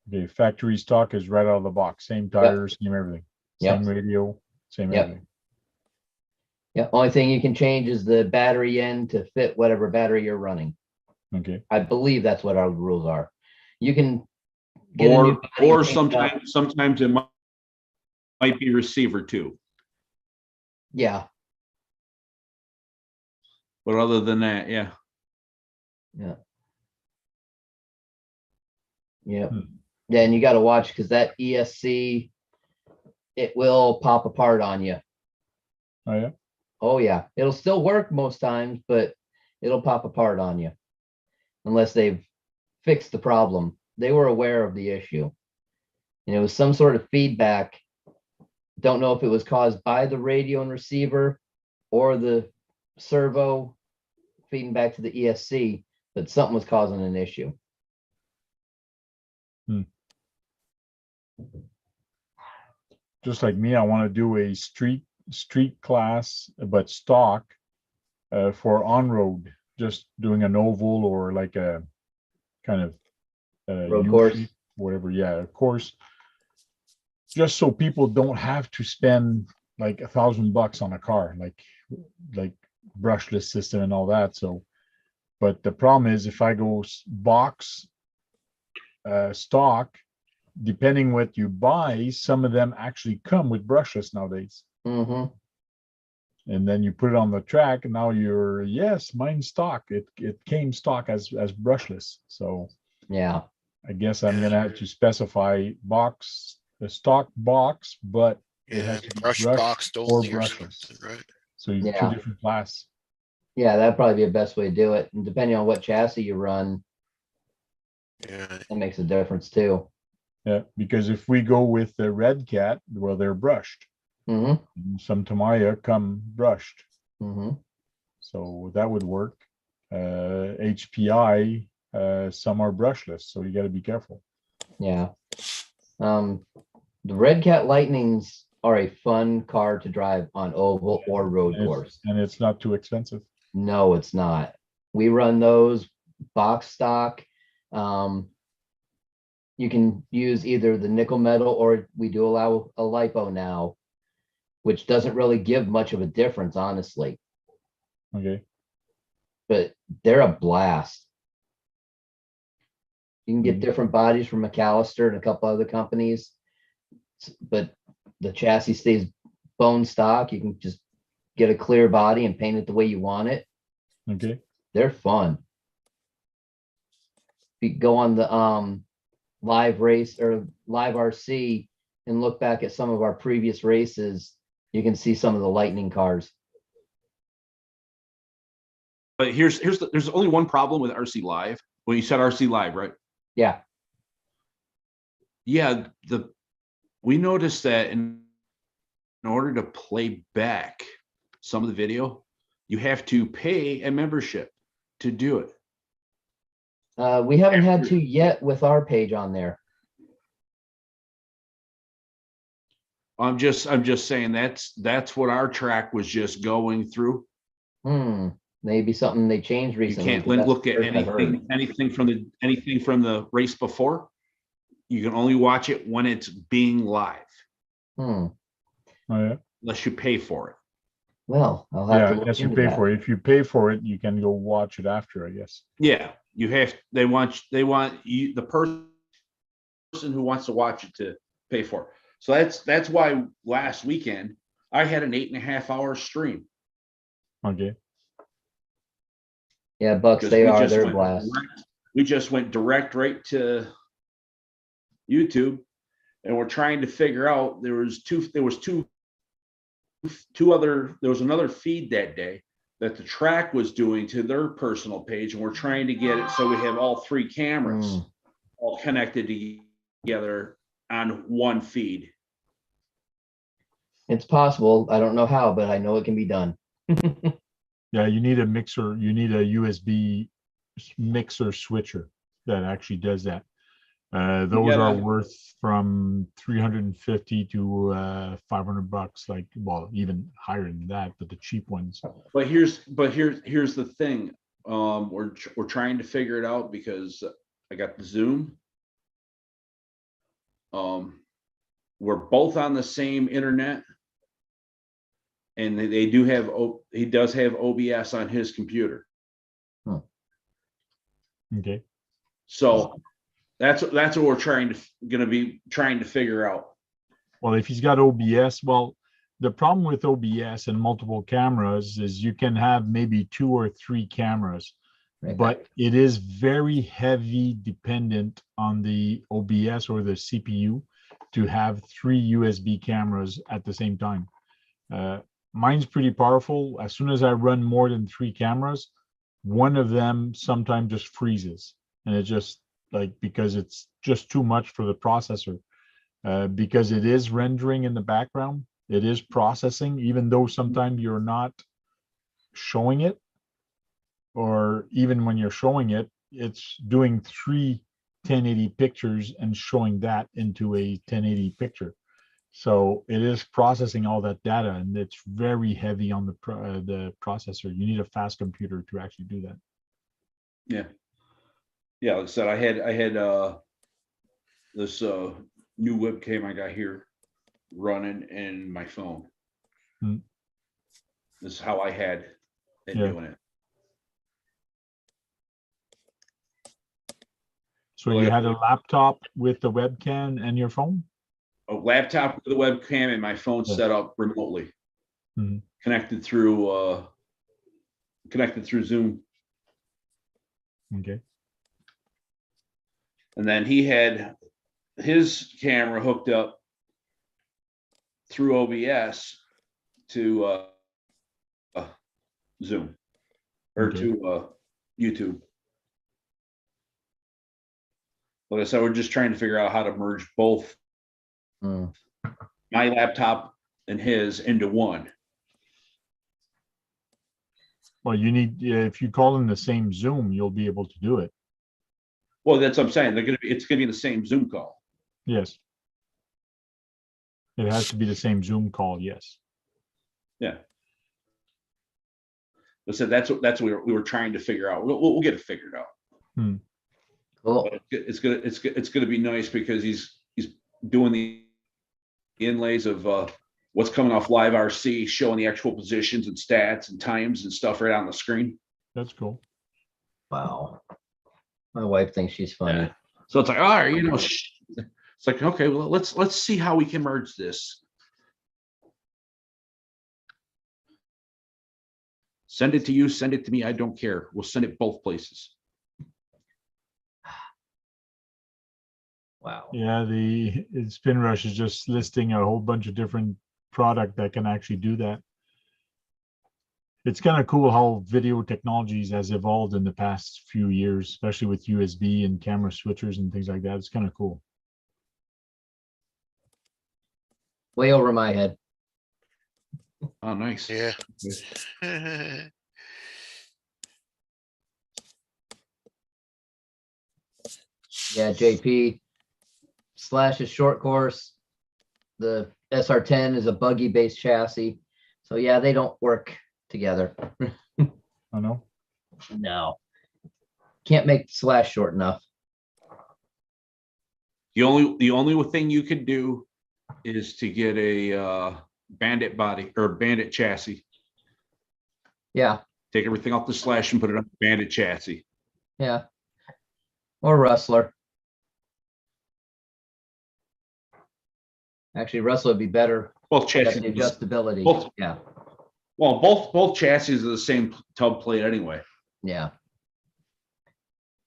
Speaker 1: Okay, factory stock is right out of the box. Same tires, same everything.
Speaker 4: Yep.
Speaker 1: Same radio, same
Speaker 4: Yep.
Speaker 1: everything.
Speaker 4: Yeah, only thing you can change is the battery end to fit whatever battery you're running.
Speaker 1: Okay.
Speaker 4: I believe that's what our rules are. You can get a new body
Speaker 5: Or
Speaker 4: painted up.
Speaker 5: sometimes it might be receiver too.
Speaker 4: Yeah,
Speaker 5: But other than that, yeah.
Speaker 4: yeah. Yeah.
Speaker 1: Hmm.
Speaker 4: Yeah, and you got to watch because that ESC, it will pop apart on you.
Speaker 1: Oh yeah.
Speaker 4: Oh yeah, it'll still work most times, but it'll pop apart on you unless they've fixed the problem. They were aware of the issue, and it was some sort of feedback. Don't know if it was caused by the radio and receiver or the servo feeding back to the ESC, but something was causing an issue.
Speaker 1: Just like me, I want to do a street class, but stock for on-road, just doing an oval or like a kind of
Speaker 4: Road
Speaker 1: U
Speaker 4: course.
Speaker 1: shape, whatever. Yeah, of course. Just so people don't have to spend like $1,000 on a car, like brushless system and all that. So, but the problem is if I go box stock, depending what you buy, some of them actually come with brushless nowadays.
Speaker 4: Mm-hmm.
Speaker 1: And then you put it on the track, and now you're yes, mine's stock. It came stock as brushless. So
Speaker 4: Yeah.
Speaker 1: I guess I'm gonna have to specify the stock box, but it
Speaker 3: Yeah,
Speaker 1: has to be
Speaker 3: brush
Speaker 1: brushed
Speaker 3: boxed
Speaker 1: or
Speaker 3: only or
Speaker 1: brushless.
Speaker 3: something, right?
Speaker 1: So you
Speaker 4: Yeah.
Speaker 1: two different class.
Speaker 4: Yeah, that'd probably be the best way to do it. And depending on what chassis you run,
Speaker 3: Yeah,
Speaker 4: that makes a difference too.
Speaker 1: Yeah, because if we go with the Red Cat, well, they're brushed.
Speaker 4: Mm-hmm.
Speaker 1: Some Tamaya come brushed,
Speaker 4: Mm-hmm.
Speaker 1: so that would work. HPI, some are brushless, so you got to be careful.
Speaker 4: Yeah. The Red Cat Lightnings are a fun car to drive on oval or road course.
Speaker 1: And it's not too expensive.
Speaker 4: No, it's not. We run those box stock. You can use either the nickel metal, or we do allow a lipo now, which doesn't really give much of a difference, honestly,
Speaker 1: Okay.
Speaker 4: but they're a blast. You can get
Speaker 1: Mhm.
Speaker 4: different bodies from McAllister and a couple other companies, but the chassis stays bone stock. You can just get a clear body and paint it the way you want it.
Speaker 1: Okay.
Speaker 4: They're fun. You go on the live race or live RC and look back at some of our previous races, you can see some of the lightning cars.
Speaker 5: But there's only one problem with RC Live. When you said RC Live, right?
Speaker 4: Yeah.
Speaker 5: Yeah, we noticed that in order to play back some of the video, you have to pay a membership to do it.
Speaker 4: We haven't had to yet with our page on there.
Speaker 5: I'm just saying that's what our track was just going through.
Speaker 4: Maybe something they changed
Speaker 5: You
Speaker 4: recently.
Speaker 5: can't
Speaker 4: but that's
Speaker 5: look
Speaker 4: the
Speaker 5: at
Speaker 4: first I've heard.
Speaker 5: anything from the race before. You can only watch it when it's being live,
Speaker 1: Oh, yeah.
Speaker 5: unless you pay for it.
Speaker 4: Well, I'll have
Speaker 1: Yeah,
Speaker 4: to look
Speaker 1: yes, you
Speaker 4: into
Speaker 1: pay
Speaker 4: that.
Speaker 1: for it. If you pay for it, you can go watch it after, I guess.
Speaker 5: Yeah, they want you, the person who wants to watch it, to pay for it. So that's why last weekend I had an 8.5-hour stream.
Speaker 1: Okay.
Speaker 4: Yeah, Bucks,
Speaker 5: Because
Speaker 4: they're a blast.
Speaker 5: We just went direct right to YouTube, and we're trying to figure out, there was another feed that day that the track was doing to their personal page, and we're trying to get it so we have all three cameras all connected together on one feed.
Speaker 4: It's possible. I don't know how, but I know it can be done.
Speaker 1: Yeah, you need a mixer. You need a USB mixer switcher that actually does that. Those are worth from 350 to $500, like, well, even higher than that, but the cheap ones.
Speaker 5: But here's the thing. We're trying to figure it out, because I got the Zoom. We're both on the same internet, and he does have OBS on his computer.
Speaker 1: Okay.
Speaker 5: So that's what we're going to be trying to figure out.
Speaker 1: Well, if he's got OBS, well, the problem with OBS and multiple cameras is you can have maybe 2 or 3 cameras, but it is very heavy dependent on the OBS or the CPU to have 3 USB cameras at the same time. Mine's pretty powerful. As soon as I run more than 3 cameras, one of them sometimes just freezes, and it just, like, because it's just too much for the processor, because it is rendering in the background, it is processing, even though sometimes you're not showing it, or even when you're showing it, it's doing 3 1080 pictures and showing that into a 1080 picture. So it is processing all that data, and it's very heavy on the processor. You need a fast computer to actually do that.
Speaker 5: Yeah. Yeah, like I said, I had this new webcam I got here running in my phone. This is how I had it doing it.
Speaker 1: So you had a laptop with the webcam and your phone?
Speaker 5: A laptop with a webcam and my phone set up remotely, connected through Zoom.
Speaker 1: Okay.
Speaker 5: And then he had his camera hooked up through OBS to Zoom, or to YouTube. Like I said, we're just trying to figure out how to merge both my laptop and his into one.
Speaker 1: Well, you need, if you call in the same Zoom, you'll be able to do it.
Speaker 5: Well, that's what I'm saying. It's gonna be the same Zoom call.
Speaker 1: Yes. It has to be the same Zoom call, yes.
Speaker 5: Yeah. So that's what we were trying to figure out. We'll get it figured out.
Speaker 4: Cool.
Speaker 5: But it's gonna be nice because he's doing the inlays of what's coming off live RC, showing the actual positions and stats and times and stuff right on the screen.
Speaker 1: That's cool.
Speaker 4: Wow. My wife thinks she's funny.
Speaker 5: Yeah. So it's like, all right, it's like, okay, well, let's see how we can merge this. Send it to you, send it to me. I don't care. We'll send it both places.
Speaker 4: Wow.
Speaker 1: Yeah, the Spin Rush is just listing a whole bunch of different product that can actually do that. It's kind of cool how video technologies has evolved in the past few years, especially with USB and camera switchers and things like that. It's kind of cool.
Speaker 4: Way over my head.
Speaker 5: Oh, nice.
Speaker 3: Yeah.
Speaker 4: Yeah, JP. Slash is short course. The SR10 is a buggy based chassis. So yeah, they don't work together.
Speaker 1: I know.
Speaker 4: No. Can't make Slash short enough.
Speaker 5: The only thing you could do is to get a Bandit body or Bandit chassis.
Speaker 4: Yeah.
Speaker 5: Take everything off the Slash and put it on the Bandit chassis.
Speaker 4: Yeah. Or Rustler. Actually, Rustler would be better.
Speaker 5: Both
Speaker 4: Got
Speaker 5: chassis.
Speaker 4: the adjustability.
Speaker 5: Both.
Speaker 4: Yeah.
Speaker 5: Well, both chassis are the same tub plate anyway.
Speaker 4: Yeah.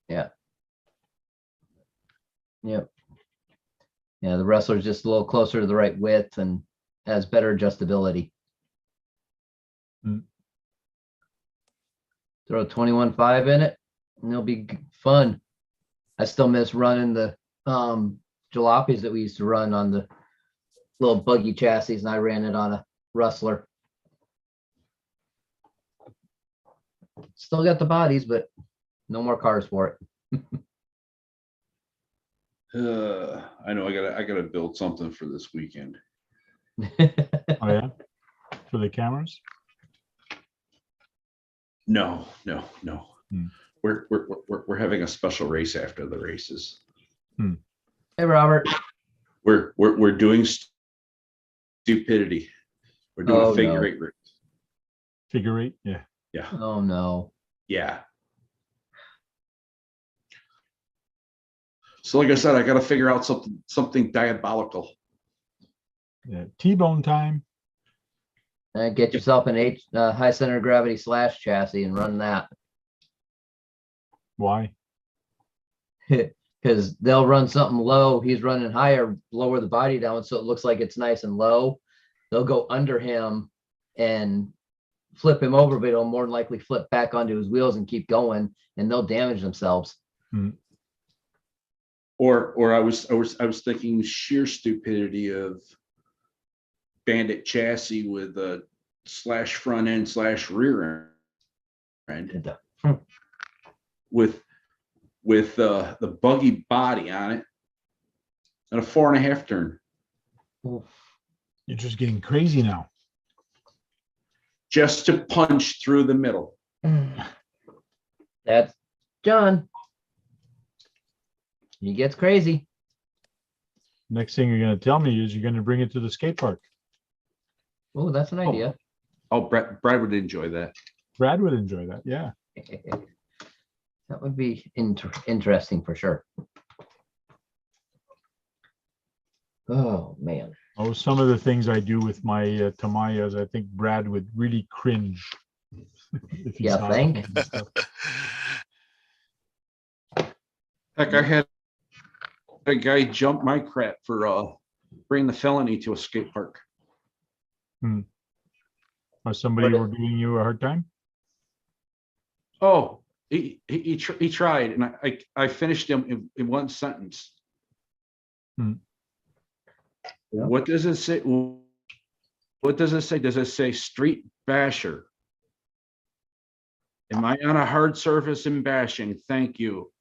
Speaker 4: Yeah. Yep. Yeah, the Rustler's just a little closer to the right width and has better adjustability. Throw a 21.5 in it and it'll be fun. I still miss running the jalopies that we used to run on the little buggy chassis, and I ran it on a Rustler. Still got the bodies, but no more cars for it.
Speaker 5: I know I gotta build something for this weekend.
Speaker 1: Oh yeah, for the cameras.
Speaker 5: No.
Speaker 1: Hmm.
Speaker 5: We're having a special race after the races.
Speaker 4: Hey, Robert.
Speaker 5: We're doing stupidity. We're doing
Speaker 4: Oh,
Speaker 5: a figure
Speaker 4: no.
Speaker 5: eight race.
Speaker 1: Figure eight, yeah.
Speaker 5: Yeah.
Speaker 4: Oh no.
Speaker 5: Yeah. So like I said, I got to figure out something diabolical.
Speaker 1: Yeah. T-bone time.
Speaker 4: Get yourself an high center of gravity Slash chassis and run that.
Speaker 1: Why?
Speaker 4: Because they'll run something low. He's running higher, lower the body down so it looks like it's nice and low. They'll go under him and flip him over, but it'll more than likely flip back onto his wheels and keep going, and they'll damage themselves.
Speaker 5: Or I was thinking sheer stupidity of Bandit chassis with a Slash front end Slash rear end with the buggy body on it and a 4.5 turn.
Speaker 1: You're just getting crazy now.
Speaker 5: Just to punch through the middle.
Speaker 4: That's John. He gets crazy.
Speaker 1: Next thing you're going to tell me is you're going to bring it to the skate park.
Speaker 4: Oh, that's an idea.
Speaker 5: Oh, Brad would enjoy that.
Speaker 1: Brad would enjoy that. Yeah.
Speaker 4: That would be interesting for sure. Oh man.
Speaker 1: Oh, some of the things I do with my Tamayas, I think Brad would really cringe. If he
Speaker 4: Yeah,
Speaker 1: saw
Speaker 4: think?
Speaker 1: some of the stuff.
Speaker 5: Heck, I had a guy jump my crap for bringing the felony to a skate park.
Speaker 1: Or somebody were giving you a hard time?
Speaker 5: Oh, he tried, and I finished him in one sentence. What does it say? What does it say? Does it say street basher? Am I on a hard surface and bashing? Thank you.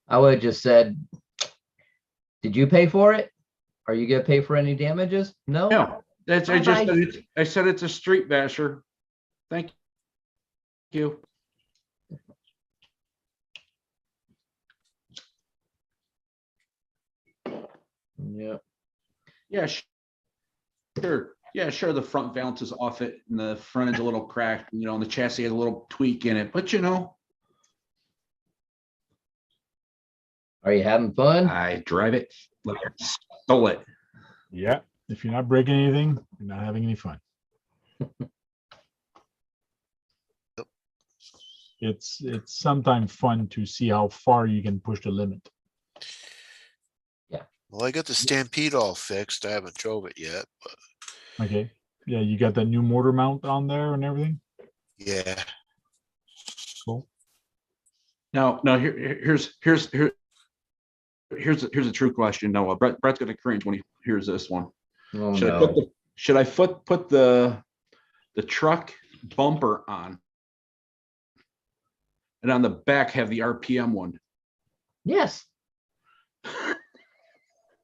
Speaker 4: I would have just said, did you pay for it? Are you gonna pay for any damages? No.
Speaker 5: No, that's, I just,
Speaker 4: Bye-bye.
Speaker 5: I said it's a street basher. Thank you.
Speaker 4: Yeah.
Speaker 5: Yeah, sure. Yeah, sure. The front valance is off it and the front end's a little cracked, you know, and the chassis has a little tweak in it, but you know,
Speaker 4: Are you having fun?
Speaker 5: I drive it like I stole it.
Speaker 1: Yeah. If you're not breaking anything, you're not having any fun. It's sometimes fun to see how far you can push the limit.
Speaker 3: Well, I got the Stampede all fixed. I haven't drove it yet, but
Speaker 1: Okay. Yeah, you got that new motor mount on there and everything.
Speaker 3: yeah.
Speaker 1: Cool.
Speaker 5: Now, here's a true question. No, Brett's gonna cringe when he hears this one.
Speaker 4: Oh,
Speaker 5: Should I
Speaker 4: no.
Speaker 5: put the truck bumper on, and on the back have the RPM one?
Speaker 4: Yes.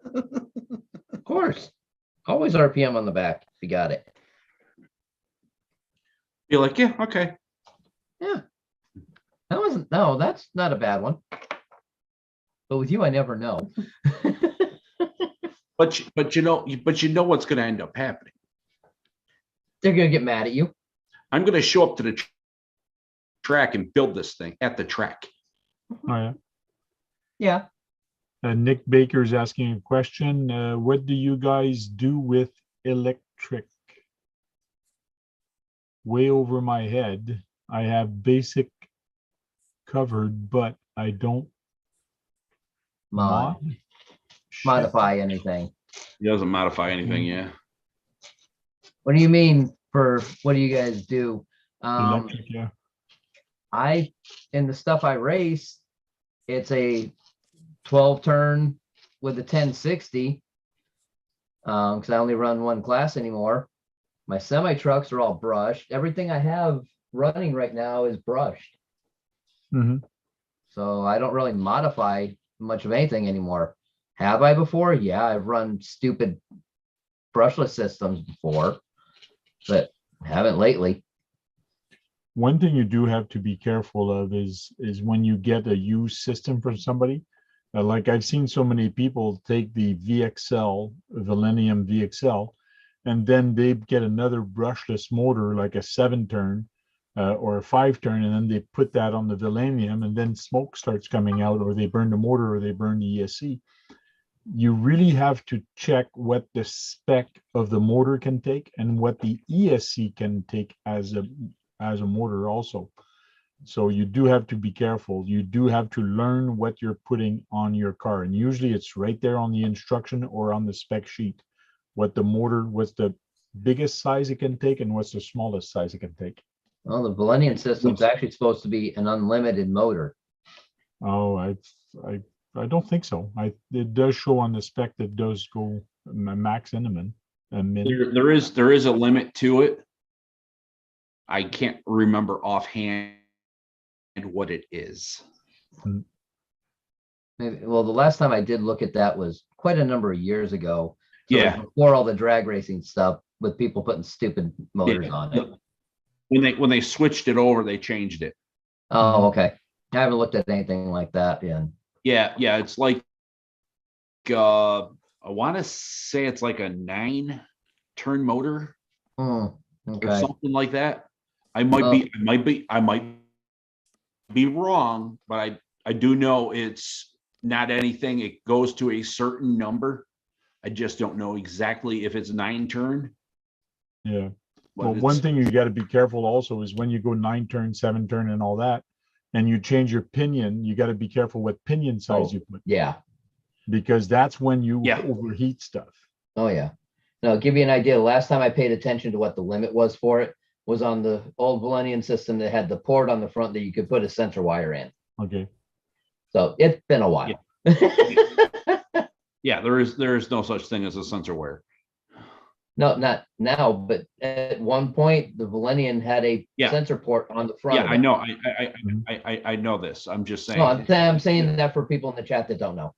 Speaker 4: Of course. Always RPM on the back. You got it.
Speaker 5: You're like, yeah, okay.
Speaker 4: Yeah. No, that's not a bad one. But with you, I never know.
Speaker 5: But you know what's going to end up happening.
Speaker 4: They're gonna get mad at you.
Speaker 5: I'm going to show up to the track and build this thing at the track.
Speaker 1: Oh, yeah.
Speaker 4: Yeah.
Speaker 1: Nick Baker is asking a question. What do you guys do with electric? Way over my head. I have basic covered, but I don't
Speaker 4: Modify anything.
Speaker 5: He doesn't modify anything, yeah.
Speaker 4: What do you mean for what do you guys do?
Speaker 1: Electric, yeah.
Speaker 4: In the stuff I race, it's a 12 turn with a 10-60. Because I only run one class anymore. My semi trucks are all brushed. Everything I have running right now is brushed.
Speaker 1: Mm-hmm.
Speaker 4: So I don't really modify much of anything anymore. Have I before? Yeah, I've run stupid brushless systems before, but haven't lately.
Speaker 1: One thing you do have to be careful of is when you get a used system from somebody. Like I've seen so many people take the VXL, Millennium VXL, and then they get another brushless motor like a 7-turn or a 5-turn, and then they put that on the Millennium, and then smoke starts coming out, or they burn the motor, or they burn the ESC. You really have to check what the spec of the motor can take and what the ESC can take as a motor also. So you do have to be careful. You do have to learn what you're putting on your car. And usually it's right there on the instruction or on the spec sheet, what the motor, what's the biggest size it can take and what's the smallest size it can take.
Speaker 4: Well, the Millennium system's actually supposed to be an unlimited motor.
Speaker 1: Oh, I don't think so. It does show on the spec that does go max and a min.
Speaker 5: There is a limit to it. I can't remember offhand what it is.
Speaker 4: Maybe, well, the last time I did look at that was quite a number of years ago. So it was
Speaker 5: Yeah.
Speaker 4: before all the drag racing stuff with people putting stupid motors on it.
Speaker 5: When they switched it over, they changed it.
Speaker 4: Oh, okay. I haven't looked at anything like that yet.
Speaker 5: Yeah, it's like I want to say it's like a 9-turn motor or
Speaker 4: Okay.
Speaker 5: something like that. I might be wrong, but I do know it's not anything. It goes to a certain number. I just don't know exactly if it's 9-turn.
Speaker 1: Yeah.
Speaker 5: but
Speaker 1: Well, one thing you got to be careful also is when you go 9-turn, 7-turn and all that, and you change your pinion, you got to be careful what pinion size you put,
Speaker 4: Yeah.
Speaker 1: because that's when you
Speaker 5: Yeah.
Speaker 1: overheat stuff.
Speaker 4: Oh, yeah. Now, give you an idea. The last time I paid attention to what the limit was for it was on the old Millennium system that had the port on the front that you could put a sensor wire in.
Speaker 1: Okay.
Speaker 4: So it's been a while.
Speaker 5: Yeah, there is no such thing as a sensor wire.
Speaker 4: No, not now, but at one point the Millennium had a
Speaker 5: Yeah.
Speaker 4: sensor port on the front.
Speaker 5: Yeah,
Speaker 4: of
Speaker 5: I
Speaker 4: it.
Speaker 5: know. I know this. I'm just saying.
Speaker 4: No, I'm saying that for people in the chat that don't know.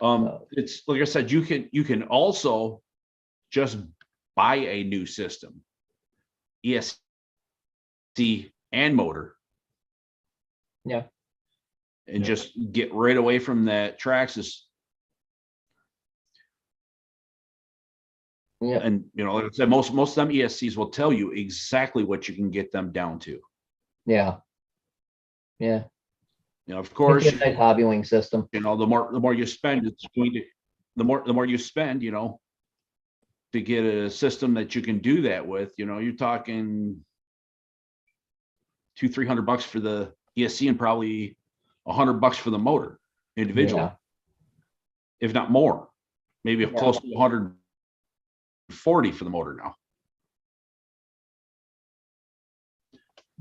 Speaker 5: It's like I said, you can also just buy a new system, ESC and motor.
Speaker 4: Yeah.
Speaker 5: And just get right away from that Traxxas.
Speaker 4: Yeah.
Speaker 5: And like I said, most of them ESCs will tell you exactly what you can get them down to.
Speaker 4: Yeah. Yeah.
Speaker 5: Of course,
Speaker 4: Make it a nice hobby wing system.
Speaker 5: the more you spend, it's going to the more you spend, to get a system that you can do that with, you're talking $200-300 for the ESC and probably $100 for the motor individually, if not more, maybe close to 140 for the motor now.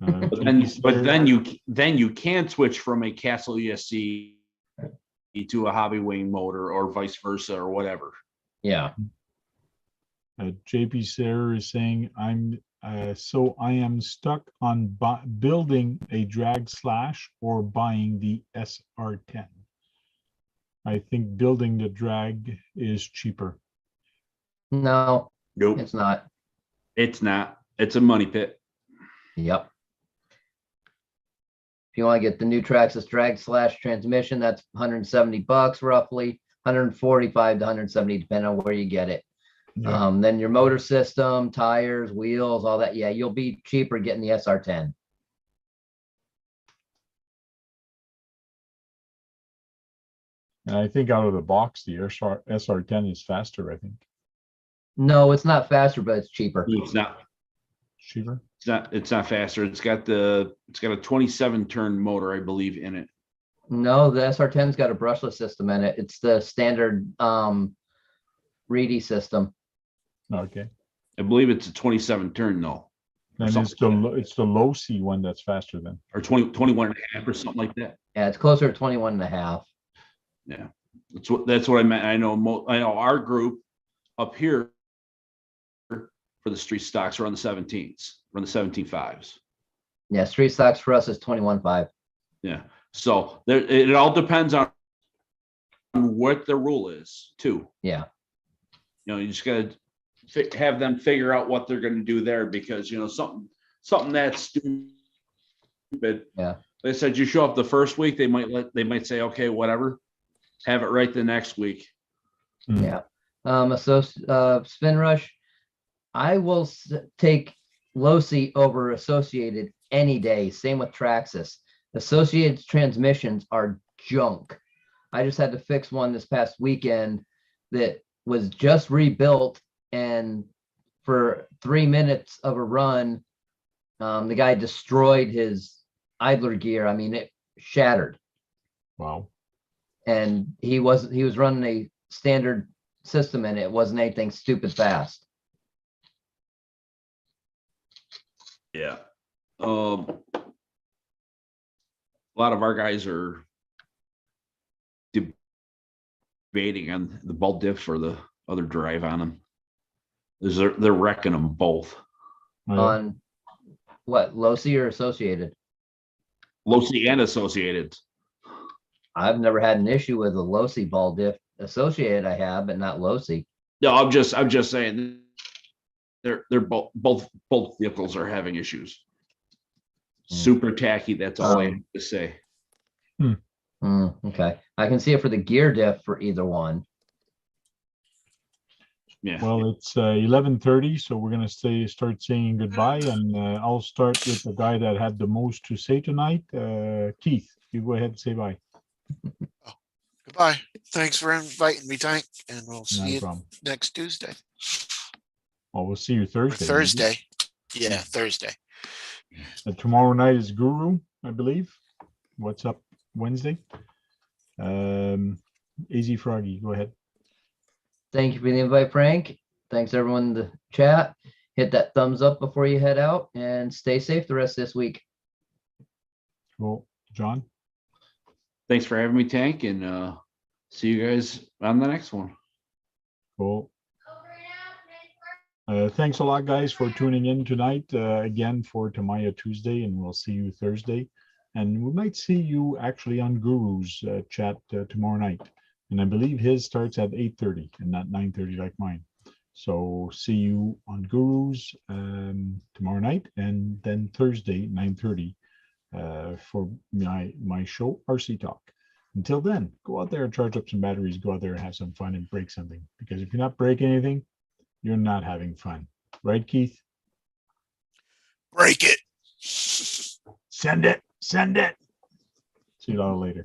Speaker 5: But then you can switch from a Castle ESC to a hobby wing motor or vice versa or whatever.
Speaker 4: Yeah.
Speaker 1: JP Sarah is saying, so I am stuck on building a drag slash or buying the SR10. I think building the drag is cheaper.
Speaker 4: No,
Speaker 5: Nope,
Speaker 4: it's not.
Speaker 5: it's not. It's a money pit.
Speaker 4: Yep. If you want to get the new Traxxas drag slash transmission, that's $170 roughly, 145 to 170 depending on where you get it.
Speaker 1: Yeah.
Speaker 4: Then your motor system, tires, wheels, all that. Yeah, you'll be cheaper getting the SR10.
Speaker 1: And I think out of the box, the SR10 is faster, I think.
Speaker 4: No, it's not faster, but it's cheaper.
Speaker 5: It's not.
Speaker 1: Cheaper?
Speaker 5: It's not faster. It's got a 27 turn motor, I believe, in it.
Speaker 4: No, the SR10's got a brushless system in it. It's the standard Reedy system.
Speaker 1: Okay.
Speaker 5: I believe it's a 27 turn though.
Speaker 1: And it's the low C one that's faster then.
Speaker 5: Or 21 and a half or something like that.
Speaker 4: Yeah, it's closer to 21 and a half.
Speaker 5: Yeah. That's what I meant. I know our group up here for the street stocks are on the 17s, run the 17.5s.
Speaker 4: Yeah, street stocks for us is 21.5.
Speaker 5: Yeah. So it all depends on what the rule is too.
Speaker 4: Yeah.
Speaker 5: You just gotta have them figure out what they're going to do there, because something that's stupid.
Speaker 4: Yeah.
Speaker 5: They said you show up the first week, they might say, okay, whatever, have it right the next week.
Speaker 4: Yeah. Spin Rush, I will take Losi over Associated any day. Same with Traxxas. Associated transmissions are junk. I just had to fix one this past weekend that was just rebuilt, and for 3 minutes of a run, the guy destroyed his idler gear. I mean, it shattered.
Speaker 1: Wow.
Speaker 4: And he was running a standard system, and it wasn't anything stupid fast.
Speaker 5: Yeah. A lot of our guys are debating on the ball diff or the other drive on them. They're wrecking them both.
Speaker 4: On what, Losi or Associated?
Speaker 5: Losi and Associated.
Speaker 4: I've never had an issue with a Losi ball diff. Associated I have, but not Losi.
Speaker 5: No, I'm just saying they're both vehicles are having issues. Super tacky. That's all I have to say.
Speaker 4: Okay, I can see it for the gear diff for either one.
Speaker 5: Yeah.
Speaker 1: Well, it's 11:30, so we're gonna start saying goodbye, and I'll start with the guy that had the most to say tonight. Keith, you go ahead and say bye.
Speaker 3: Goodbye. Thanks for inviting me, Tank, and we'll see
Speaker 1: No
Speaker 3: you
Speaker 1: problem.
Speaker 3: next Tuesday.
Speaker 1: Well, we'll see you
Speaker 3: Or
Speaker 1: Thursday.
Speaker 3: Thursday. Yeah, Thursday.
Speaker 1: Tomorrow night is Guru, I believe. What's up Wednesday? Easy Froggy, go ahead.
Speaker 4: Thank you for the invite, Frank. Thanks everyone in the chat. Hit that thumbs up before you head out, and stay safe the rest of this week.
Speaker 1: Cool. John?
Speaker 5: Thanks for having me, Tank, and see you guys on the next one.
Speaker 1: Cool. Thanks a lot, guys, for tuning in tonight again for Tamaya Tuesday, and we'll see you Thursday. And we might see you actually on Guru's chat tomorrow night. And I believe his starts at 8:30 and not 9:30 like mine. So see you on Gurus tomorrow night, and then Thursday 9:30 for my show RC Talk. Until then, go out there and charge up some batteries. Go out there and have some fun and break something. Because if you're not breaking anything, you're not having fun, right, Keith?
Speaker 3: Break it.
Speaker 1: Send it. See you all later.